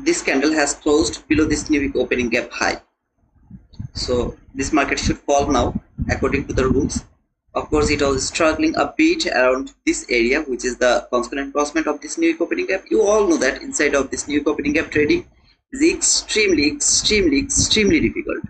S1: This candle has closed below this new week opening gap high. So this market should fall now according to the rules. Of course, it was struggling a bit around this area, which is the constant crossment of this new week opening gap. You all know that inside of this new week opening gap trading is extremely difficult.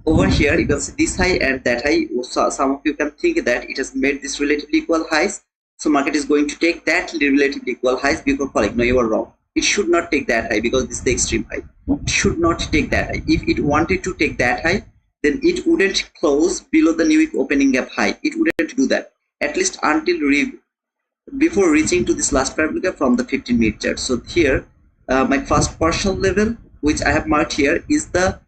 S1: Over here, you can see this high and that high. So some of you can think that it has made this relatively equal highs. So market is going to take that relatively equal highs before falling. No, you are wrong. It should not take that high because this is the extreme high. It should not take that high. If it wanted to take that high, then it wouldn't close below the new week opening gap high. It wouldn't do that, at least until before reaching to this last parabolic gap from the 15-minute chart. So here, my first partial level, which I have marked here, is the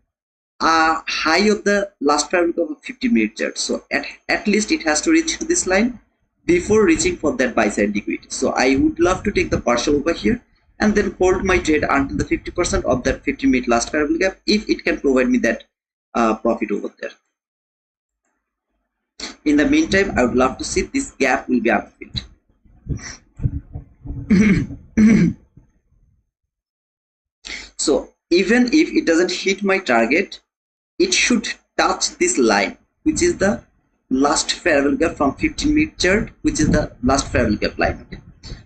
S1: high of the last parabolic of a 15-minute chart. So at least it has to reach to this line before reaching for that buy side liquidity. So I would love to take the partial over here and then hold my trade until the 50% of that 15-minute last parabolic gap, if it can provide me that profit over there. In the meantime, I would love to see this gap will be upfilled. So even if it doesn't hit my target, it should touch this line, which is the last parabolic gap from 15-minute chart, which is the last parabolic gap line. Okay?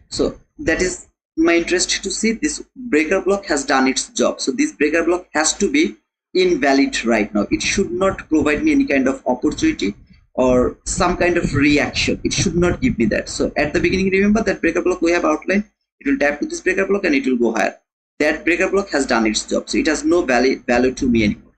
S1: So that is my interest to see. This breaker block has done its job. So this breaker block has to be invalid right now. It should not provide me any kind of opportunity or some kind of reaction. It should not give me that. So at the beginning, remember that breaker block we have outlined. It will tap to this breaker block and it will go higher. That breaker block has done its job. So it has no value to me anymore.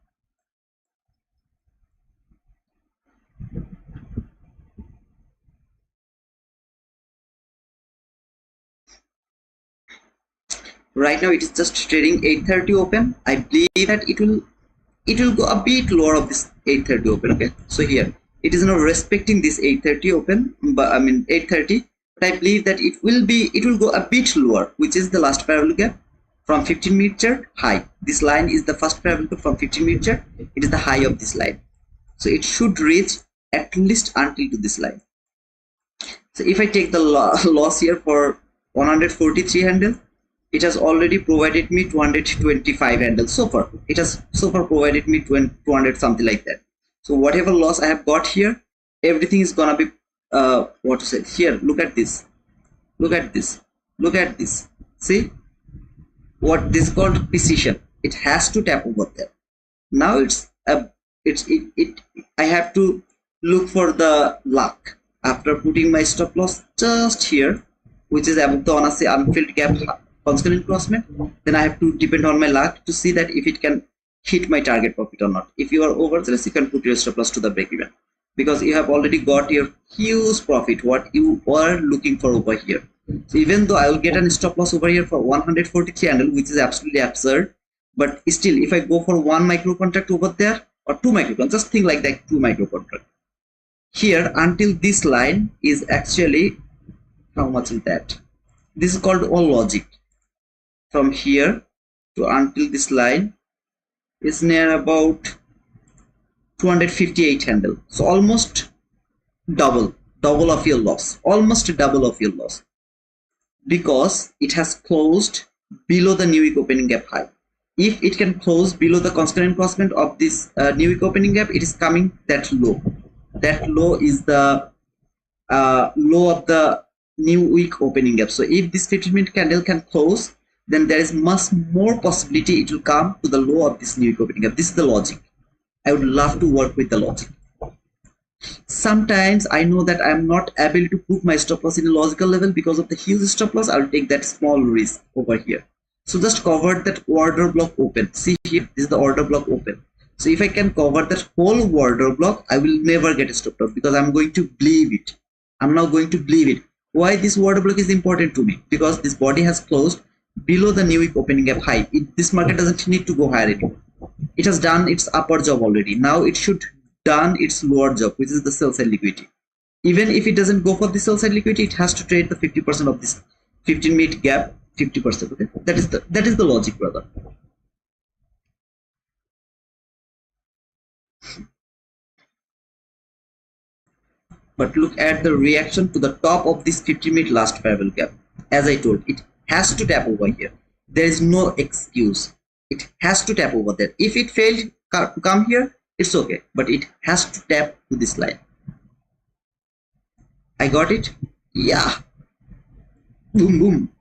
S1: Right now it is just trading 830 open. I believe that it will go a bit lower of this 830 open. Okay, so here it is now respecting this 830 open, but I mean 830, but I believe that it will go a bit lower, which is the last parabolic gap from 15-minute chart high. This line is the first parabolic gap from 15-minute chart. It is the high of this line, so it should reach at least until to this line. So if I take the loss here for 143 handle, it has already provided me 225 handles so far. It has so far provided me 200 something like that. So whatever loss I have got here, everything is gonna be what to say here. Look at this. Look at this. Look at this. See, what this is called precision. It has to tap over there. Now I have to look for the luck after putting my stop loss just here, which is above the unfilled gap constant encroachment. Then I have to depend on my luck to see that if it can hit my target profit or not. If you are overzealous, you can put your stop loss to the break even, because you have already got your huge profit what you are looking for over here. So even though I will get a stop loss over here for 143 handle, which is absolutely absurd, but still if I go for 1 micro contract over there or 2 micro contracts, just think like that, 2 micro contract here until this line is actually, how much is that? This is called all logic. From here to until this line is near about 258 handle, so almost double of your loss, almost double of your loss, because it has closed below the new week opening gap high. If it can close below the constant encroachment of this new week opening gap, it is coming that low. That low is the low of the new week opening gap. So if this 15-minute candle can close, then there is much more possibility it will come to the low of this new week opening gap. This is the logic. I would love to work with the logic. Sometimes I know that I am not able to put my stop loss in a logical level because of the huge stop loss. I will take that small risk over here. So just cover that order block open. See here, this is the order block open. So if I can cover that whole order block, I will never get a stop loss because I'm going to believe it. I'm now going to believe it. Why this order block is important to me? Because this body has closed below the new week opening gap high. This market doesn't need to go higher anymore. It has done its upper job already. Now it should done its lower job, which is the sell side liquidity. Even if it doesn't go for the sell side liquidity, it has to trade the 50% of this 15-minute gap, 50%. Okay, that is the logic, brother. But look at the reaction to the top of this 50-minute last parallel gap. As I told, it has to tap over here. There is no excuse. It has to tap over there. If it failed to come here, it's okay, but it has to tap to this line. I got it. Yeah, boom boom.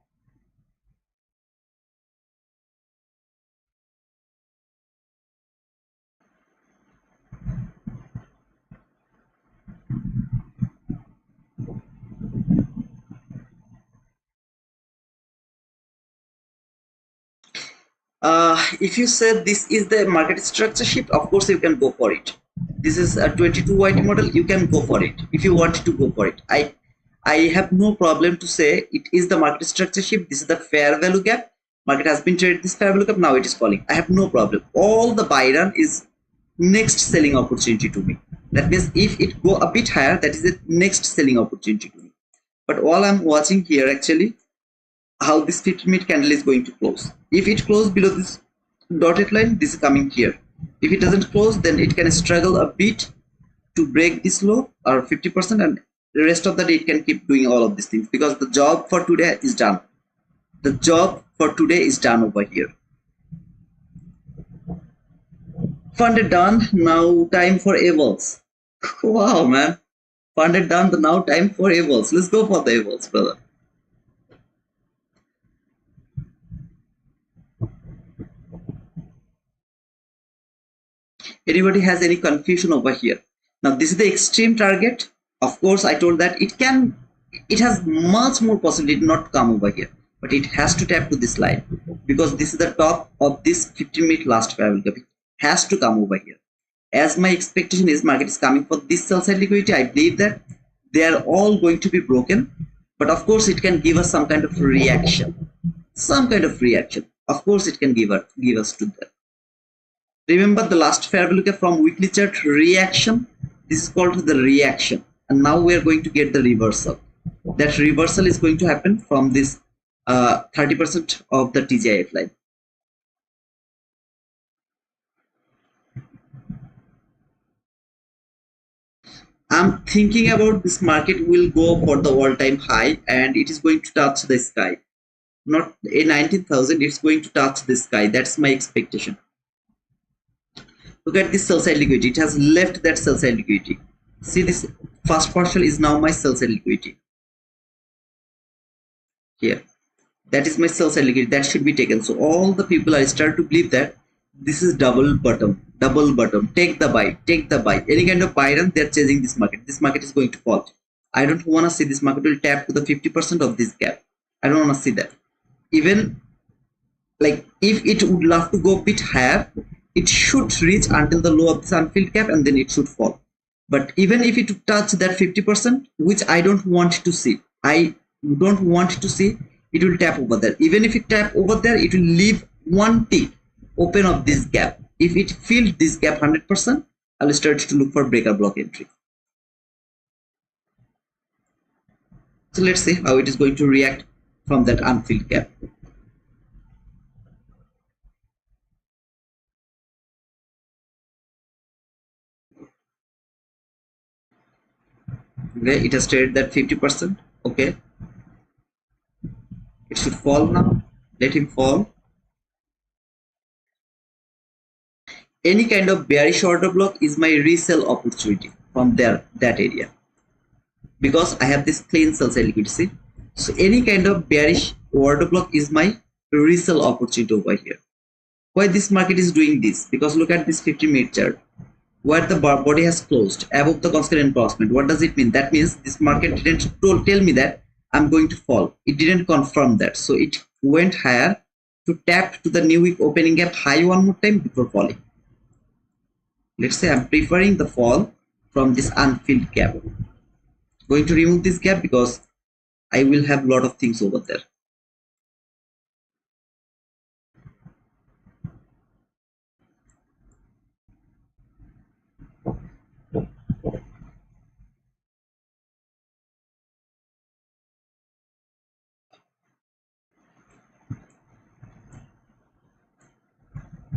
S1: If you say this is the market structure shift, of course you can go for it. This is a 22 YT model. You can go for it if you want to go for it. I have no problem to say it is the market structure shift. This is the fair value gap. Market has been traded this fair value gap. Now it is falling. I have no problem. All the buy run is next selling opportunity to me. That means if it go a bit higher, that is the next selling opportunity to me. But all I'm watching here actually how this 15-minute candle is going to close. If it closes below this dotted line, this is coming here. If it doesn't close, then it can struggle a bit to break this low or 50%, and the rest of the day it can keep doing all of these things because the job for today is done. The job for today is done over here. Funded done. Now time for evals. Wow, man. Funded done. Now time for evals. Let's go for the evals, brother. Anybody has any confusion over here? Now this is the extreme target. Of course, I told that it has much more possibility not to come over here, but it has to tap to this line because this is the top of this 15-minute last parallel gap. It has to come over here. As my expectation is market is coming for this sell side liquidity, I believe that they are all going to be broken, but of course it can give us some kind of reaction. Of course it can give us to that. Remember the last fair value gap from weekly chart reaction. This is called the reaction, and now we are going to get the reversal. That reversal is going to happen from this 30% of the TGIF line. I'm thinking about this market will go for the all-time high and it is going to touch the sky. Not a 19,000, it's going to touch the sky. That's my expectation. Look at this sell side liquidity. It has left that sell side liquidity. See, this first partial is now my sell side liquidity. Here. that is my sell side liquidity, that should be taken. So all the people are start to believe that this is double bottom, take the buy, any kind of buy run, they're chasing this market. This market is going to fall. I don't want to see this market will tap to the 50% of this gap. I don't want to see that. Even like if it would love to go a bit higher, it should reach until the low of this unfilled gap and then it should fall. But even if it touch that 50%, which I don't want to see, I don't want to see, it will tap over there. Even if it tap over there, it will leave one tick open of this gap. If it fills this gap 100%, I'll start to look for breaker block entry. So let's see how it is going to react from that unfilled gap. Okay, it has traded that 50%. Okay, it should fall now. Let him fall. Any kind of bearish order block is my resell opportunity from there, that area, because I have this clean sell side liquidity. So any kind of bearish order block is my resell opportunity over here. Why this market is doing this? Because look at this 50-minute chart where the body has closed above the constant crossment. What does it mean? That means this market didn't tell me that I'm going to fall. It didn't confirm that. So it went higher to tap to the new week opening gap high one more time before falling. Let's say I'm preferring the fall from this unfilled gap. Going to remove this gap because I will have a lot of things over there.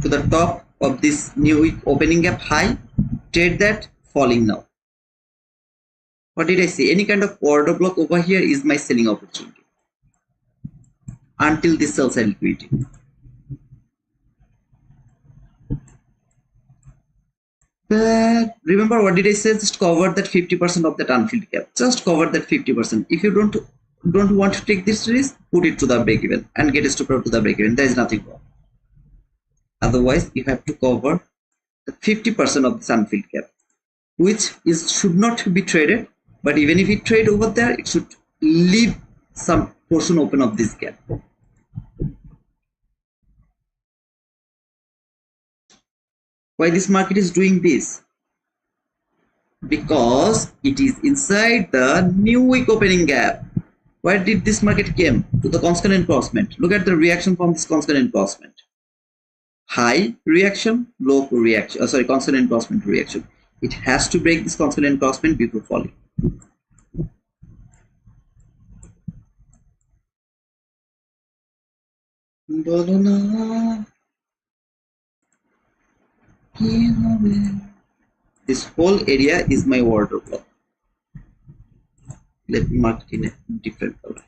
S1: To the top of this new week opening gap high, trade that, falling now. What did I say? Any kind of order block over here is my selling opportunity until this sell side liquidity. Remember what did I say? Just cover that 50% of that unfilled gap. Just cover that 50%. If you don't want to take this risk, put it to the break even and get a stop to the break even. There is nothing wrong. Otherwise, you have to cover the 50% of this unfilled gap, which should not be traded. But even if it trade over there, it should leave some portion open of this gap. Why this market is doing this? Because it is inside the new week opening gap. Where did this market came? To the constant encroachment. Look at the reaction from this constant encroachment. High reaction, low reaction. Constant encroachment reaction. It has to break this constant encroachment before falling. This whole area is my order block. Let me mark it in a different color.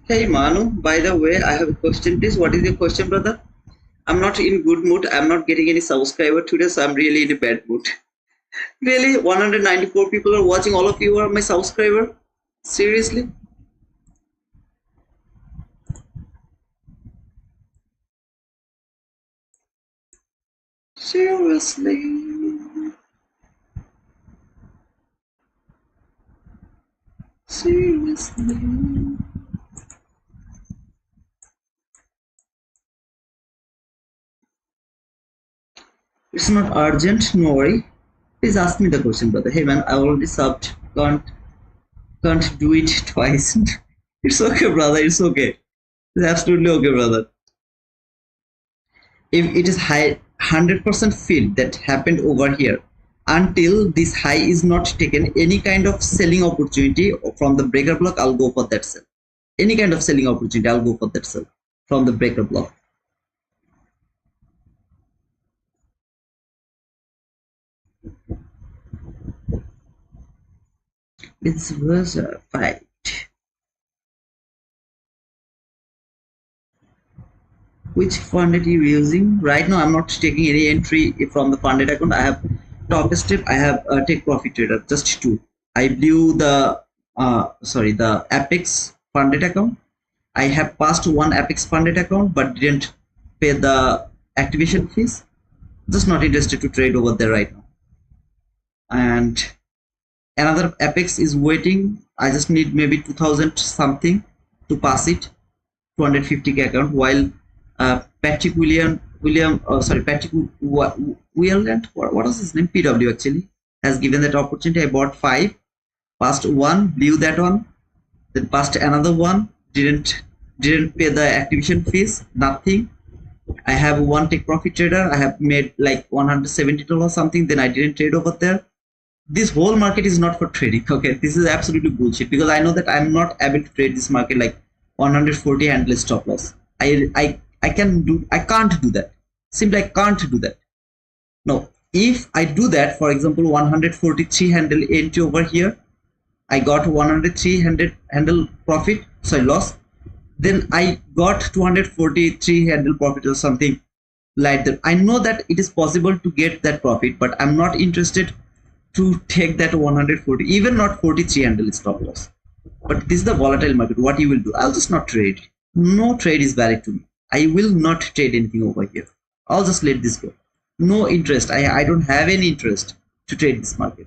S1: Hey Manu, by the way, I have a question, please. What is your question, brother? I'm not in good mood. I'm not getting any subscriber today, so I'm really in a bad mood. Really, 194 people are watching. All of you are my subscriber. Seriously? Seriously? Seriously? It's not urgent, no worry. Please ask me the question, brother. Hey man, I already subbed. Can't do it twice. It's okay, brother. It's okay. It's absolutely okay, brother. If it is high 100% field that happened over here, until this high is not taken, any kind of selling opportunity from the breaker block, I'll go for that sell. Any kind of selling opportunity, I'll go for that sell from the breaker block. This was a fight. Which fund are you using? Right now, I'm not taking any entry from the funded account. I have top step. I have take profit trader, just two. I blew the the Apex funded account. I have passed one Apex funded account, but didn't pay the activation fees. Just not interested to trade over there right now. And another Apex is waiting. I just need maybe 2000 something to pass it. 250k account, while Patrick Patrick Wieland, what was his name? PW actually has given that opportunity. I bought 5, passed one, blew that one, then passed another one, didn't pay the activation fees, nothing. I have one take profit trader. I have made like $170 something. Then I didn't trade over there. This whole market is not for trading. Okay, this is absolutely bullshit, because I know that I'm not able to trade this market like 140 handle stop loss. I can't do that. Simply I can't do that. Now, if I do that, for example, 143 handle entry over here, I got 103 handle profit, loss. Then I got 243 handle profit or something like that. I know that it is possible to get that profit, but I'm not interested to take that 140, even not 43 handle stop loss. But this is the volatile market. What you will do? I'll just not trade. No trade is valid to me. I will not trade anything over here. I'll just let this go. No interest. I don't have any interest to trade this market.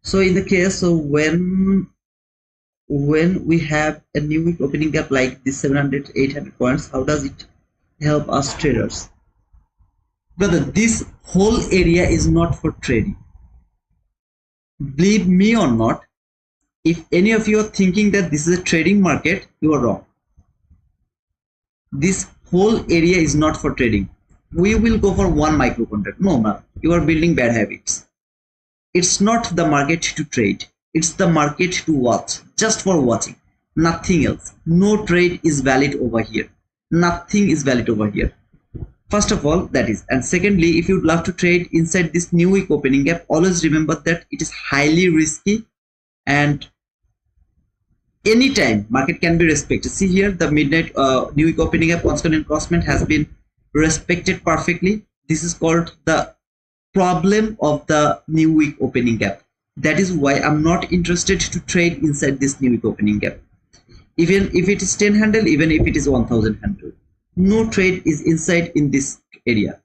S1: So in the case of when we have a new week opening gap like this 700, 800 points, how does it help us traders? Brother, this whole area is not for trading. Believe me or not, if any of you are thinking that this is a trading market, you are wrong. This whole area is not for trading. We will go for one micro contract. No, man, you are building bad habits. It's not the market to trade. It's the market to watch, just for watching, nothing else. No trade is valid over here. Nothing is valid over here. First of all, that is. And secondly, if you'd love to trade inside this new week opening gap, always remember that it is highly risky, and anytime market can be respected. See here, the midnight new week opening gap constant crossment has been respected perfectly. This is called the problem of the new week opening gap. That is why I'm not interested to trade inside this new week opening gap. Even if it is 10 handle, even if it is 1000 handle, no trade is inside in this area.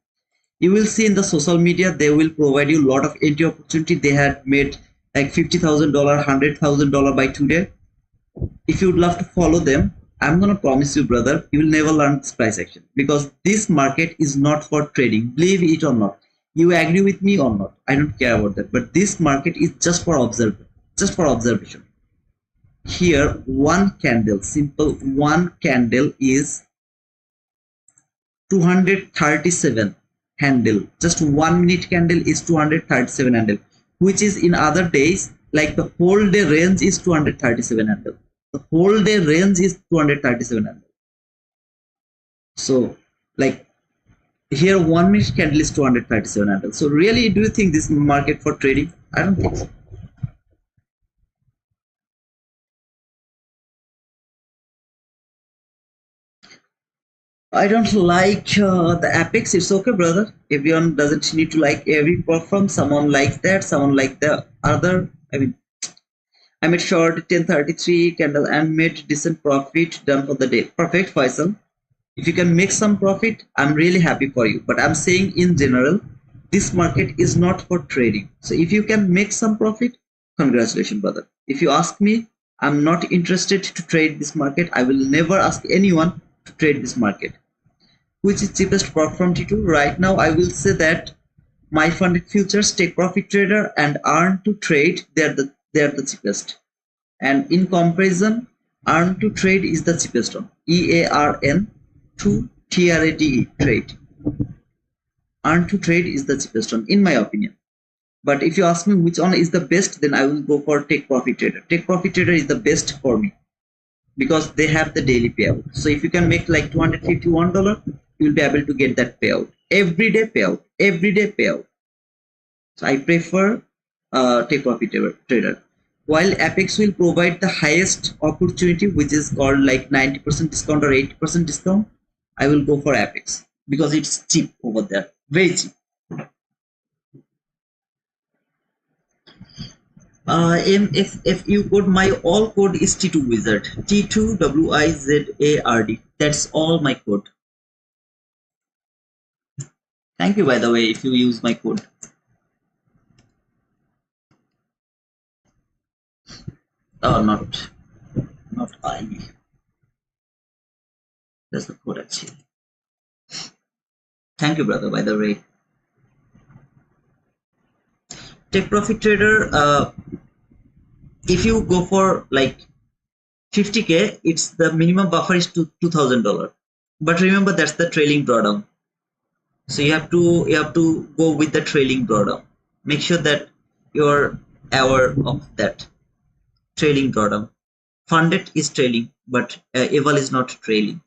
S1: You will see in the social media, they will provide you a lot of entry opportunity. They had made like $50,000, $100,000 by today. If you would love to follow them, I'm gonna promise you, brother, you will never learn this price action, because this market is not for trading. Believe it or not, you agree with me or not, I don't care about that, but this market is just for observation. Here, one candle, simple one candle is 237 handle. Just 1 minute candle is 237 handle, which is in other days like the whole day range is 237 handle. The whole day range is 237 handle. So like here 1 minute candle is 237 handle. So really, do you think this market for trading? I don't think so. I don't like the Apex. It's okay, brother. Everyone doesn't need to like every platform. Someone likes that, someone like the other. I mean, I made short 1033 candle and made decent profit, done for the day. Perfect, Faisal. If you can make some profit, I'm really happy for you. But I'm saying in general, this market is not for trading. So if you can make some profit, congratulations, brother. If you ask me, I'm not interested to trade this market. I will never ask anyone to trade this market. which is cheapest apart from T2? Right now, I will say that my funded futures, take profit trader, and earn to trade, they're the cheapest. And in comparison, earn to trade is the cheapest one. EARN to TRADE, trade. Earn to trade is the cheapest one, in my opinion. But if you ask me which one is the best, then I will go for take profit trader. Take profit trader is the best for me because they have the daily payout. So if you can make like $251, you will be able to get that payout. Everyday payout. Everyday payout. So I prefer take profit trader. While Apex will provide the highest opportunity, which is called like 90% discount or 80% discount, I will go for Apex because it's cheap over there. Very cheap. MFFU code, my all code is T2 Wizard. T2 WIZARD. That's all my code. Thank you, by the way, if you use my code. Oh, not I. That's the code actually. Thank you, brother, by the way. Take profit trader, if you go for like 50k, it's the minimum buffer is $2,000. But remember, that's the trailing drawdown. So you have to go with the trailing drawdown. Make sure that you're aware of that trailing drawdown. Funded is trailing, but Eval is not trailing.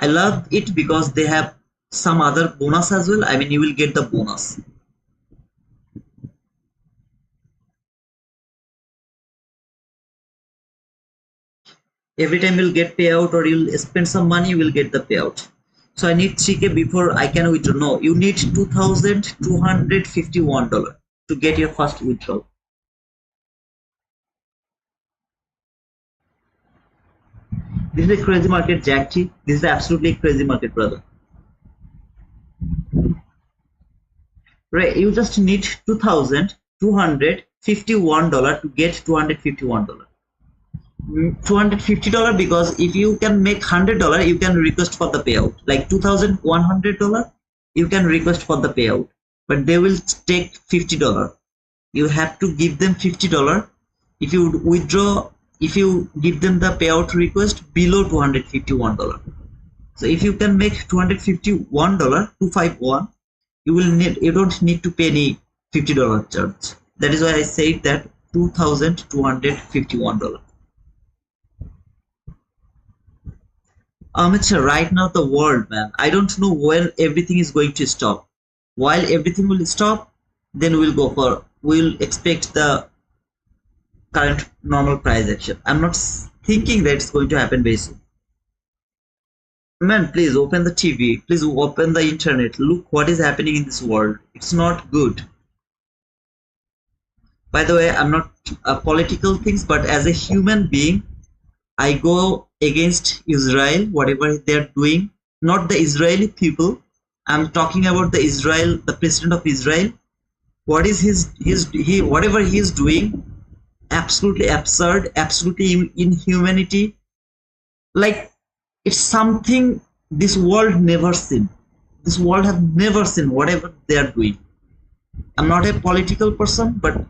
S1: I love it because they have some other bonus as well. I mean, you will get the bonus. Every time you'll get payout or you'll spend some money, you will get the payout. So I need 3k before I can withdraw. No, you need $2,251 to get your first withdrawal. This is a crazy market, Jack T. This is absolutely a crazy market, brother. Right, you just need $2,251 to get $251. $250 because if you can make $100, you can request for the payout. Like $2,100, you can request for the payout, but they will take $50. You have to give them $50 if you withdraw. If you give them the payout request below $251. So if you can make $251, 251, you don't need to pay any $50 charge. That is why I said that $2,251. Amateur, right now the world, man, I don't know when everything is going to stop. While everything will stop, then we'll expect the current normal price action. I'm not thinking that it's going to happen very soon. Man, please open the TV, please open the internet, look what is happening in this world. It's not good. By the way, I'm not political things, but as a human being, I go against Israel, whatever they're doing. Not the Israeli people, I'm talking about the president of Israel. What is whatever he is doing, absolutely absurd, absolutely inhumanity. Like, it's something this world never seen. This world have never seen whatever they are doing. I'm not a political person, but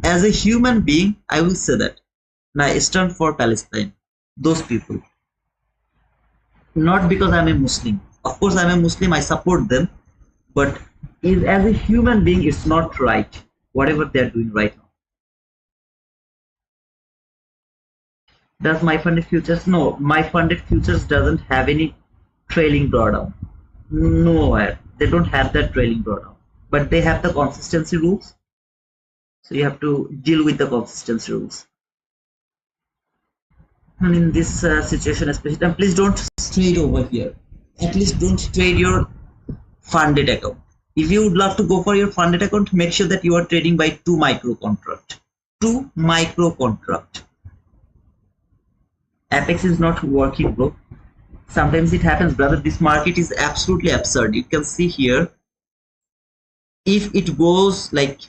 S1: as a human being, I will say that. And I stand for Palestine. Those people. Not because I'm a Muslim. Of course, I'm a Muslim, I support them. But as a human being, it's not right. Whatever they're doing right now. Does my funded futures? No, my funded futures doesn't have any trailing drawdown. Nowhere. They don't have that trailing drawdown. But they have the consistency rules. So you have to deal with the consistency rules. And in this situation especially, and please don't trade over here. At least don't trade your funded account. If you would love to go for your funded account, make sure that you are trading by 2 micro contract. 2 micro contract. Apex is not working, bro. Sometimes it happens, brother. This market is absolutely absurd. You can see here, if it goes like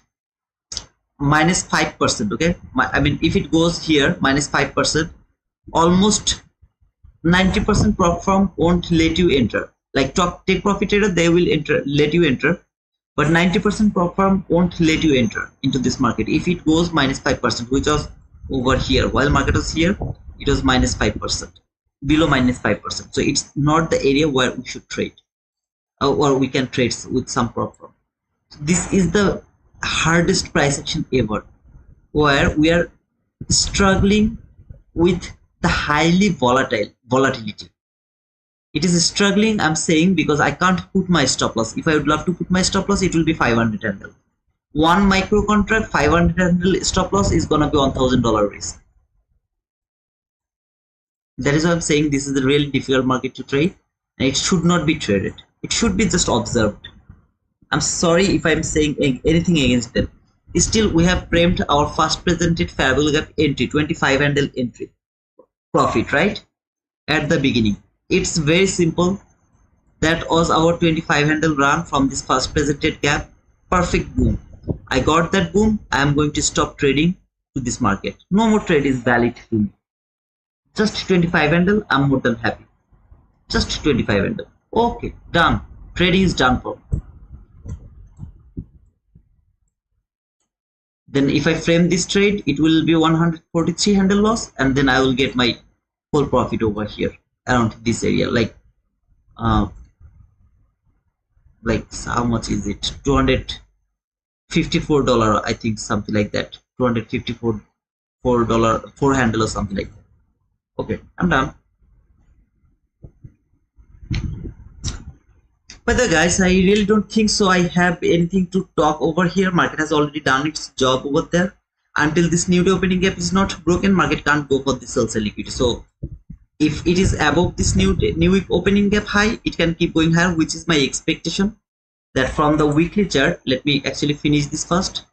S1: minus 5%, okay? I mean, if it goes here minus 5%, almost 90% prop firm won't let you enter. Like take profit trader, they will let you enter, but 90% prop firm won't let you enter into this market if it goes -5%, which was over here. While market was here, it was -5%, below -5%. So it's not the area where we should trade, or we can trade with some prop firm. This is the hardest price action ever, where we are struggling with the highly volatility. It is struggling, I'm saying, because I can't put my stop loss. If I would love to put my stop loss, it will be 500 handle. One micro contract, 500 handle stop loss is gonna be $1,000 risk. That is why I'm saying this is a really difficult market to trade, and it should not be traded. It should be just observed. I'm sorry if I'm saying anything against them. Still, we have framed our first presented fair value gap entry, 25 handle entry profit, right? At the beginning. It's very simple. That was our 25 handle run from this first presented gap. Perfect boom. I got that boom. I am going to stop trading to this market. No more trade is valid to me. Just 25 handle, I'm more than happy. Just 25 handle. Okay, done. Trading is done for me. Then if I frame this trade, it will be 143 handle loss, and then I will get my whole profit over here around this area. Like how much is it? $254, I think, something like that. $254 4 handle or something like that. Okay, I'm done. By the way, guys, I really don't think so I have anything to talk over here. Market has already done its job over there. Until this new day opening gap is not broken, market can't go for the sell liquidity. So if it is above this new week opening gap high, it can keep going higher, which is my expectation. That from the weekly chart, let me actually finish this first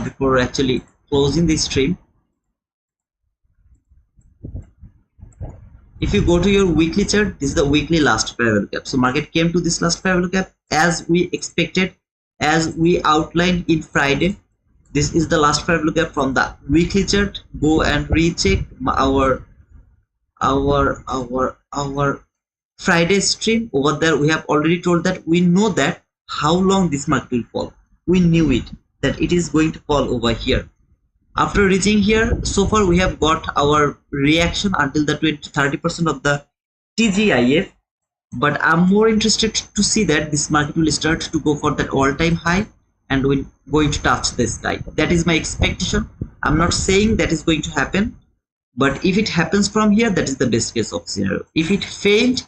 S1: before actually closing the stream. If you go to your weekly chart, this is the weekly last fair value gap. So market came to this last fair value gap as we expected, as we outlined in Friday. This is the last fair value gap from the weekly chart. Go and recheck our Friday stream. Over there we have already told that we know that how long this market will fall. We knew it, that it is going to fall over here. After reaching here, so far we have got our reaction until the 20-30% of the TGIF, but I'm more interested to see that this market will start to go for that all-time high and we're going to touch this guy. That is my expectation. I'm not saying that is going to happen, but if it happens from here, that is the best case of scenario. If it failed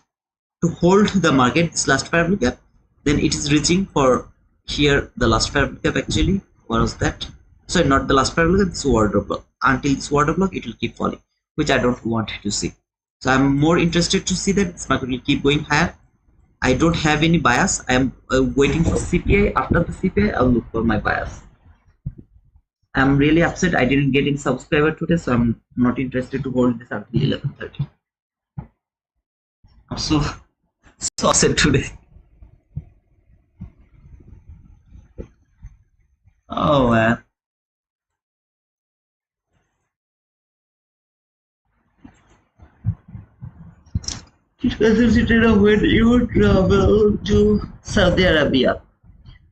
S1: to hold the market, this last fair value gap, then it is reaching for here, the last fair value gap actually. What was that? So not the last fair value gap, this order block. Until this order block, it will keep falling, which I don't want to see. So I'm more interested to see that this market will keep going higher. I don't have any bias. I am waiting for CPI. After the CPI, I'll look for my bias. I'm really upset I didn't get any subscriber today, so I'm not interested to hold this until 11:30. I'm so upset today. Oh man. Consider when you travel to Saudi Arabia.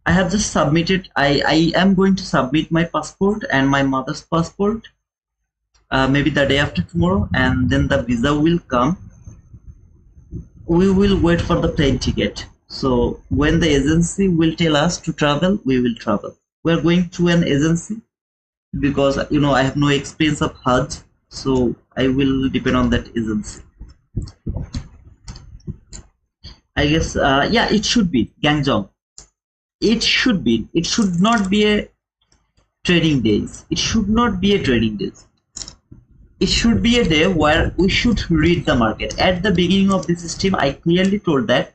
S1: I have just submitted. I am going to submit my passport and my mother's passport maybe the day after tomorrow, and then the visa will come. We will wait for the plane ticket. So when the agency will tell us to travel, we will travel. We are going to an agency because I have no experience of Hajj, so I will depend on that agency. I guess yeah, it should be Gangzhou. It should be. It should not be a trading days. It should not be a trading days. It should be a day where we should read the market. At the beginning of this stream, I clearly told that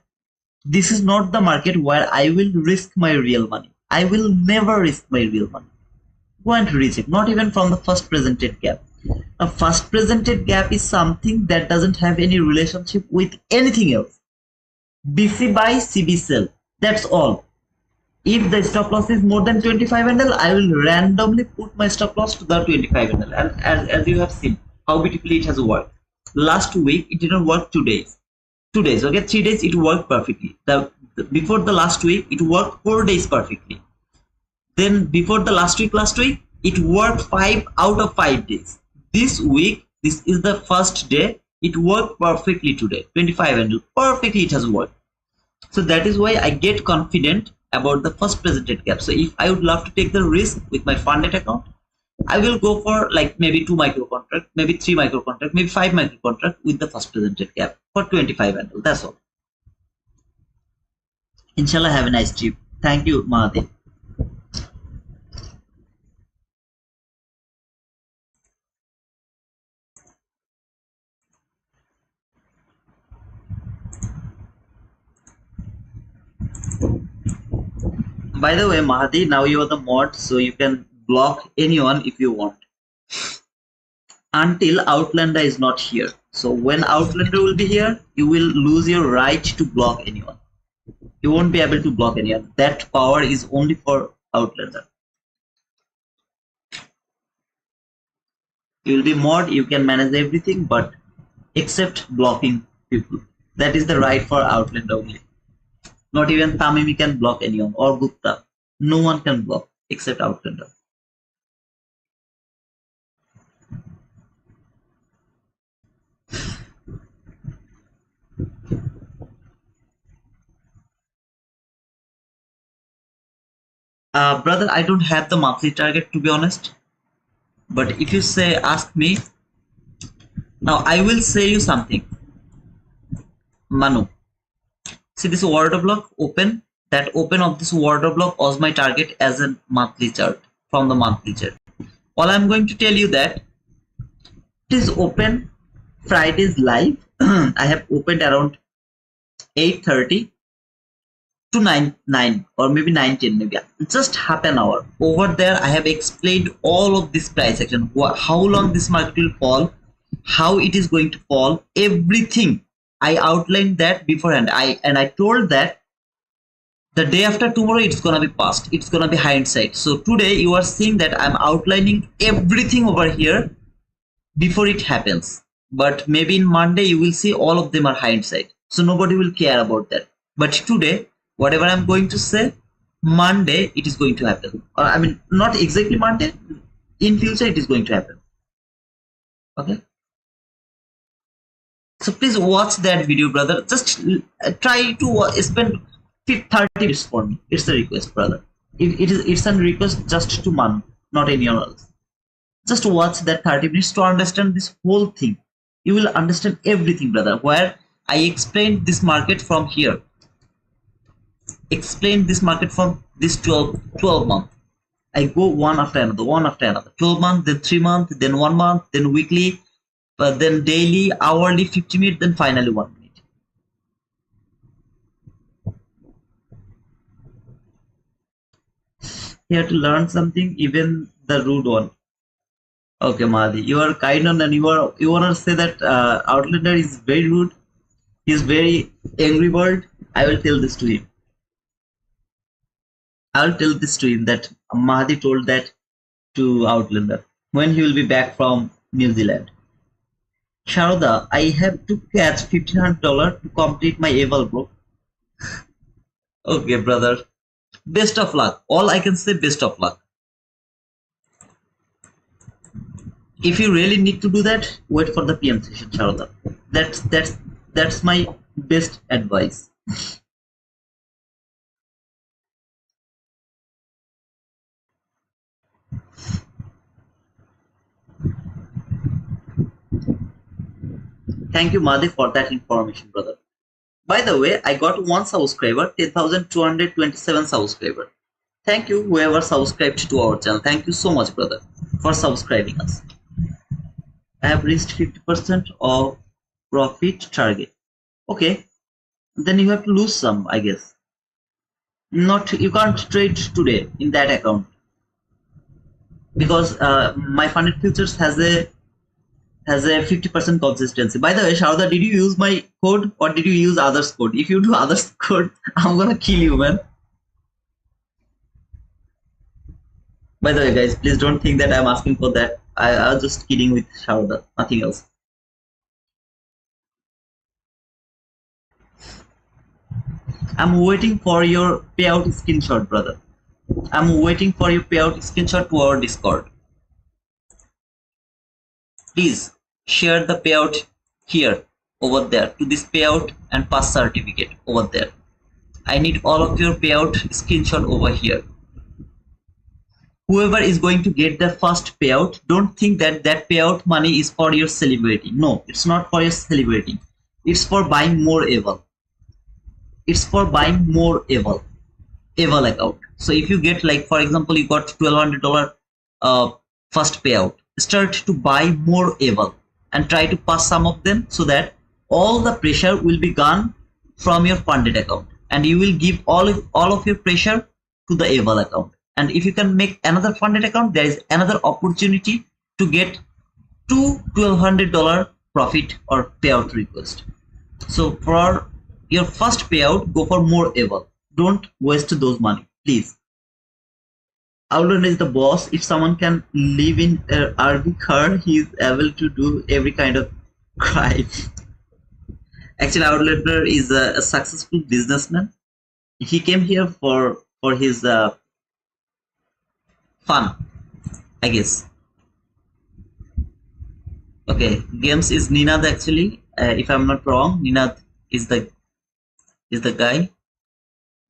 S1: this is not the market where I will risk my real money. I will never risk my real money. Go and recheck. Not even from the first presented gap. A first presented gap is something that doesn't have any relationship with anything else. BC buy, CB sell. That's all. If the stop loss is more than 25 handle, I will randomly put my stop loss to the 25 handle. And as you have seen how beautifully it has worked. Last week it didn't work 2 days. 2 days. Okay, 3 days it worked perfectly. Before the last week it worked 4 days perfectly. Then before the last week it worked 5 out of 5 days. This week, this is the first day, it worked perfectly today. 25 and perfectly it has worked. So that is why I get confident about the first presented gap. So if I would love to take the risk with my funded account, I will go for like maybe 2 micro contract, maybe 3 micro contract, maybe 5 micro contract with the first presented gap for 25 handle. That's all. Inshallah, have a nice trip. Thank you, Mahathir. By the way, Mahdi, now you are the mod, so you can block anyone if you want. Until Outlander is not here. So when Outlander will be here, you will lose your right to block anyone. You won't be able to block anyone. That power is only for Outlander. You will be mod, you can manage everything, but except blocking people. That is the right for Outlander only. Not even Tamimi can block anyone or Gupta. No one can block except Outlander. Brother, I don't have the monthly target to be honest. But if you say, ask me, now I will say you something. Manu, see this order block open. That open of this order block was my target as a monthly chart from the monthly chart. All I'm going to tell you that it is open Friday's live. I have opened around 8:30 to 9 or maybe 9:10, maybe just half an hour. Over there I have explained all of this price action, how long this market will fall, how it is going to fall, everything. I outlined that beforehand. I told that the day after tomorrow it's gonna be past, it's gonna be hindsight. So today you are seeing that I'm outlining everything over here before it happens, but maybe in Monday you will see all of them are hindsight, so nobody will care about that. But today whatever I'm going to say, Monday it is going to happen. I mean, not exactly Monday, in future it is going to happen. Okay, so please watch that video, brother. Just try to spend 30 minutes for me. It's a request, brother. It's a request just to Manu, not anyone else. Just watch that 30 minutes to understand this whole thing. You will understand everything, brother, where I explained this market from here. Explain this market from this 12 month. I go one after another, 12 months, then 3 months, then 1 month, then weekly, then daily, hourly, 50 minutes, then finally 1 minute. You have to learn something, even the rude one. Okay, Mahdi, you are kind on, and you want to say that Outlander is very rude. He is very angry bird. I will tell this to him. I'll tell this to him that Mahdi told that to Outlander when he will be back from New Zealand. Sharada, I have to catch $1,500 to complete my eval, bro. Okay, brother. Best of luck. All I can say, best of luck. If you really need to do that, wait for the PM session, Sharada. That's my best advice. Thank you, Mahdi, for that information, brother. By the way, I got one subscriber, 10,227 subscriber. Thank you, whoever subscribed to our channel. Thank you so much, brother, for subscribing us. I have reached 50% of profit target. Okay, then you have to lose some, I guess. You can't trade today in that account because my funded futures has a 50% consistency. By the way, Sharda, did you use my code or did you use others code? If you do others code, I'm gonna kill you, man. By the way, guys, please don't think that I'm asking for that. I was just kidding with Sharda, nothing else. I'm waiting for your payout screenshot, brother. I'm waiting for your payout screenshot to our Discord. Please share the payout here, over there, to this payout and pass certificate over there. I need all of your payout screenshot over here. Whoever is going to get the first payout, don't think that that payout money is for your celebrating. No, it's not for your celebrating. It's for buying more Eval. It's for buying more Eval account. So if you get, like, for example, you got $1,200 first payout, start to buy more Eval and try to pass some of them, so that all the pressure will be gone from your funded account, and you will give all of your pressure to the Eval account. And if you can make another funded account, there is another opportunity to get two $1,200 profit or payout request. So for your first payout, go for more Eval. Don't waste those money, please. Outlander is the boss. If someone can live in an RV car, he is able to do every kind of crime. Actually, Outlander is a successful businessman. He came here for his fun, I guess. Okay, games is Ninad actually. If I'm not wrong, Ninad is the guy.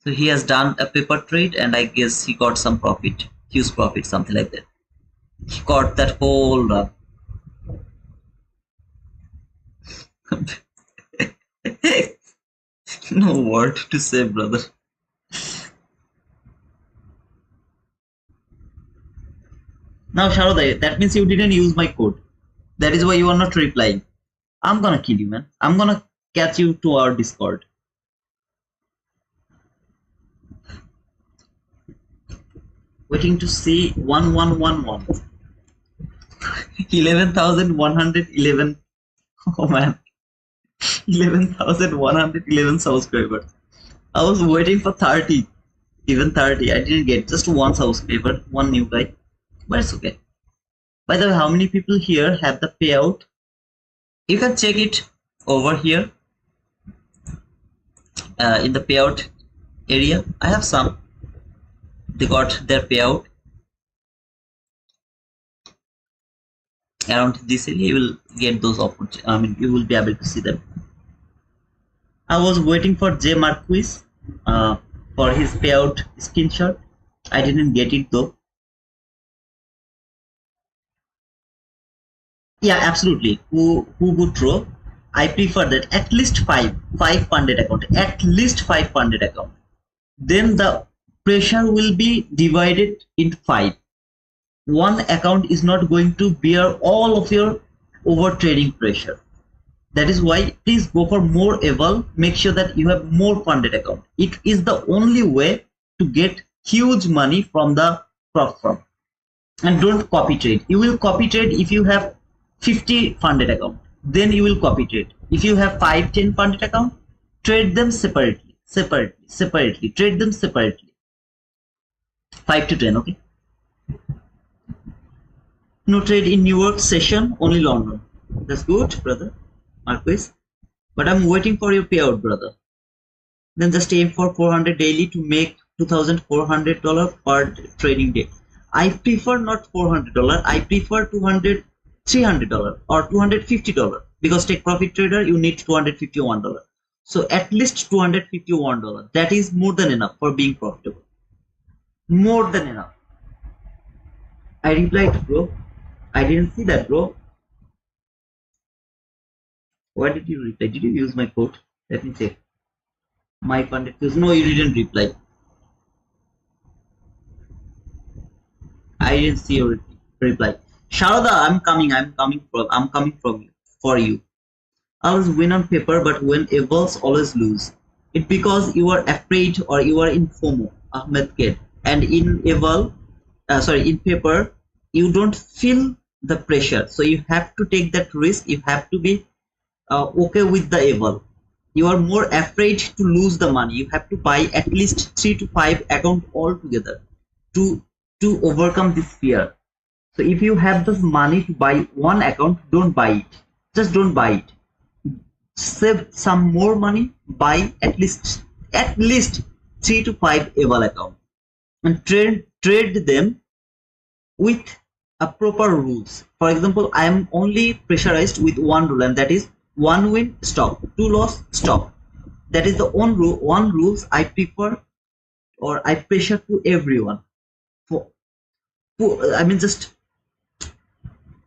S1: So he has done a paper trade, and I guess he got some profit, huge profit, something like that. He got that whole no word to say, brother. Now, Sharoda, that means you didn't use my code. That is why you are not replying. I'm gonna kill you, man. I'm gonna catch you to our Discord. Waiting to see 1111. 11,111. Oh man. 11,111 subscribers. I was waiting for 30. Even 30. I didn't get just one subscriber, one new guy. But it's okay. By the way, how many people here have the payout? You can check it over here in the payout area. I have some. They got their payout around this area. You will get those opportunities. I mean, you will be able to see them. I was waiting for J Marquis for his payout screenshot. I didn't get it though. Yeah, absolutely. Who would throw? I prefer that at least five funded account. At least 5 funded account. Then the pressure will be divided into 5. One account is not going to bear all of your over trading pressure. That is why please go for more Eval. Make sure that you have more funded account. It is the only way to get huge money from the prop firm. And don't copy trade. You will copy trade if you have 50 funded account. Then you will copy trade. If you have 5-10 funded account, trade them separately. Trade them separately. 5 to 10, okay? No trade in New York session, only London. That's good, brother Marquis. But I'm waiting for your payout, brother. Then just aim for 400 daily to make $2,400 per trading day. I prefer not $400. I prefer $300 or $250, because take profit trader you need $251. So at least $251. That is more than enough for being profitable. More than enough. I replied, bro. I didn't see that, bro. Why did you reply? Did you use my code? Let me check. My funded use. No, you didn't reply. I didn't see your reply. Sharada, I'm coming from you, for you. Always win on paper, but when evils always lose. It's because you are afraid or you are in FOMO, Ahmed Kid. And in in paper, you don't feel the pressure. So you have to take that risk. You have to be okay with the evil. You are more afraid to lose the money. You have to buy at least 3 to 5 accounts altogether to overcome this fear. So if you have this money to buy one account, don't buy it. Just don't buy it. Save some more money, buy at least at least 3 to 5 eval account and trade them with a proper rules. For example, I am only pressurized with one rule, and that is one win stop, two loss stop. That is the one rules I prefer or I pressure to everyone. For I mean, just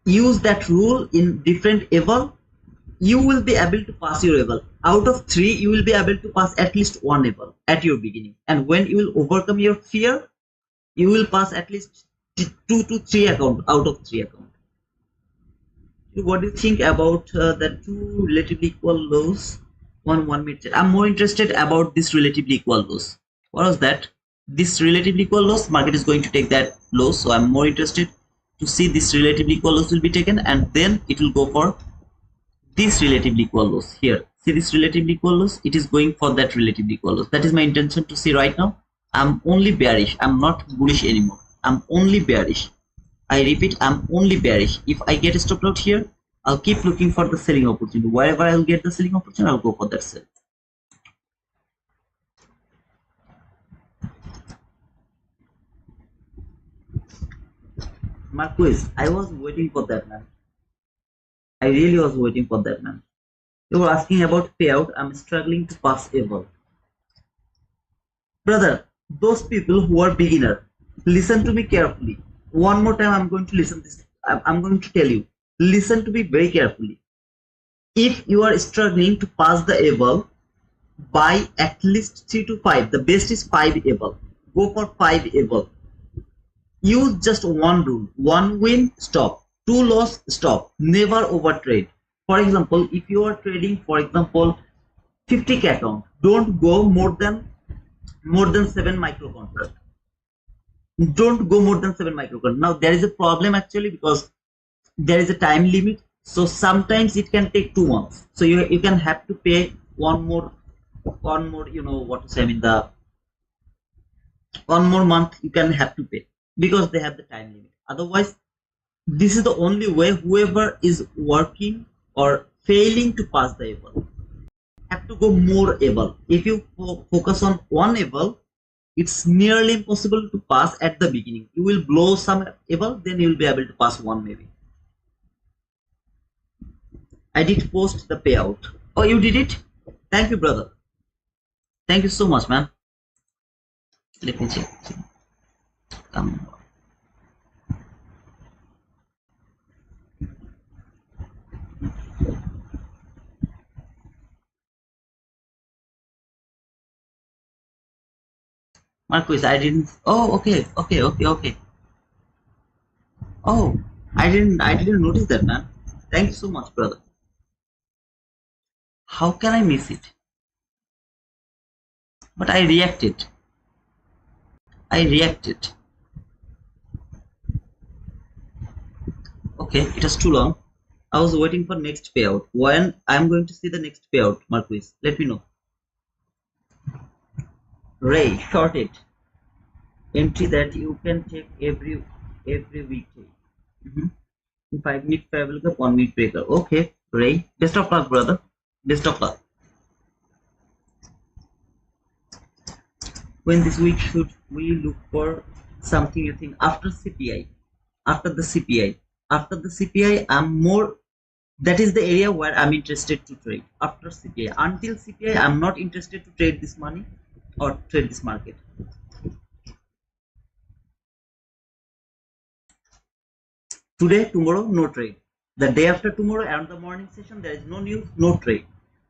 S1: use that rule in different eval. You will be able to pass your eval. Out of 3, you will be able to pass at least one eval at your beginning. And when you will overcome your fear, you will pass at least 2 to 3 account out of 3 account. What do you think about the 2 relatively equal lows? One minute. I'm more interested about this relatively equal lows. What was that? This relatively equal lows, market is going to take that low, so I'm more interested to see this relatively equal lows will be taken, and then it will go for this relatively equal lows here. See this relatively equal lows, it is going for that relatively equal lows. That is my intention to see right now. I'm only bearish, I'm not bullish anymore. I'm only bearish. I repeat, I'm only bearish. If I get a stop out here, I'll keep looking for the selling opportunity. Wherever I'll get the selling opportunity, I'll go for that sell. Marquis, I was waiting for that, man. I really was waiting for that, man. You were asking about payout. I'm struggling to pass eval. Brother, those people who are beginner, listen to me carefully. One more time, I'm going to listen this. I'm going to tell you. Listen to me very carefully. If you are struggling to pass the eval, buy at least 3 to 5. The best is 5 eval. Go for 5 eval. Use just one rule. One win, stop. Two loss, stop. Never overtrade. For example, if you are trading, for example, 50k account, don't go more than 7 microcontract. Don't go more than 7 microcontract. Now there is a problem actually, because there is a time limit. So sometimes it can take 2 months. So you can have to pay one more, you know what to say, I mean the one more month you can have to pay, because they have the time limit. Otherwise, this is the only way. Whoever is working or failing to pass the eval have to go more eval. If you focus on one eval, it's nearly impossible to pass at the beginning. You will blow some eval, then you will be able to pass one maybe. I did post the payout. Oh, you did it? Thank you, brother. Thank you so much, man. Let me check. Come on. Marcus, I didn't. Oh, okay. Oh, I didn't notice that, man. Thank you so much, brother. How can I miss it? But I reacted. Okay, it was too long. I was waiting for next payout. When I'm going to see the next payout, Marquis, let me know. Ray, shorted. Entry that you can take every weekday. In 5 minute travel cup, 1 minute breaker. Okay, Ray. Best of luck, brother. Best of luck. When this week should we look for something you think after CPI? After the CPI, I'm more. That is the area where I'm interested to trade. After CPI, until CPI, I'm not interested to trade this money or trade this market. Today, tomorrow, no trade. The day after tomorrow, around the morning session, there is no news, no trade.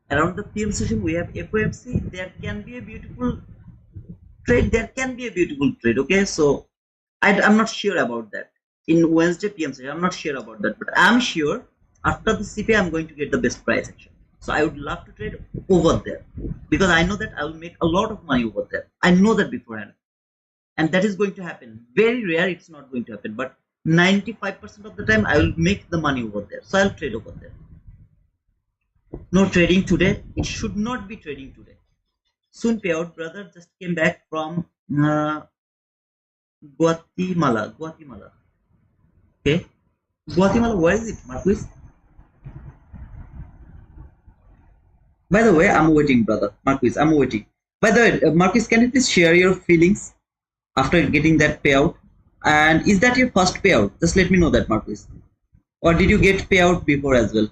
S1: Around the PM session, we have FOMC. There can be a beautiful trade. Okay, so I'm not sure about that. In Wednesday PM session, I'm not sure about that, but I'm sure after the CPI, I'm going to get the best price action. So I would love to trade over there, because I know that I will make a lot of money over there. I know that beforehand, and that is going to happen. Very rare, it's not going to happen, but 95% of the time I will make the money over there. So I'll trade over there. No trading today. It should not be trading today. Soon payout, brother. Just came back from Guatemala. Okay. Guatemala, where is it, Marquis? By the way, I'm waiting, brother. Marquis, I'm waiting. By the way, Marcus, can you please share your feelings after getting that payout? And is that your first payout? Just let me know that, Marcus. Or did you get payout before as well?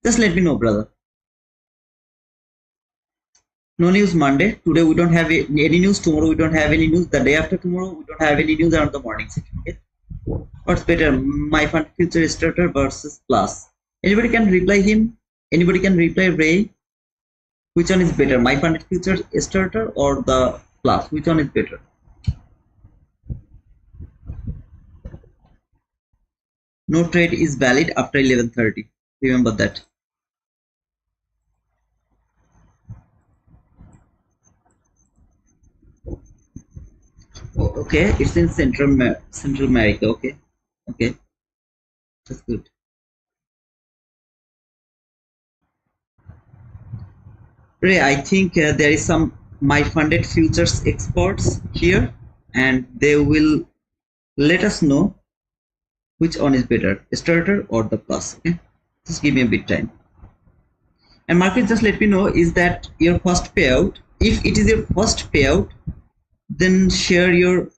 S1: Just let me know, brother. No news Monday. Today we don't have any news. Tomorrow we don't have any news. The day after tomorrow we don't have any news around the morning section. Okay. What's better? My fund future starter versus plus. Anybody can reply him. Anybody can reply Ray. Which one is better? My fund future starter or the plus? Which one is better? No trade is valid after 11:30. Remember that. Oh, okay, it's in Central America. Okay, okay, that's good. Ray, I think there is some my funded futures experts here, and they will let us know which one is better, starter or the plus. Okay, just give me a bit time. And Market, just let me know, is that your first payout? If it is your first payout, then share your,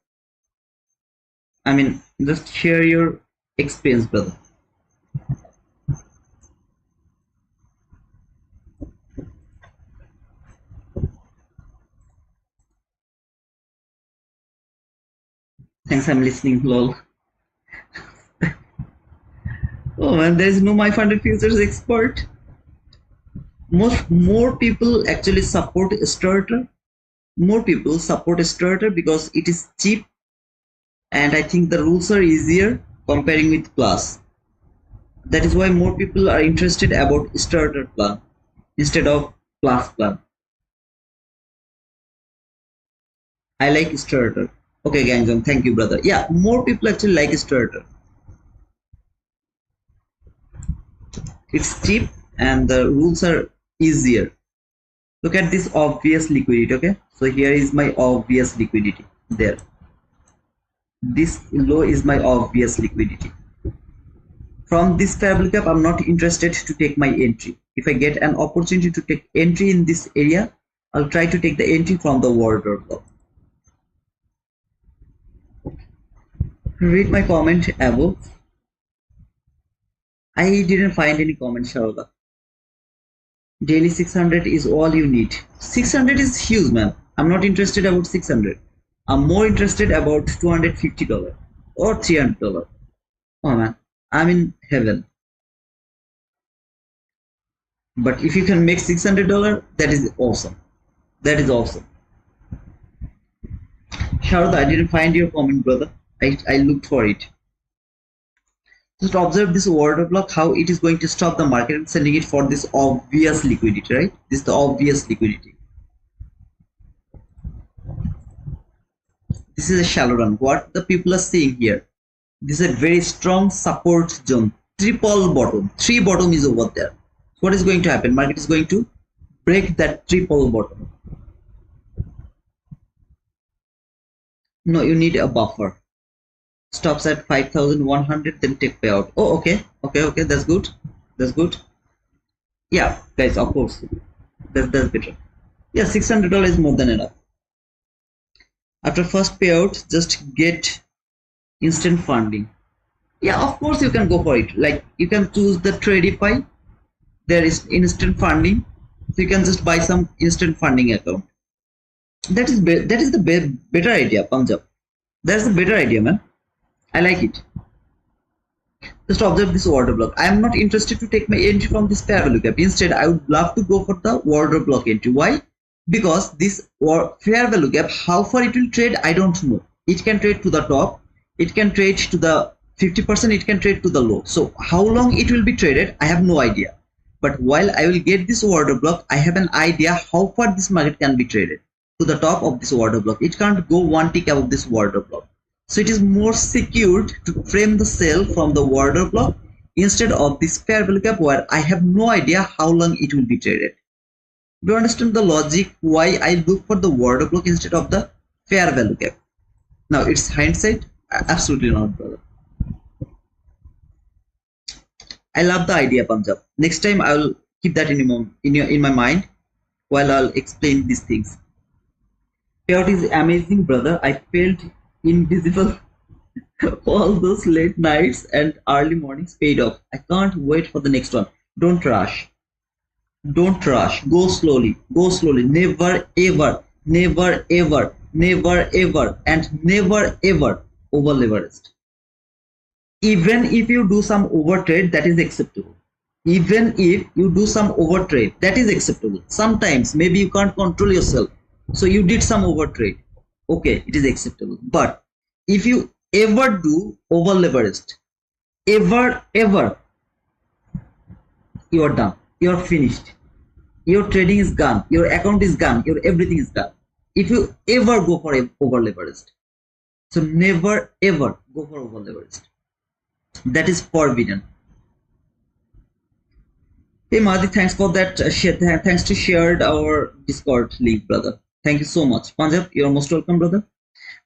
S1: just share your experience, brother. Thanks, I'm listening, lol. Oh man, there is no my funded futures expert. More people actually support starter. More people support starter because it is cheap, and I think the rules are easier comparing with plus. That is why more people are interested about starter plan instead of plus plan. I like starter. Okay, Gangjong, thank you, brother. Yeah, more people actually like starter. It's cheap and the rules are easier. Look at this obvious liquidity. Okay, so here is my obvious liquidity there. This low is my obvious liquidity. From this fair value gap, I'm not interested to take my entry. If I get an opportunity to take entry in this area, I'll try to take the entry from the wardrobe block. Read my comment above. I didn't find any comment, Sharoda. Daily 600 is all you need. 600 is huge, man. I'm not interested about 600. I'm more interested about $250 or $300. Oh man, I'm in heaven. But if you can make $600, that is awesome. That is awesome. Sharoda, I didn't find your comment, brother. I looked for it. Just observe this order block, how it is going to stop the market and sending it for this obvious liquidity, right? This is the obvious liquidity. This is a shallow run. What the people are seeing here, this is a very strong support zone. Triple bottom, 3 bottom is over there. What is going to happen? Market is going to break that triple bottom. No, you need a buffer. Stops at 5,100, then take payout. Oh, okay, that's good. That's good. Yeah, guys, of course, that's better. Yeah, $600 is more than enough. After first payout, just get instant funding. Yeah, of course you can go for it. Like, you can choose the Tradify. There is instant funding, so you can just buy some instant funding account. That is the better idea, Punjab. That's the better idea, man. I like it. Just observe this order block. I am not interested to take my entry from this fair value gap. Instead, I would love to go for the order block entry. Why? Because this fair value gap, how far it will trade, I don't know. It can trade to the top. It can trade to the 50%. It can trade to the low. So how long it will be traded, I have no idea. But while I will get this order block, I have an idea how far this market can be traded to the top of this order block. It can't go one tick above this order block. So it is more secured to frame the sell from the order block instead of this fair value gap where I have no idea how long it will be traded. Do you understand the logic why I look for the order block instead of the fair value gap? Now it's hindsight? Absolutely not, brother. I love the idea, Punjab. Next time I will keep that in my mind. while I'll explain these things. Payout is amazing, brother. I felt invisible. All those late nights and early mornings paid off. I can't wait for the next one. Don't rush. Don't rush. Go slowly. Go slowly. Never ever, never ever, never ever, and never ever over leveraged. Even if you do some overtrade, that is acceptable. Even if you do some overtrade, that is acceptable. Sometimes maybe you can't control yourself, so you did some overtrade. Okay, it is acceptable. But if you ever do over leveraged, ever, you are done. You are finished. Your trading is gone. Your account is gone. Your everything is gone. If you ever go for over leveraged, so never ever go for over leveraged. That is forbidden. Hey Madi, thanks for that. Thanks to shared our Discord link, brother. Thank you so much. Punjab, you're most welcome, brother.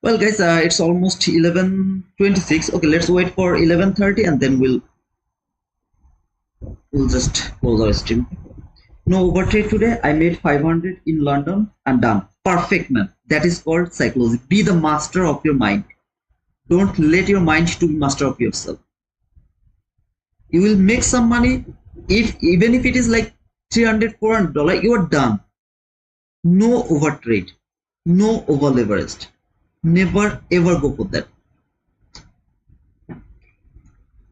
S1: Well, guys, it's almost 11:26. Okay, let's wait for 11:30 and then we'll just close our stream. No overtrade today. I made 500 in London and done. Perfect, man. That is called psychology. Be the master of your mind. Don't let your mind to be master of yourself. You will make some money. Even if it is like $300, $400, you are done. No overtrade. No over leveraged. Never ever go for that.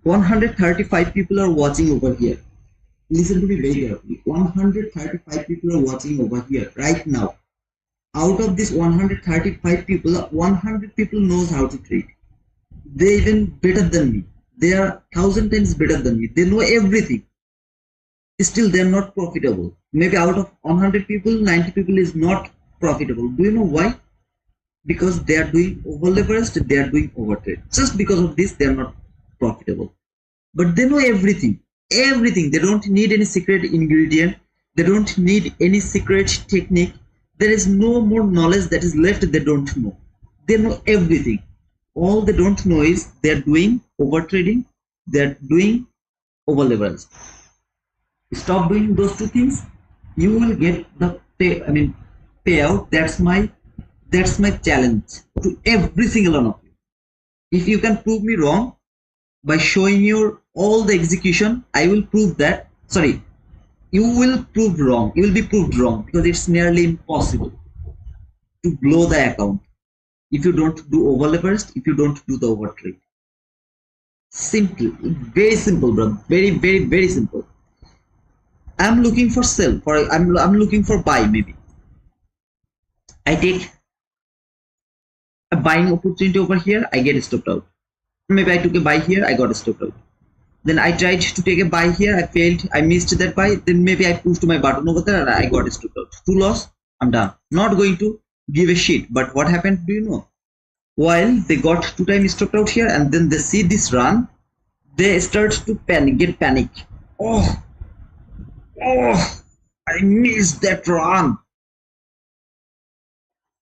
S1: 135 people are watching over here. Listen to me very carefully. 135 people are watching over here right now. Out of this 135 people, 100 people knows how to trade. They even better than me. They are 1,000 times better than me. They know everything. Still, they are not profitable. Maybe out of 100 people, 90 people is not profitable. Do you know why? Because they are doing over leveraged, they are doing overtrade. Just because of this, they are not profitable. But they know everything. Everything. They don't need any secret ingredient. They don't need any secret technique. There is no more knowledge that is left they don't know. They know everything. All they don't know is they are doing overtrading. They are doing over leveraged. Stop doing those two things. You will get the payout. That's my challenge to every single one of you. If you can prove me wrong by showing your all the execution, I will prove that. Sorry, you will prove wrong. You will be proved wrong because it's nearly impossible to blow the account if you don't do over leveraged, if you don't do the overtrade. Simple, very simple, bro. Very, very, very simple. I'm looking for sell. I'm looking for buy. Maybe I take a buying opportunity over here. I get stopped out. Maybe I took a buy here. I got stopped out. Then I tried to take a buy here. I failed. I missed that buy. Then maybe I pushed my button over there and I got stopped out. 2 loss. I'm done. Not going to give a shit. But what happened? Do you know? While they got 2 times stopped out here and then they see this run, they start to panic. Get panic. Oh, I missed that run.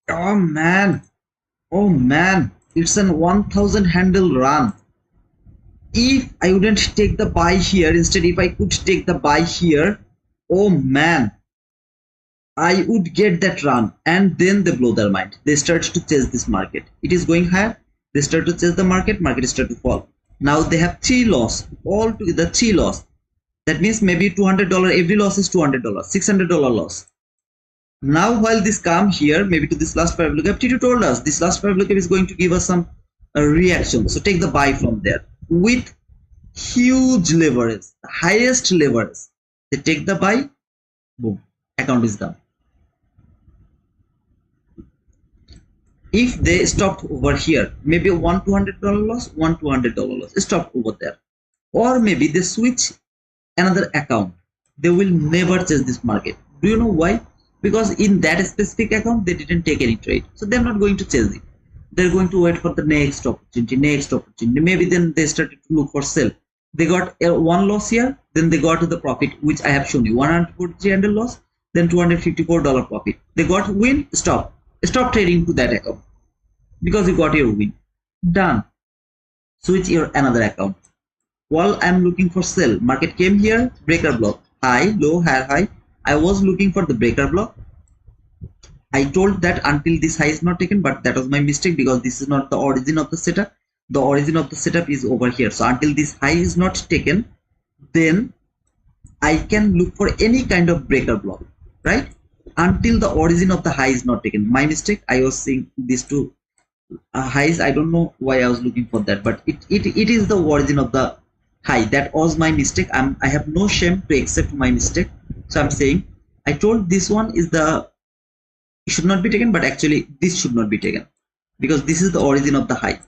S1: Oh man, it's an 1000 handle run. If I wouldn't take the buy here, instead if I could take the buy here, oh man, I would get that run. And then they blow their mind. They start to chase this market. It is going higher. They start to chase the market start to fall. Now they have 3 loss, all together 3 loss. That means maybe $200, every loss is $200, $600 loss. Now while this come here, maybe to this last paragraph, T2 told us this last paragraph is going to give us some reaction. So take the buy from there with huge leverage, highest leverage. They take the buy, boom, account is done. If they stopped over here, maybe $200 loss, $200 loss, stop over there. Or maybe they switch another account. They will never chase this market. Do you know why? Because in that specific account they didn't take any trade, so they're not going to chase it. They're going to wait for the next opportunity. Maybe then they started to look for sell. They got one loss here, then they got to the profit, which I have shown you, 143 handle loss, then $254 profit. They got win. Stop trading to that account because you got your win. Done. Switch your another account. While I'm looking for sell, market came here, breaker block, high, low, high, I was looking for the breaker block. I told that until this high is not taken, but that was my mistake because this is not the origin of the setup. The origin of the setup is over here. So until this high is not taken, then I can look for any kind of breaker block, right? Until the origin of the high is not taken. My mistake. I was seeing these two highs. I don't know why I was looking for that, but it is the origin of the high. That was my mistake. I have no shame to accept my mistake. So I'm saying I told this one is the should not be taken, but actually this should not be taken because this is the origin of the high.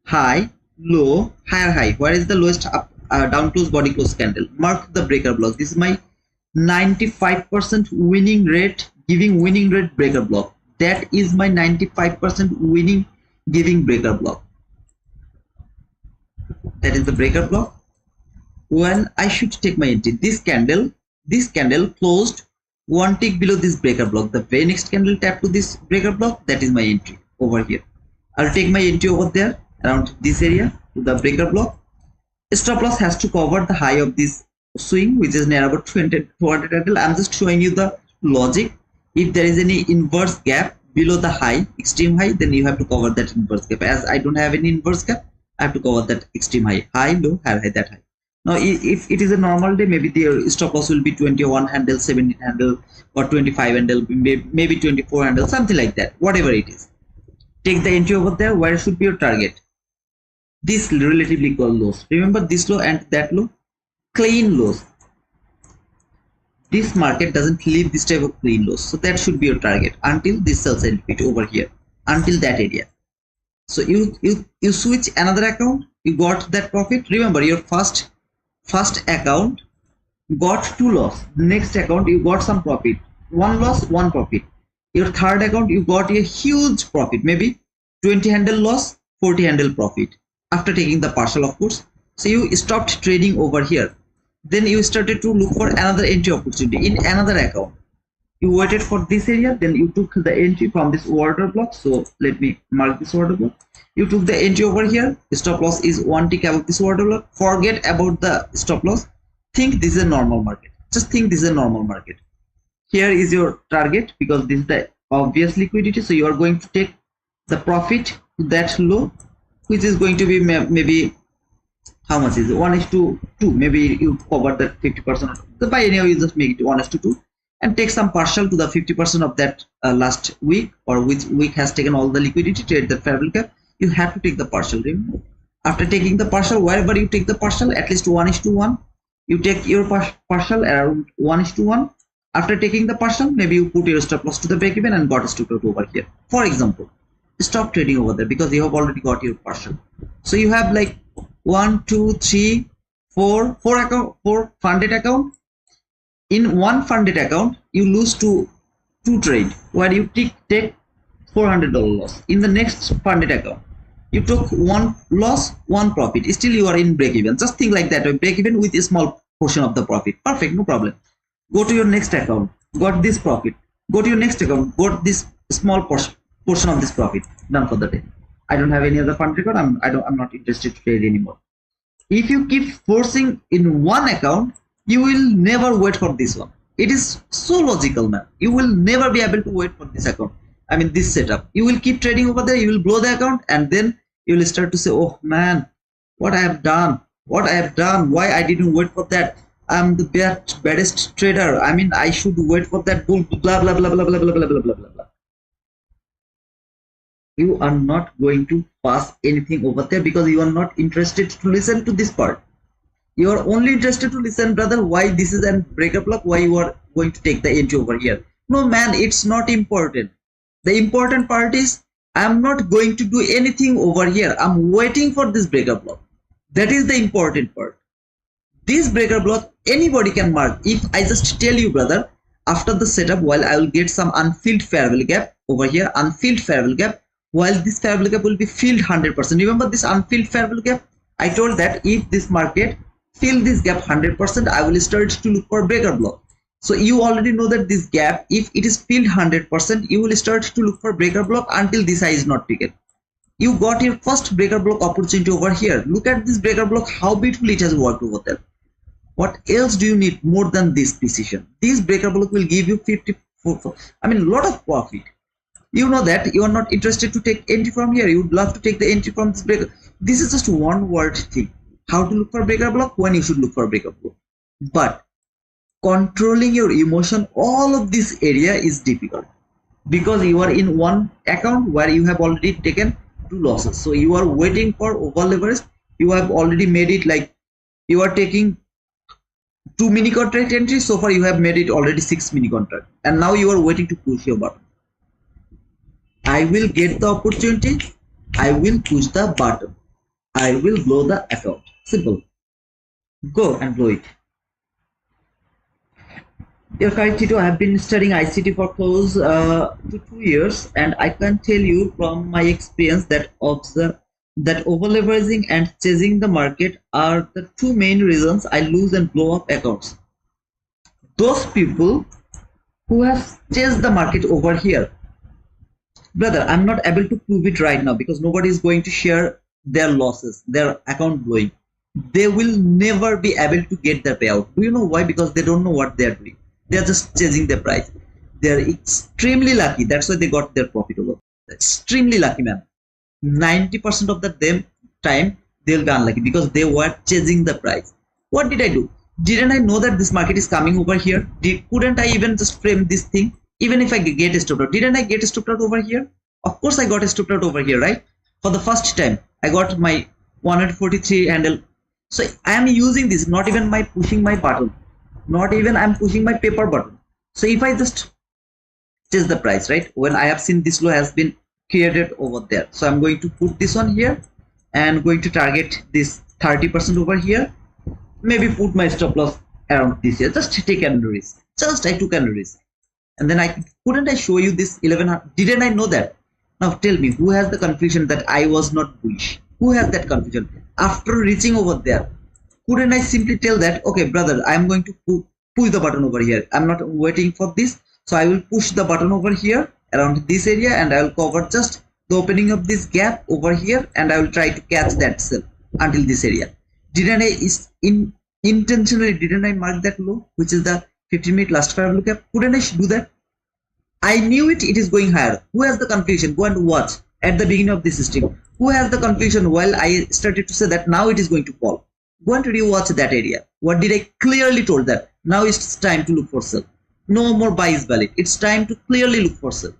S1: High, low, higher high. Where is the lowest up down close body close candle? Mark the breaker block. This is my 95% winning rate, giving winning rate breaker block. That is my 95% winning giving breaker block. That is the breaker block. When I should take my entry, this candle closed one tick below this breaker block. The very next candle tap to this breaker block, that is my entry over here. I'll take my entry over there around this area to the breaker block. Stop loss has to cover the high of this swing, which is near about 200 candle. I'm just showing you the logic. If there is any inverse gap below the high, extreme high, then you have to cover that inverse gap. As I don't have any inverse gap, I have to cover that extreme high, high, low, higher high, that high. Now, if it is a normal day, maybe the stop loss will be 21 handle, 17 handle, or 25 handle, maybe 24 handle, something like that, whatever it is. Take the entry over there. Where should be your target? This relatively equal lows. Remember this low and that low? Clean lows. This market doesn't leave this type of clean lows. So that should be your target until this sells and repeat over here, until that area. So you switch another account, you got that profit. Remember your first account got 2 loss. Next account you got some profit, 1 loss, 1 profit. Your third account you got a huge profit, maybe 20 handle loss, 40 handle profit after taking the partial, of course. So you stopped trading over here. Then you started to look for another entry opportunity in another account. You waited for this area, then you took the entry from this order block. So let me mark this order block. You took the entry over here. The stop loss is 1 tick above this order block. Forget about the stop loss. Think this is a normal market. Just think this is a normal market. Here is your target because this is the obvious liquidity. So you are going to take the profit to that low, which is going to be maybe how much is it? 1:2. Maybe you cover that 50%. So by anyhow, you just make it 1:2 and take some partial to the 50% of that last week, or which week has taken all the liquidity, trade the fair value gap. You have to take the partial. Remember, after taking the partial, wherever you take the partial, at least 1:1, you take your partial around 1:1. After taking the partial, maybe you put your stop loss to the break even and got a stop loss over here. For example, stop trading over there because you have already got your partial. So you have like 1, 2, 3, 4 funded account. In one funded account, you lose two trade where you take $400 loss. In the next funded account, you took 1 loss, 1 profit. Still you are in break even. Just think like that, break even with a small portion of the profit. Perfect, no problem. Go to your next account, got this profit. Go to your next account, got this small portion of this profit. Done for the day. I don't have any other fund record. I'm not interested to trade anymore. If you keep forcing in one account, you will never wait for this one. It is so logical, man. You will never be able to wait for this account. I mean this setup. You will keep trading over there. You will blow the account, and then you will start to say, "Oh man, what I have done? What I have done? Why I didn't wait for that? I'm the baddest trader. I mean, I should wait for that bull." Blah blah blah blah blah blah blah blah blah blah. You are not going to pass anything over there because you are not interested to listen to this part. You are only interested to listen, brother, why this is a breaker block, why you are going to take the entry over here. No, man, it's not important. The important part is I'm not going to do anything over here. I'm waiting for this breaker block. That is the important part. This breaker block, anybody can mark. If I just tell you, brother, after the setup, while I will get some unfilled fair value gap over here, unfilled fair value gap, while this fair value gap will be filled 100%. Remember this unfilled fair value gap? I told that if this market fill this gap 100%, I will start to look for breaker block. So you already know that this gap, if it is filled 100%, you will start to look for breaker block until this high is not taken. You got your first breaker block opportunity over here. Look at this breaker block, how beautifully it has worked over there. What else do you need more than this precision? This breaker block will give you 54, I mean, a lot of profit. You know that you are not interested to take entry from here. You would love to take the entry from this breaker. This is just one word thing. How to look for breaker block, when you should look for breaker block. But controlling your emotion, all of this area is difficult because you are in one account where you have already taken 2 losses. So you are waiting for over leverage. You have already made it like you are taking 2 mini contract entries. So far you have made it already 6 mini contract, and now you are waiting to push your button. I will get the opportunity, I will push the button, I will blow the account. Simple. Go and blow it. Dear Tito, I have been studying ICT for close to 2 years, and I can tell you from my experience that over leveraging and chasing the market are the 2 main reasons I lose and blow up accounts. Those people who have chased the market over here, brother, I'm not able to prove it right now because nobody is going to share their losses, their account blowing. They will never be able to get their payout. Do you know why? Because they don't know what they are doing. They are just chasing the price. They are extremely lucky. That's why they got their profit over. Extremely lucky, man. 90% of the time they'll be unlucky because they were chasing the price. What did I do? Didn't I know that this market is coming over here? Couldn't I even just frame this thing? Even if I get a stop out, didn't I get a stop out over here? Of course I got a stop out over here, right? For the first time, I got my 143 handle. So I am using this, not even my pushing my button, not even I'm pushing my paper button. So if I just chase the price, right? When I have seen this low has been created over there, so I'm going to put this one here and going to target this 30% over here. Maybe put my stop loss around this here. Just take an risk. Just I took an risk. And then couldn't I show you this 1100? Didn't I know that? Now tell me, who has the confusion that I was not bullish? Who has that confusion? After reaching over there, couldn't I simply tell that, okay, brother, I'm going to push the button over here. I'm not waiting for this. So I will push the button over here around this area, and I will cover just the opening of this gap over here, and I will try to catch that sell until this area. Didn't I intentionally didn't I mark that low, which is the 15-minute last 5 look up? Couldn't I do that? I knew it is going higher. Who has the confusion? Go and watch at the beginning of this system. Who has the confusion while I started to say that now it is going to fall? Go and rewatch that area. What did I clearly told that? Now it's time to look for sell. No more buy is valid. It's time to clearly look for sell.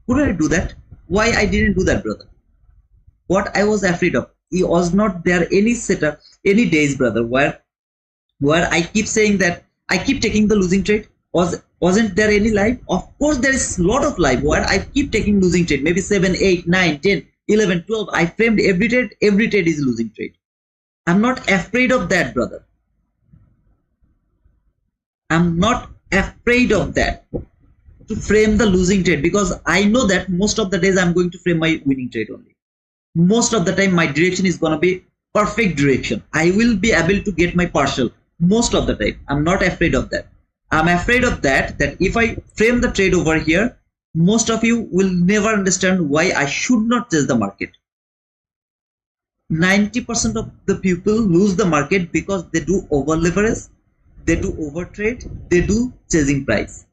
S1: Couldn't I do that? Why I didn't do that, brother? What I was afraid of. It was not there any setup, any days, brother, where I keep saying that I keep taking the losing trade. Wasn't there any live? Of course there is a lot of live where I keep taking losing trade. Maybe 7, 8, 9, 10, 11, 12. I framed every trade is losing trade. I'm not afraid of that, brother. I'm not afraid of that, to frame the losing trade, because I know that most of the days I'm going to frame my winning trade only. Most of the time my direction is going to be perfect direction. I will be able to get my partial most of the time. I'm not afraid of that. I'm afraid of that if I frame the trade over here, most of you will never understand why I should not chase the market. 90% of the people lose the market because they do over leverage, they do over trade, they do chasing price.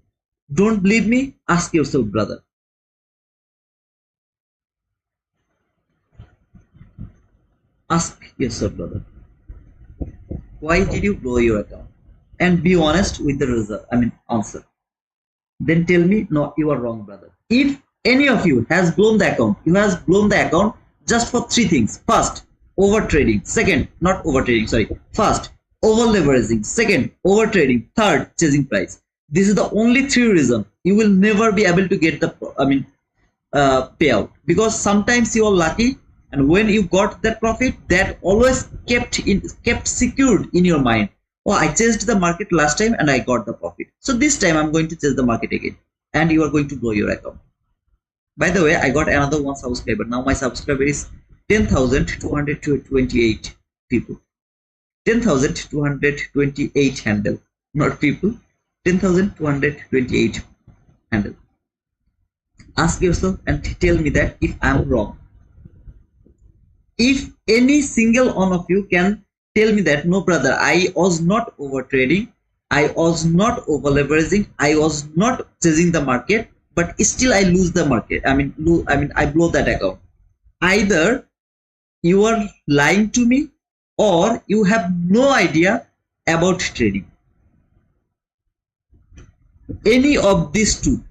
S1: Don't believe me? Ask yourself, brother. Ask yourself, brother. Why did you blow your account? And be honest with the result, answer. Then tell me, no, you are wrong, brother. If any of you has blown the account, just for 3 things. First, over trading. Second, not over trading, sorry. First, over leveraging. Second, over trading. Third, chasing price. This is the only 3 reasons you will never be able to get the payout, because sometimes you are lucky, and when you got that profit, that always kept secured in your mind. Oh, I chased the market last time and I got the profit, so this time I'm going to chase the market again, and you are going to blow your account. By the way, I got another 1 subscriber. Now my subscriber is 10,228 people. 10,228 handle, not people. 10,228 handle. Ask yourself and tell me that if I'm wrong. If any single one of you can tell me that no brother, I was not over trading, I was not over leveraging, I was not chasing the market, but still I lose the market. I blow that account. Either you are lying to me or you have no idea about trading. Any of these two.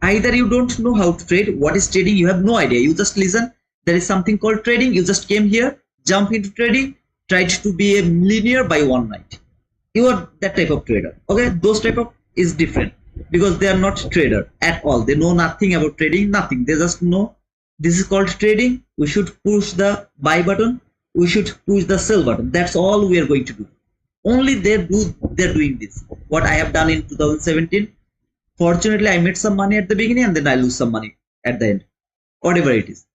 S1: Either you don't know how to trade, what is trading, you have no idea. You just listen, there is something called trading, you just came here, jump into trading, tried to be a millionaire by one night. You are that type of trader. Okay, those type of is different because they are not trader at all. They know nothing about trading, nothing. They just know this is called trading. We should push the buy button, we should push the sell button. That's all we are going to do. Only they're doing this. What I have done in 2017. Fortunately, I made some money at the beginning and then I lose some money at the end. Whatever it is.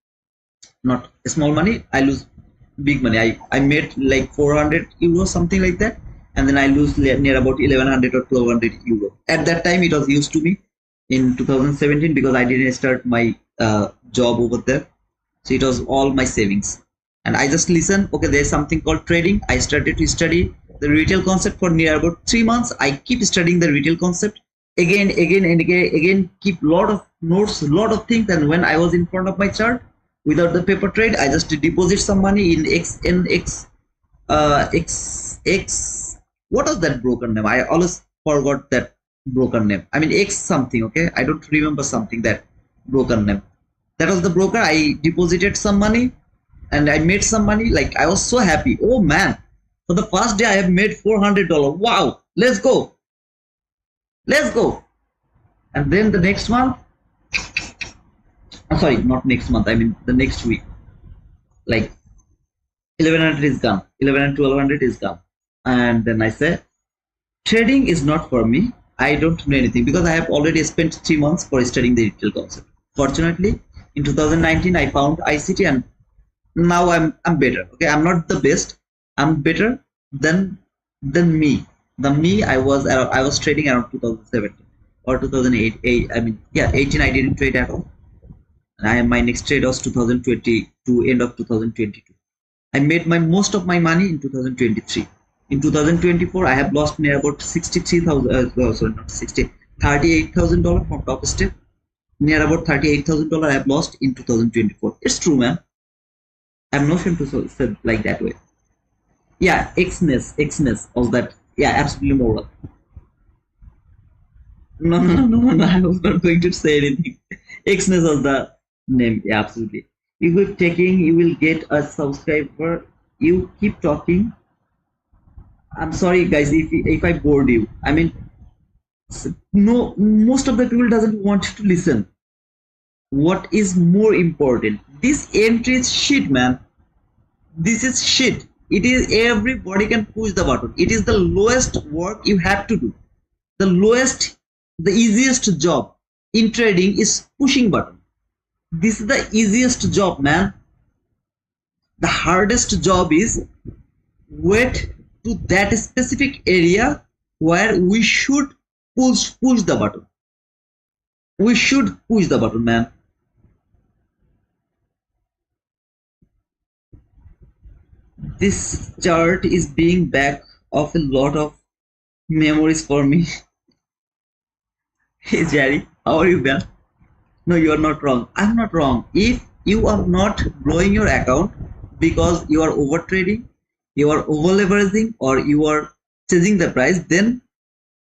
S1: Not small money, I lose big money. I made like 400 euros, something like that. And then I lose near about 1100 or 1200 euro. At that time, it was used to me in 2017 because I didn't start my job over there. So it was all my savings. And I just listened, okay, there's something called trading. I started to study the retail concept for near about 3 months. I keep studying the retail concept. Again, keep lot of notes, lot of things. And when I was in front of my chart without the paper trade, I just deposit some money in XNX, X. What was that broker name? I always forgot that broker name. I mean X something. Okay, I don't remember something that broker name. That was the broker. I deposited some money, and I made some money. Like I was so happy. Oh man! For the first day, I have made $400. Wow! Let's go. Let's go. And then the next month, sorry, not next month, I mean the next week, like 1100 is gone, 1100, 1200 is gone. And then I said, trading is not for me. I don't know anything because I have already spent 3 months for studying the retail concept. Fortunately, in 2019, I found ICT and now I'm better. Okay, I'm not the best. I'm better than me. The me I was trading around 2017 or 2008. 18 I didn't trade at all. And my next trade was 2022, end of 2022. I made most of my money in 2023. In 2024, I have lost near about $38,000 from top step. Near about $38,000 I have lost in 2024. It's true, man. I'm not going to say like that way. Yeah, Xness, all that. Yeah, absolutely moral. No, I was not going to say anything. Xness was the name. Yeah, absolutely. You keep taking, you will get a subscriber. You keep talking. I'm sorry, guys, if I bored you. I mean, no, most of the people doesn't want to listen. What is more important? This entry is shit, man. This is shit. It is everybody can push the button. It is the lowest work you have to do. The easiest job in trading is pushing button. This is the easiest job, man. The hardest job is wait to that specific area where we should push the button. We should push the button, man. This chart is being back of a lot of memories for me. Hey Jerry, how are you, man? No, you are not wrong. I'm not wrong. If you are not blowing your account because you are over trading, you are over leveraging, or you are chasing the price, then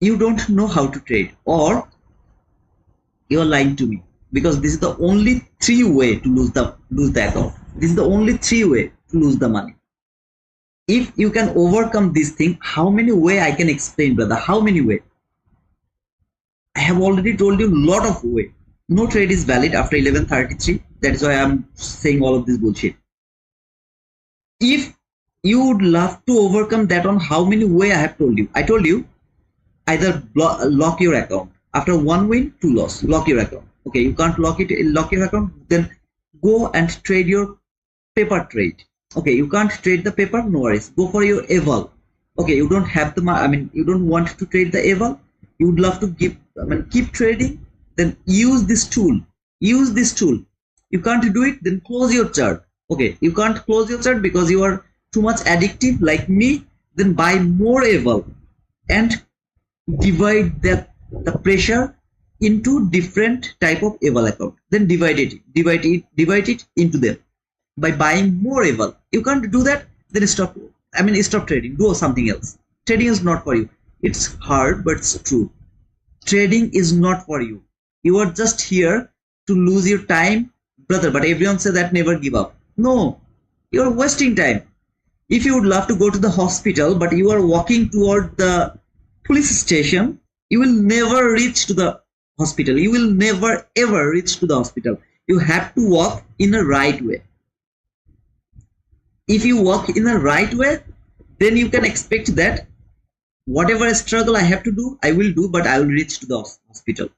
S1: you don't know how to trade, or you are lying to me, because this is the only 3 way to lose the account. This is the only 3 way to lose the money. If you can overcome this thing, how many way I can explain, brother? How many way? I have already told you a lot of way. No trade is valid after 11:33. That is why I'm saying all of this bullshit. If you would love to overcome that, on how many way I have told you. I told you either lock your account. After 1 win, 2 loss. Lock your account. Okay, you can't lock your account. Then go and trade your paper trade. Okay, you can't trade the paper, no worries. Go for your eval. Okay, you don't have the you don't want to trade the eval. You would love to keep trading. Then use this tool. You can't do it, then close your chart. Okay, you can't close your chart because you are too much addictive like me, then buy more able and divide the pressure into different type of able account. Then divide it into them by buying more able. You can't do that, then stop. I mean, stop trading. Do something else. Trading is not for you. It's hard, but it's true. Trading is not for you. You are just here to lose your time, brother. But everyone says that never give up. No, you are wasting time. If you would love to go to the hospital, but you are walking toward the police station, you will never reach to the hospital. You will never ever reach to the hospital. You have to walk in the right way. If you walk in the right way, then you can expect that whatever struggle I have to do, I will do, but I will reach to the hospital.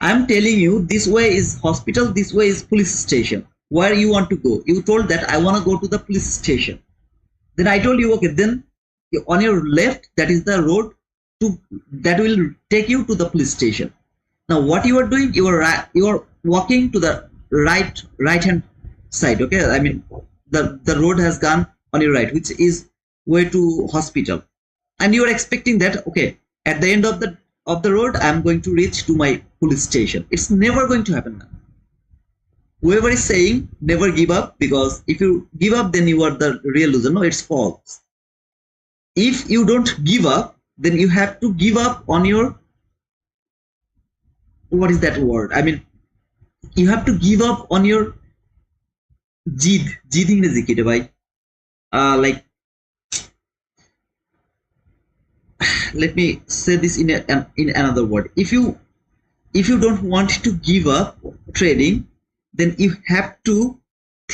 S1: I'm telling you, this way is hospital, this way is police station. Where you want to go? You told that I want to go to the police station. Then I told you, okay, then on your left, that is the road that will take you to the police station. Now what you are doing, you are walking to the right hand side. Okay, I mean the road has gone on your right, which is way to hospital, and you are expecting that, okay, at the end of the road I'm going to reach to my police station. It's never going to happen. Whoever is saying never give up, because if you give up, then you are the real loser. No, it's false. If you don't give up, then you have to give up on your, what is that word? I mean, you have to give up on your jid ইংরেজি কি রে ভাই? Like, let me say this in another word. If you don't want to give up trading, then you have to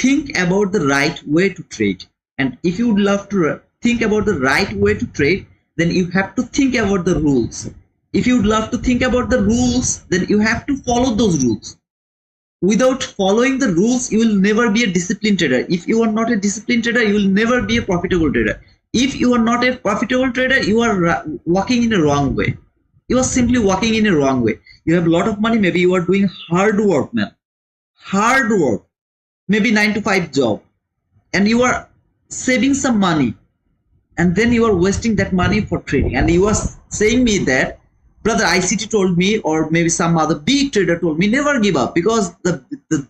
S1: think about the right way to trade. And if you would love to think about the right way to trade, then you have to think about the rules. If you would love to think about the rules, then you have to follow those rules. Without following the rules, you will never be a disciplined trader. If you are not a disciplined trader, you will never be a profitable trader. If you are not a profitable trader, you are walking in a wrong way. You are simply walking in a wrong way. You have a lot of money, maybe you are doing hard work, man. Hard work, maybe 9 to 5 job, and you are saving some money, and then you are wasting that money for trading. And you are saying me that, brother, ICT told me, or maybe some other big trader told me, never give up, because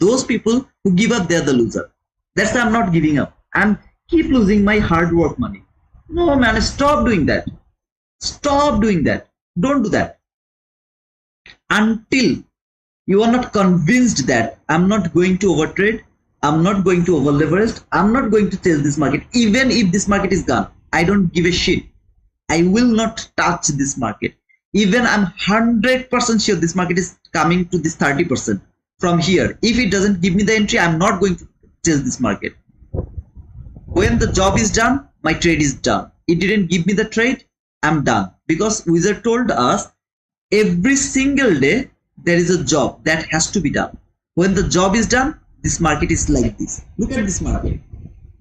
S1: those people who give up, they're the loser. That's why I'm not giving up. I'm keep losing my hard work money. No, man, stop doing that. Stop doing that. Don't do that until you are not convinced that I'm not going to overtrade, I'm not going to over leverage, I'm not going to chase this market. Even if this market is gone, I don't give a shit. I will not touch this market. Even I'm 100% sure this market is coming to this 30% from here. If it doesn't give me the entry, I'm not going to chase this market. When the job is done, my trade is done. It didn't give me the trade, I'm done. Because Wizard told us every single day there is a job that has to be done. When the job is done, this market is like this. Look at this market.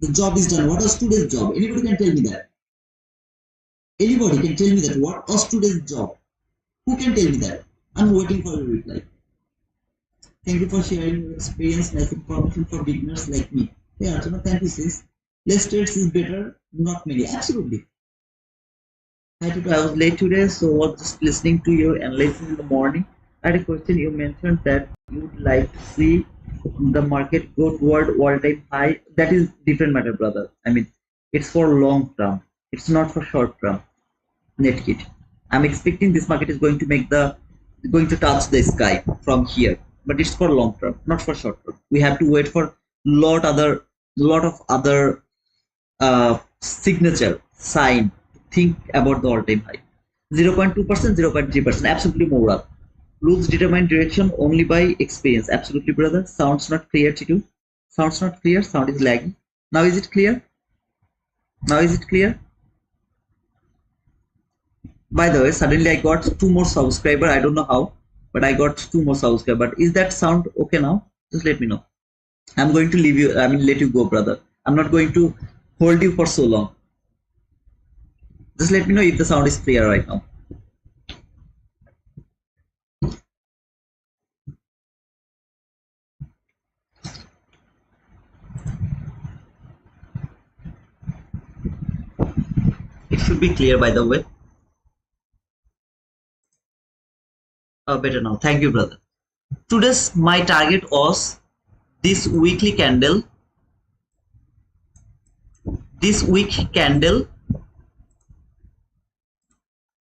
S1: The job is done. What was today's job? Anybody can tell me that? Anybody can tell me that? What was today's job? Who can tell me that? I'm waiting for your reply. Thank you for sharing your experience, nice information for beginners like me. Hey Archana, thank you sis. Less trades is better, not many. Absolutely. I was late today, so I was just listening to your analysis in the morning. I had a question. You mentioned that you would like to see the market go toward all-time high. That is different matter, brother. I mean, it's for long term. It's not for short term. Net hit. I'm expecting this market is going to touch the sky from here, but it's for long term, not for short term. We have to wait for lot of other signature sign. Think about the all-time high. 0.2%, 0.3%, absolutely more up. Rules determine direction only by experience. Absolutely, brother. Sounds not clear to you. Sounds not clear. Sound is lagging. Now is it clear? Now is it clear? By the way, suddenly I got 2 more subscribers. I don't know how, but I got 2 more subscribers. But is that sound okay now? Just let me know. I'm going to leave you. I mean, let you go, brother. I'm not going to hold you for so long. Just let me know if the sound is clear right now. it should be clear, by the way. Better now. Thank you, brother. Today's my target was this weekly candle. This week candle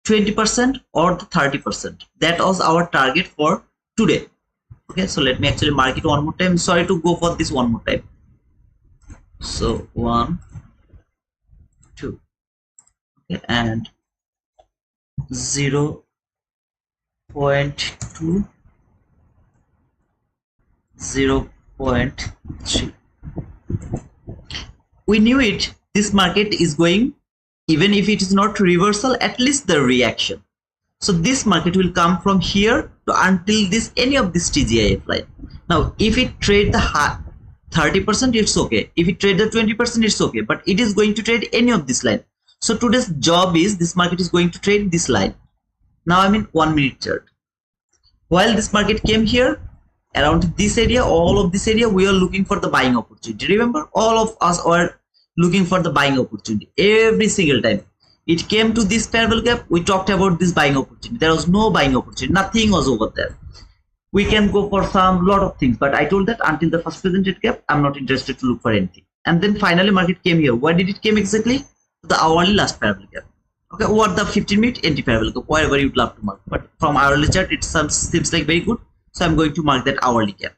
S1: 20% or the 30%. That was our target for today. Okay, so let me actually mark it one more time. Sorry to go for this one more time. So 1, 2, okay, and 0.2, 0.3. We knew it. This market is going, even if it is not reversal, at least the reaction. So this market will come from here to until this any of this TGIF line. Now, if it trade the 30%, it's okay. If it trade the 20%, it's okay. But it is going to trade any of this line. So today's job is this market is going to trade this line. Now I'm in 1 minute chart. While this market came here, around this area, all of this area, we are looking for the buying opportunity. Remember, all of us are looking for the buying opportunity every single time. It came to this parallel gap, we talked about this buying opportunity. There was no buying opportunity, nothing was over there. We can go for some lot of things, but I told that until the first presented gap, I'm not interested to look for anything. And then finally market came here. Where did it came exactly? The hourly last parallel gap. Okay, or the 15-minute anti-parallel gap, wherever you'd love to mark. But from hourly chart, it seems like very good. So I'm going to mark that hourly gap.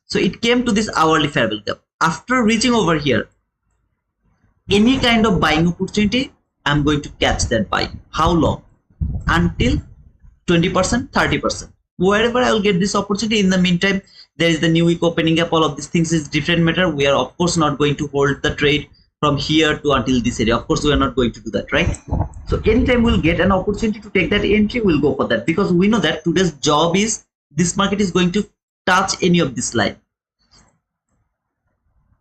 S1: So it came to this hourly parallel gap. After reaching over here, any kind of buying opportunity, I'm going to catch that buy. How long? Until 20%, 30%. Wherever I will get this opportunity. In the meantime, there is the new week opening up. All of these things is different matter. We are of course not going to hold the trade from here to until this area. Of course, we are not going to do that, right? So anytime we'll get an opportunity to take that entry, we'll go for that, because we know that today's job is this market is going to touch any of this line.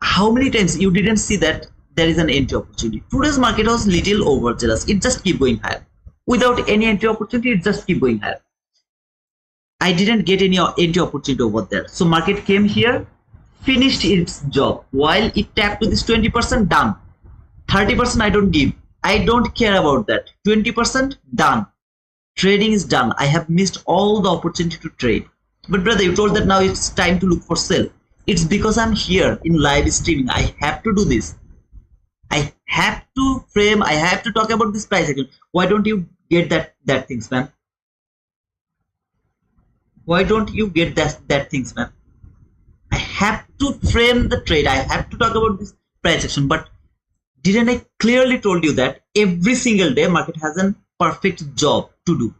S1: How many times you didn't see that there is an entry opportunity? Today's market was little overzealous. It just keep going higher. Without any entry opportunity, it just keep going higher. I didn't get any entry opportunity over there. So market came here, finished its job. While it tapped to this 20%, done. 30% I don't give. I don't care about that. 20% done. Trading is done. I have missed all the opportunity to trade. But brother, you told that now it's time to look for sell. It's because I'm here in live streaming. I have to do this. I have to frame. I have to talk about this price action. Why don't you get that things, man? Why don't you get that things, man? I have to frame the trade. I have to talk about this price action. But didn't I clearly told you that every single day market has a perfect job to do?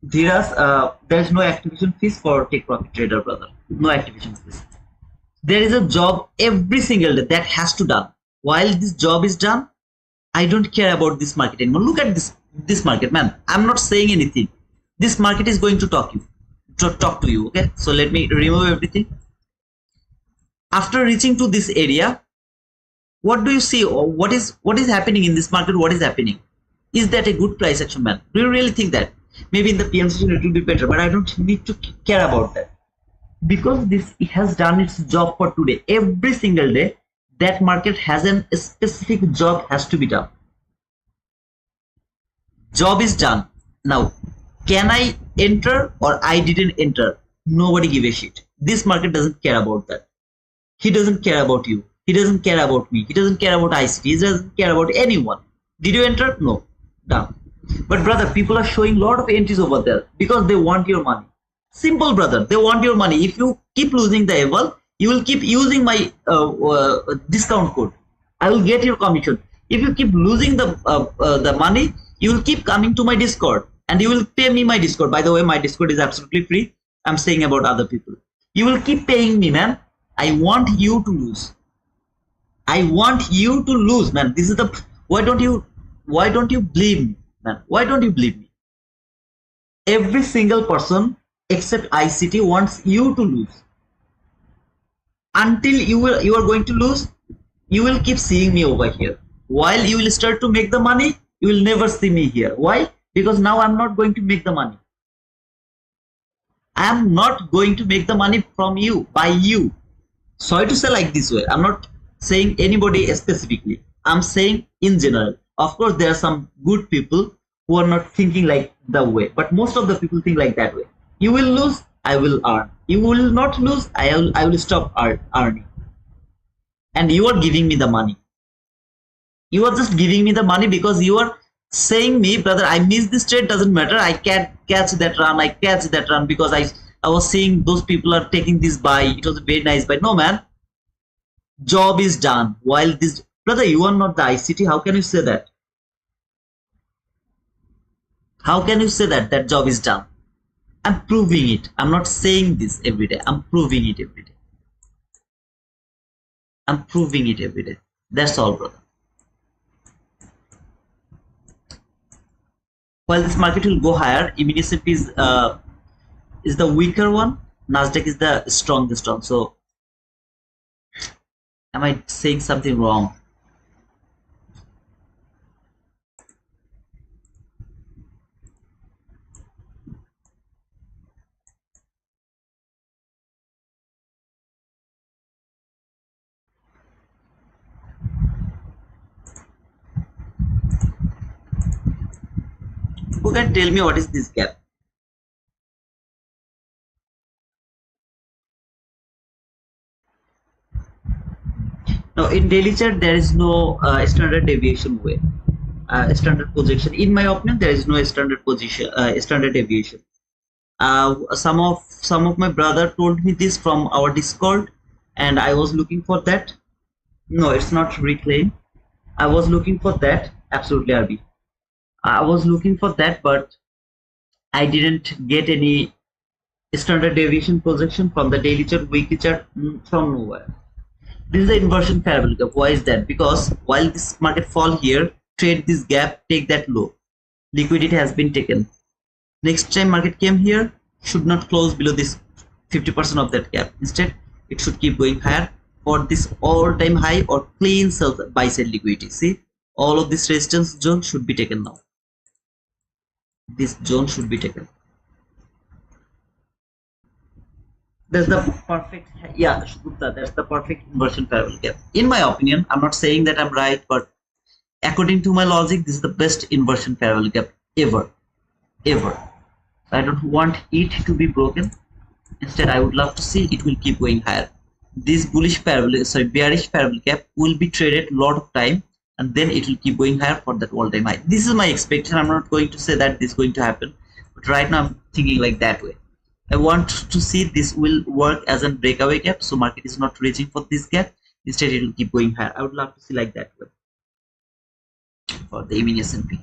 S1: There's no activation fees for take profit trader, brother. No activation fees. There is a job every single day that has to done. While this job is done, I don't care about this market anymore. Look at this market, man. I'm not saying anything. This market is going to talk to you. Okay, so let me remove everything. After reaching to this area, what do you see? Or what is happening in this market? What is happening? Is that a good price action, man? Do you really think that? Maybe in the PM session it will be better, but I don't need to care about that, because it has done its job for today. Every single day that market has a specific job has to be done. Job is done. Now, can I enter or I didn't enter? Nobody give a shit. This market doesn't care about that. He doesn't care about you. He doesn't care about me. He doesn't care about ICT. He doesn't care about anyone. Did you enter? No. Done. But brother, people are showing a lot of entries over there because they want your money. Simple, brother. They want your money. If you keep losing the level, you will keep using my discount code. I will get your commission. If you keep losing the money, you will keep coming to my Discord and you will pay me my Discord. By the way, my Discord is absolutely free. I'm saying about other people. You will keep paying me, man. I want you to lose. I want you to lose, man. This is the. Why don't you believe me, man? Why don't you believe me? Every single person except ICT wants you to lose. Until you are going to lose, you will keep seeing me over here. While you will start to make the money, you will never see me here. Why? Because now I'm not going to make the money. I'm not going to make the money from you, by you. Sorry to say like this way. I'm not saying anybody specifically. I'm saying in general. Of course there are some good people who are not thinking like the way, but most of the people think like that way. You will lose, I will earn. You will not lose, I will stop earning. And you are giving me the money. You are just giving me the money because you are saying me, brother, I miss this trade, doesn't matter, I can't catch that run, I catch that run because I was seeing those people are taking this buy, it was a very nice buy. No man, job is done. While this, brother, you are not the ICT, how can you say that? How can you say that that job is done? I'm proving it. I'm not saying this every day, I'm proving it every day. I'm proving it every day. That's all, brother. While this market will go higher, S&P is the weaker one, Nasdaq is the strongest one. So am I saying something wrong? Who can tell me what is this gap? Now in daily chart there is no standard deviation way, standard position. In my opinion, there is no standard position, standard deviation. Some of my brother told me this from our Discord, and I was looking for that. No, it's not reclaim. I was looking for that. Absolutely, RB. I was looking for that, but I didn't get any standard deviation projection from the daily chart, weekly chart, from nowhere. This is the inversion parabolic gap. Why is that? Because while this market fall here, trade this gap, take that low. Liquidity has been taken. Next time market came here, should not close below this 50% of that gap. Instead, it should keep going higher for this all-time high or clean sell buy side liquidity. See, all of this resistance zone should be taken now. This zone should be taken. That's the perfect, yeah, Gupta, that's the perfect inversion parabolic gap. In my opinion, I'm not saying that I'm right, but according to my logic, this is the best inversion parabolic gap ever. I don't want it to be broken. Instead, I would love to see it will keep going higher. This bearish parabolic gap will be traded a lot of time, and then it will keep going higher for that all-time high. This is my expectation. I'm not going to say that this is going to happen, but right now I'm thinking like that way. I want to see this will work as a breakaway gap, so market is not reaching for this gap. Instead, it will keep going higher. I would love to see like that way for the S&P.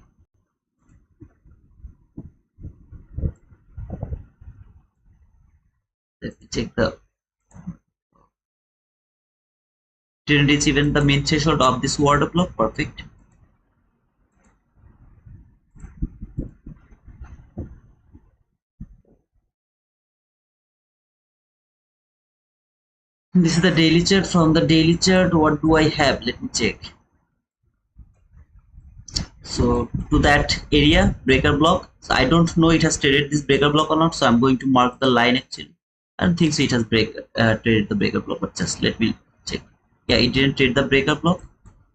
S1: Let me check the. Didn't reach even the main threshold of this order block. Perfect. This is the daily chart. From the daily chart, what do I have? Let me check. So to that area, breaker block. So I don't know it has traded this breaker block or not. So I'm going to mark the line actually. I don't think so it has traded the breaker block, but just let me check. Yeah, it didn't trade the breaker block.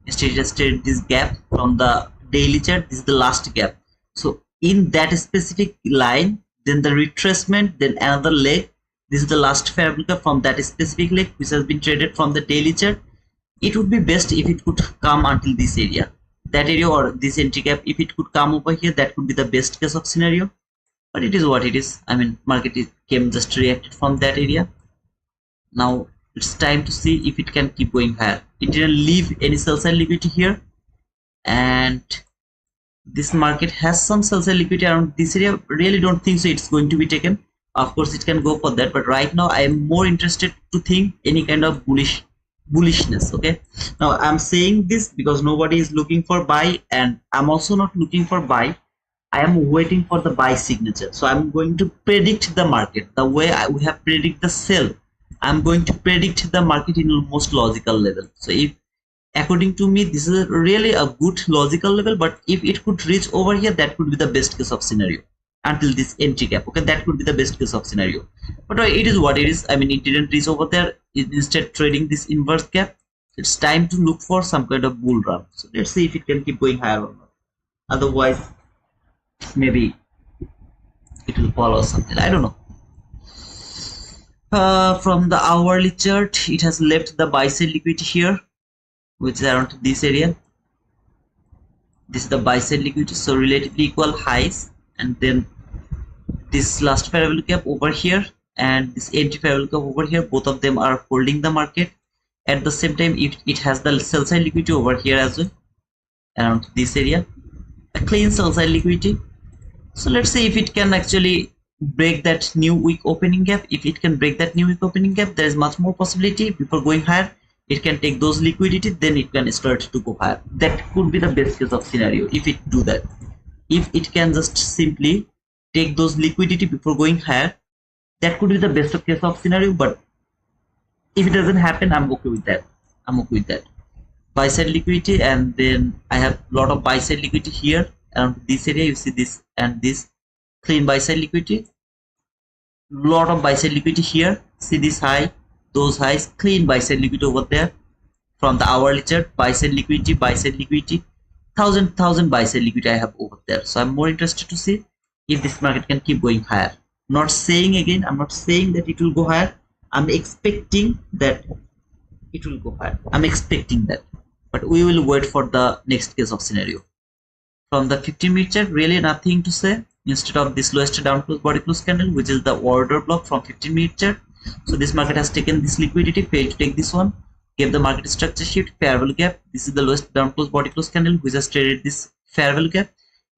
S1: Instead, it just traded this gap from the daily chart. This is the last gap. So in that specific line, then the retracement, then another leg. This is the last parabolic gap from that specific leg which has been traded from the daily chart. It would be best if it could come until this area, that area or this entry gap. If it could come over here, that could be the best case of scenario. But it is what it is. I mean, market came just reacted from that area. Now it's time to see if it can keep going higher. It didn't leave any sell side liquidity here, and this market has some sell side liquidity around this area. Really don't think so it's going to be taken. Of course it can go for that, but right now I am more interested to think any kind of bullishness. Okay, now I'm saying this because nobody is looking for buy, and I'm also not looking for buy. I am waiting for the buy signature. So I'm going to predict the market the way we have predict the sell. I'm going to predict the market in almost logical level. So if according to me this is really a good logical level, but if it could reach over here, that could be the best case of scenario until this entry gap. Okay, that could be the best case of scenario, but it is what it is. I mean, it didn't reach over there. It instead trading this inverse gap. It's time to look for some kind of bull run. So let's see if it can keep going higher or not. Otherwise, maybe it will fall or something. I don't know. From the hourly chart, it has left the buy side liquidity here, which is around this area. This is the buy side liquidity, so relatively equal highs, and then this last fair value gap over here and this entry fair value gap over here, both of them are holding the market. At the same time, it has the sell side liquidity over here as well, around this area, a clean sell side liquidity. So let's see if it can actually break that new week opening gap. If it can break that new week opening gap, there is much more possibility before going higher. It can take those liquidity, then it can start to go higher. That could be the best case of scenario if it do that. If it can just simply take those liquidity before going higher, that could be the best of case of scenario. But if it doesn't happen, I'm okay with that. Buy side liquidity, and then I have a lot of buy side liquidity here around this area. You see this and this clean buy side liquidity, lot of buy side liquidity here. See this high, those highs, clean buy side liquidity over there. From the hourly chart, buy side liquidity, thousand buy side liquidity I have over there. So I'm more interested to see if this market can keep going higher. I'm not saying that it will go higher. I'm expecting that it will go higher. I'm expecting that, but we will wait for the next case of scenario. From the 15-minute chart, really nothing to say. Instead of this lowest down close body close candle, which is the order block from 15-minute chart, so this market has taken this liquidity, failed to take this one, gave the market structure shift, fair value gap. This is the lowest down close body close candle, which has traded this fair value gap.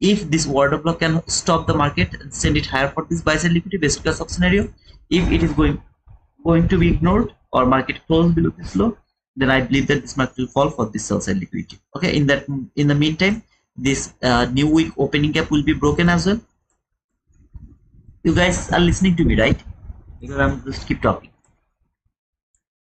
S1: If this order block can stop the market and send it higher for this buy side liquidity, best case of scenario. If it is going to be ignored or market close below this low, then I believe that this market will fall for this sell side liquidity. Okay, in the meantime, this new week opening gap will be broken as well. You guys are listening to me, right? Because I'm just keep talking.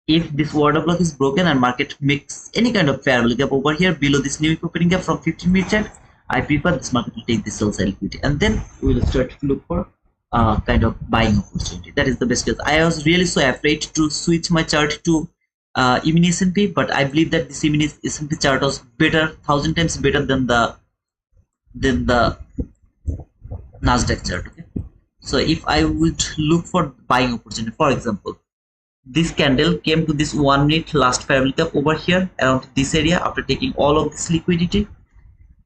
S1: If this order block is broken and market makes any kind of fair value gap over here below this new week opening gap from 15-minute chart, I prefer this market to take this sell side liquidity, and then we will start to look for kind of buying opportunity. That is the best case. I was really so afraid to switch my chart to E-mini S&P, but I believe that this E-mini S&P chart was better, 1,000 times better than the Nasdaq chart. Okay, so if I would look for buying opportunity, for example, this candle came to this 1 minute last fair value gap over here around this area after taking all of this liquidity,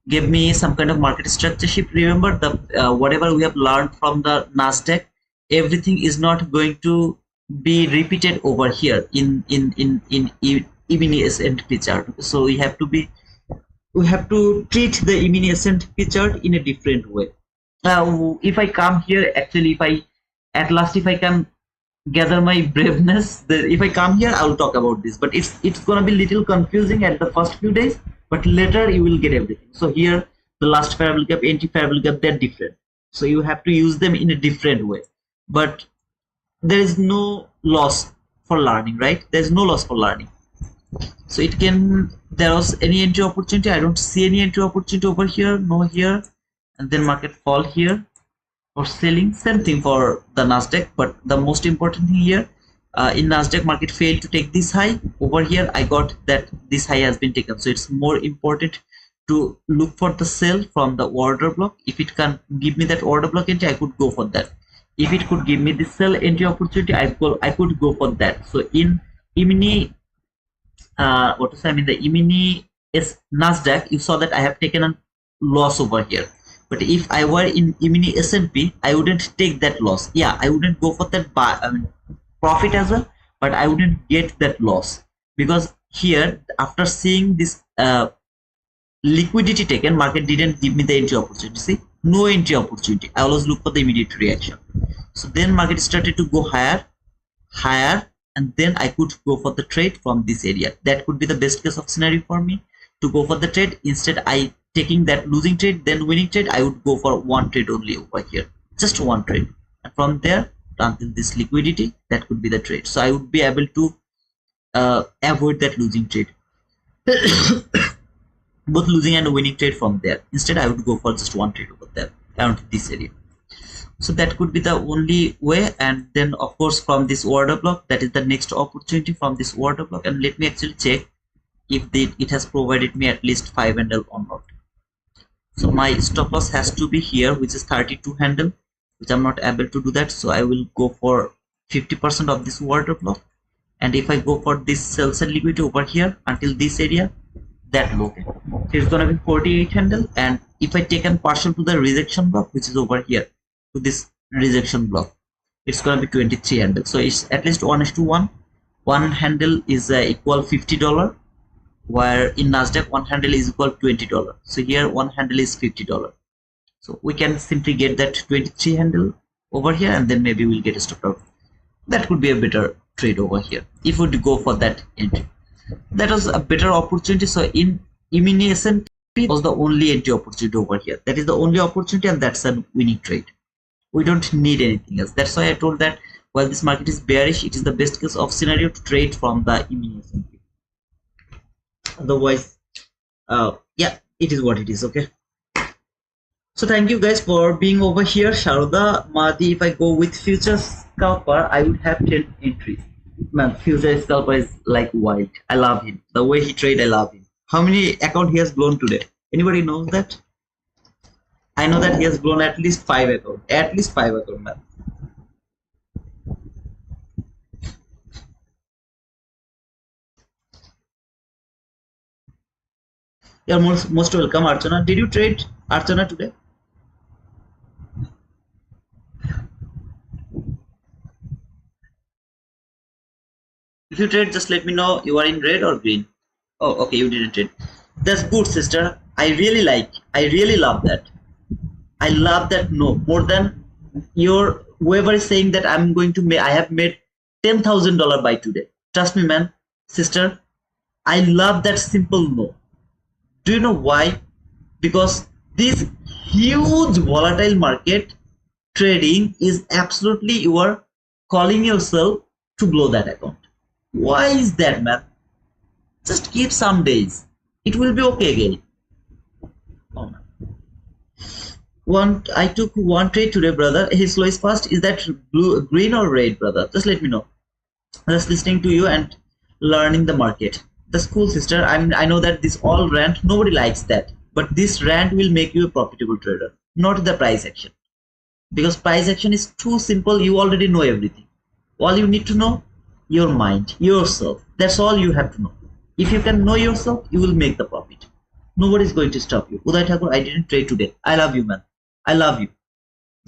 S1: gave me some kind of market structure shift. Remember, the whatever we have learned from the Nasdaq, everything is not going to be repeated over here in E-mini S&P chart. So we have to treat the E-mini S&P chart in a different way. If I come here, actually, if I can gather my braveness, if I come here, I will talk about this. But it's gonna be little confusing at the first few days, but later you will get everything. So here, the last fair value gap, entry fair value gap, they're different. So you have to use them in a different way. But there is no loss for learning, right? There's no loss for learning. So there was any entry opportunity. I don't see any entry opportunity over here, no here, and then market fall here for selling. Same thing for the Nasdaq, but the most important thing here, in Nasdaq, market failed to take this high. Over here, I got that this high has been taken. So it's more important to look for the sell from the order block. If it can give me that order block entry, I could go for that. If it could give me the sell entry opportunity, I could go for that. So in E-mini, the E-mini Nasdaq, you saw that I have taken a loss over here. But if I were in E-mini S&P, I wouldn't take that loss. Yeah, I wouldn't go for that profit as well, but I wouldn't get that loss, because here, after seeing this liquidity taken, market didn't give me the entry opportunity. See, no entry opportunity. I always look for the immediate reaction. So then market started to go higher, and then I could go for the trade from this area. That could be the best case of scenario for me to go for the trade. Instead, I taking that losing trade, then winning trade, I would go for one trade only over here, just one trade, and from there until this liquidity, that could be the trade. So I would be able to avoid that losing trade, both losing and winning trade from there. Instead, I would go for just one trade over there around this area. So that could be the only way. And then of course, from this order block, that is the next opportunity from this order block. And let me actually check if it has provided me at least 5 handle or not. So my stop loss has to be here, which is 32 handle, which I'm not able to do that. So I will go for 50% of this water block. And if I go for this sales and liquidity over here until this area, that low, okay, so it's gonna be 48 handle. And if I take a partial to the rejection block, which is over here to this rejection block, it's gonna be 23 handle. So it's at least 1:1. One handle is equal $50, where in Nasdaq one handle is equal $20. So here one handle is $50. So we can simply get that 23 handle over here, and then maybe we'll get a stop out. That could be a better trade over here if we would go for that entry. That was a better opportunity. So in imminent was the only entry opportunity over here. That is the only opportunity, and that's a winning trade. We don't need anything else. That's why I told that while this market is bearish, it is the best case of scenario to trade from the imminent. Otherwise, yeah, it is what it is. Okay, so thank you guys for being over here. Sharuda, Mahdi, if I go with future scalper, I would have 10 entries. Man, future scalper is like wild. I love him. The way he trade, I love him. How many account he has blown today? Anybody knows that? I know that he has blown at least 5 account. At least 5 account, man. You're most welcome, Archana. Did you trade Archana today? If you trade, just let me know. You are in red or green. Oh, okay, you didn't trade. That's good, sister. I really love that. I love that. No, more than your whoever is saying that I'm going to make, I have made $10,000 by today. Trust me, man, sister. I love that simple no. Do you know why? Because this huge volatile market trading is absolutely, you are calling yourself to blow that account. Why is that, man? Just give some days. It will be okay again. Oh, man. I took one trade today, brother. His slow is fast. Is that blue, green or red, brother? Just let me know. Just listening to you and learning the market. That's cool, sister. I know that this all rant, nobody likes that. But this rant will make you a profitable trader, not the price action. Because price action is too simple. You already know everything. All you need to know, your mind, yourself. That's all you have to know. If you can know yourself, you will make the profit. Nobody is going to stop you. Uday Thakur, I didn't trade today. I love you, man. I love you.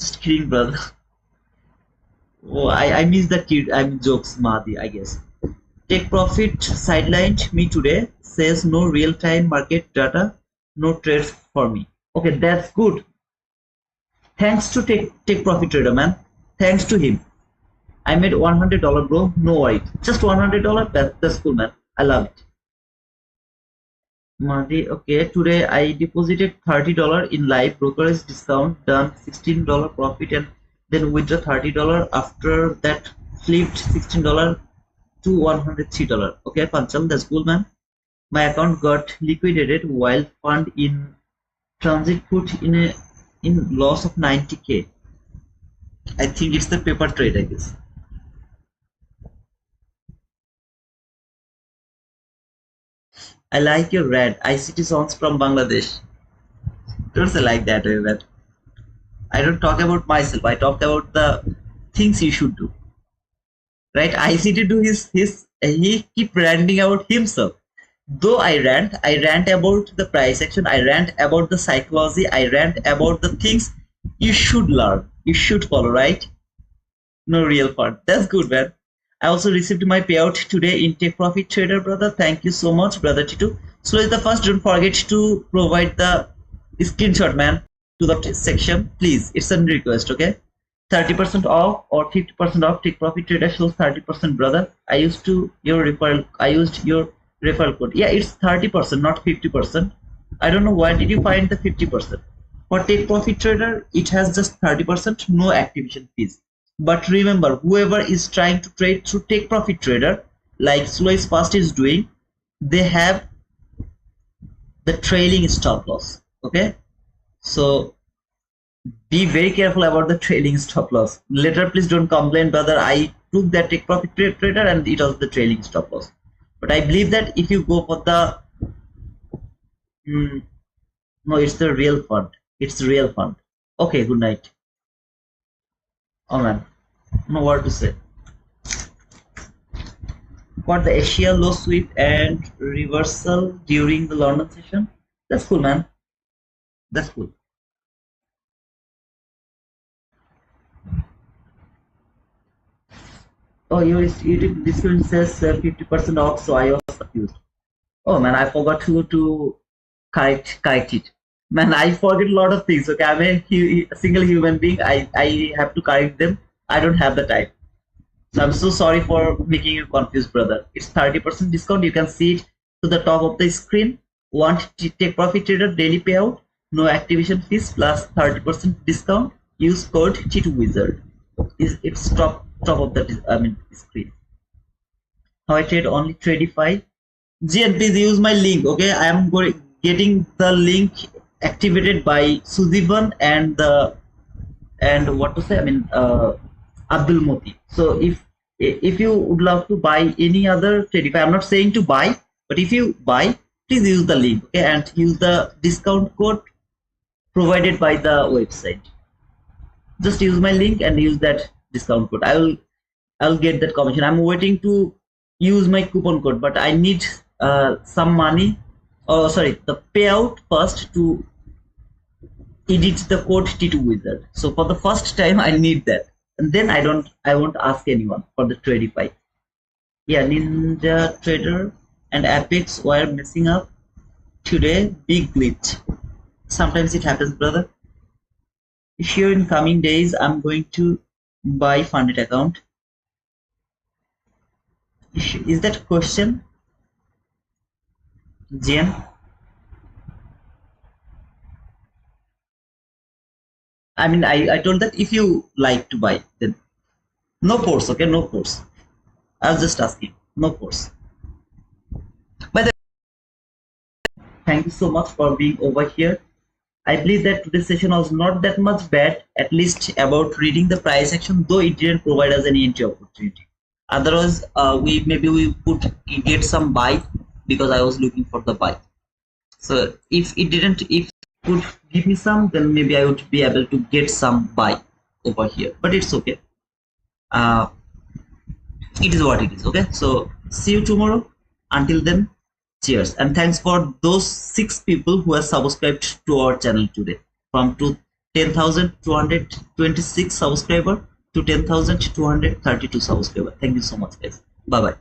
S1: Just kidding, brother. Oh, I miss the kid. I mean, jokes, Mahdi, I guess. Take profit sidelined me today. Says no real-time market data, no trades for me. Okay, that's good. Thanks to take profit trader, man. Thanks to him. I made $100, bro. No worries. Just $100. That's cool, man. I love it. Mahdi, okay. Today I deposited $30 in live brokerage discount, done $16 profit, and then withdraw $30. After that, flipped $16 to $103. Okay, Panchal, that's cool, man. My account got liquidated while fund in transit put in loss of 90k. I think it's the paper trade, I guess. I like your red ICT songs from Bangladesh. Don't say like that, man. I don't talk about myself. I talk about the things you should do. Right? ICT do he keep ranting about himself. Though I rant about the price action, I rant about the psychology, I rant about the things you should learn, you should follow, right? No real fun. That's good, man. I also received my payout today in Take Profit Trader, brother. Thank you so much, brother Titu. So is the first. Don't forget to provide the screenshot, man, to the section, please. It's a request, okay? 30% off or 50% off. Take Profit Trader shows 30%, brother. I used your referral code. Yeah, it's 30%, not 50%. I don't know why did you find the 50%. For Take Profit Trader, it has just 30%, no activation fees. But remember, whoever is trying to trade through Take Profit Trader, like Slow is Fast is doing, they have the trailing stop loss. Okay, so be very careful about the trailing stop loss. Later, please don't complain, brother. I took that Take Profit Trader and it was the trailing stop loss. But I believe that if you go for the no, it's the real fund. It's real fund. Okay, good night. Oh man, no word to say. Got the Asia low sweep and reversal during the London session. That's cool, man. That's cool. Oh, your YouTube discount says 50% off, so I was confused. Oh man, I forgot to correct it. Man, I forget a lot of things. Okay, I'm a single human being. I have to correct them. I don't have the time. So I'm so sorry for making you confused, brother. It's 30% discount. You can see it to the top of the screen. Want to take profit trader daily payout, no activation fees plus 30% discount. Use code T2Wizard. It's top of the screen. How I trade only Tradify. GN, please use my link. Okay, I am getting the link activated by Suzivan and what to say? Abdul Moti. So if you would love to buy any other Tradify, I'm not saying to buy, but if you buy, please use the link, okay, and use the discount code provided by the website. Just use my link and use that discount code. I'll get that commission. I'm waiting to use my coupon code, but I need some money. Oh, sorry, the payout first to edit the code T2Wizard. So for the first time, I need that, and then I won't ask anyone for the Tradify. Yeah, Ninja Trader and Apex were messing up today. Big glitch. Sometimes it happens, brother. Sure, in coming days, I'm going to buy funded account. Is that a question, Jen? I told that if you like to buy, then no force, okay, no force. I was just asking, no force. By the way, thank you so much for being over here. I believe that today's session was not that much bad, at least about reading the price action, though it didn't provide us any entry opportunity. Otherwise, we could get some buy because I was looking for the buy. So if it could give me some, then maybe I would be able to get some buy over here. But it's okay. It is what it is. Okay. So see you tomorrow. Until then, cheers, and thanks for those 6 people who have subscribed to our channel today, from 10,226 subscriber to 10,232 subscriber. Thank you so much, guys. Bye bye.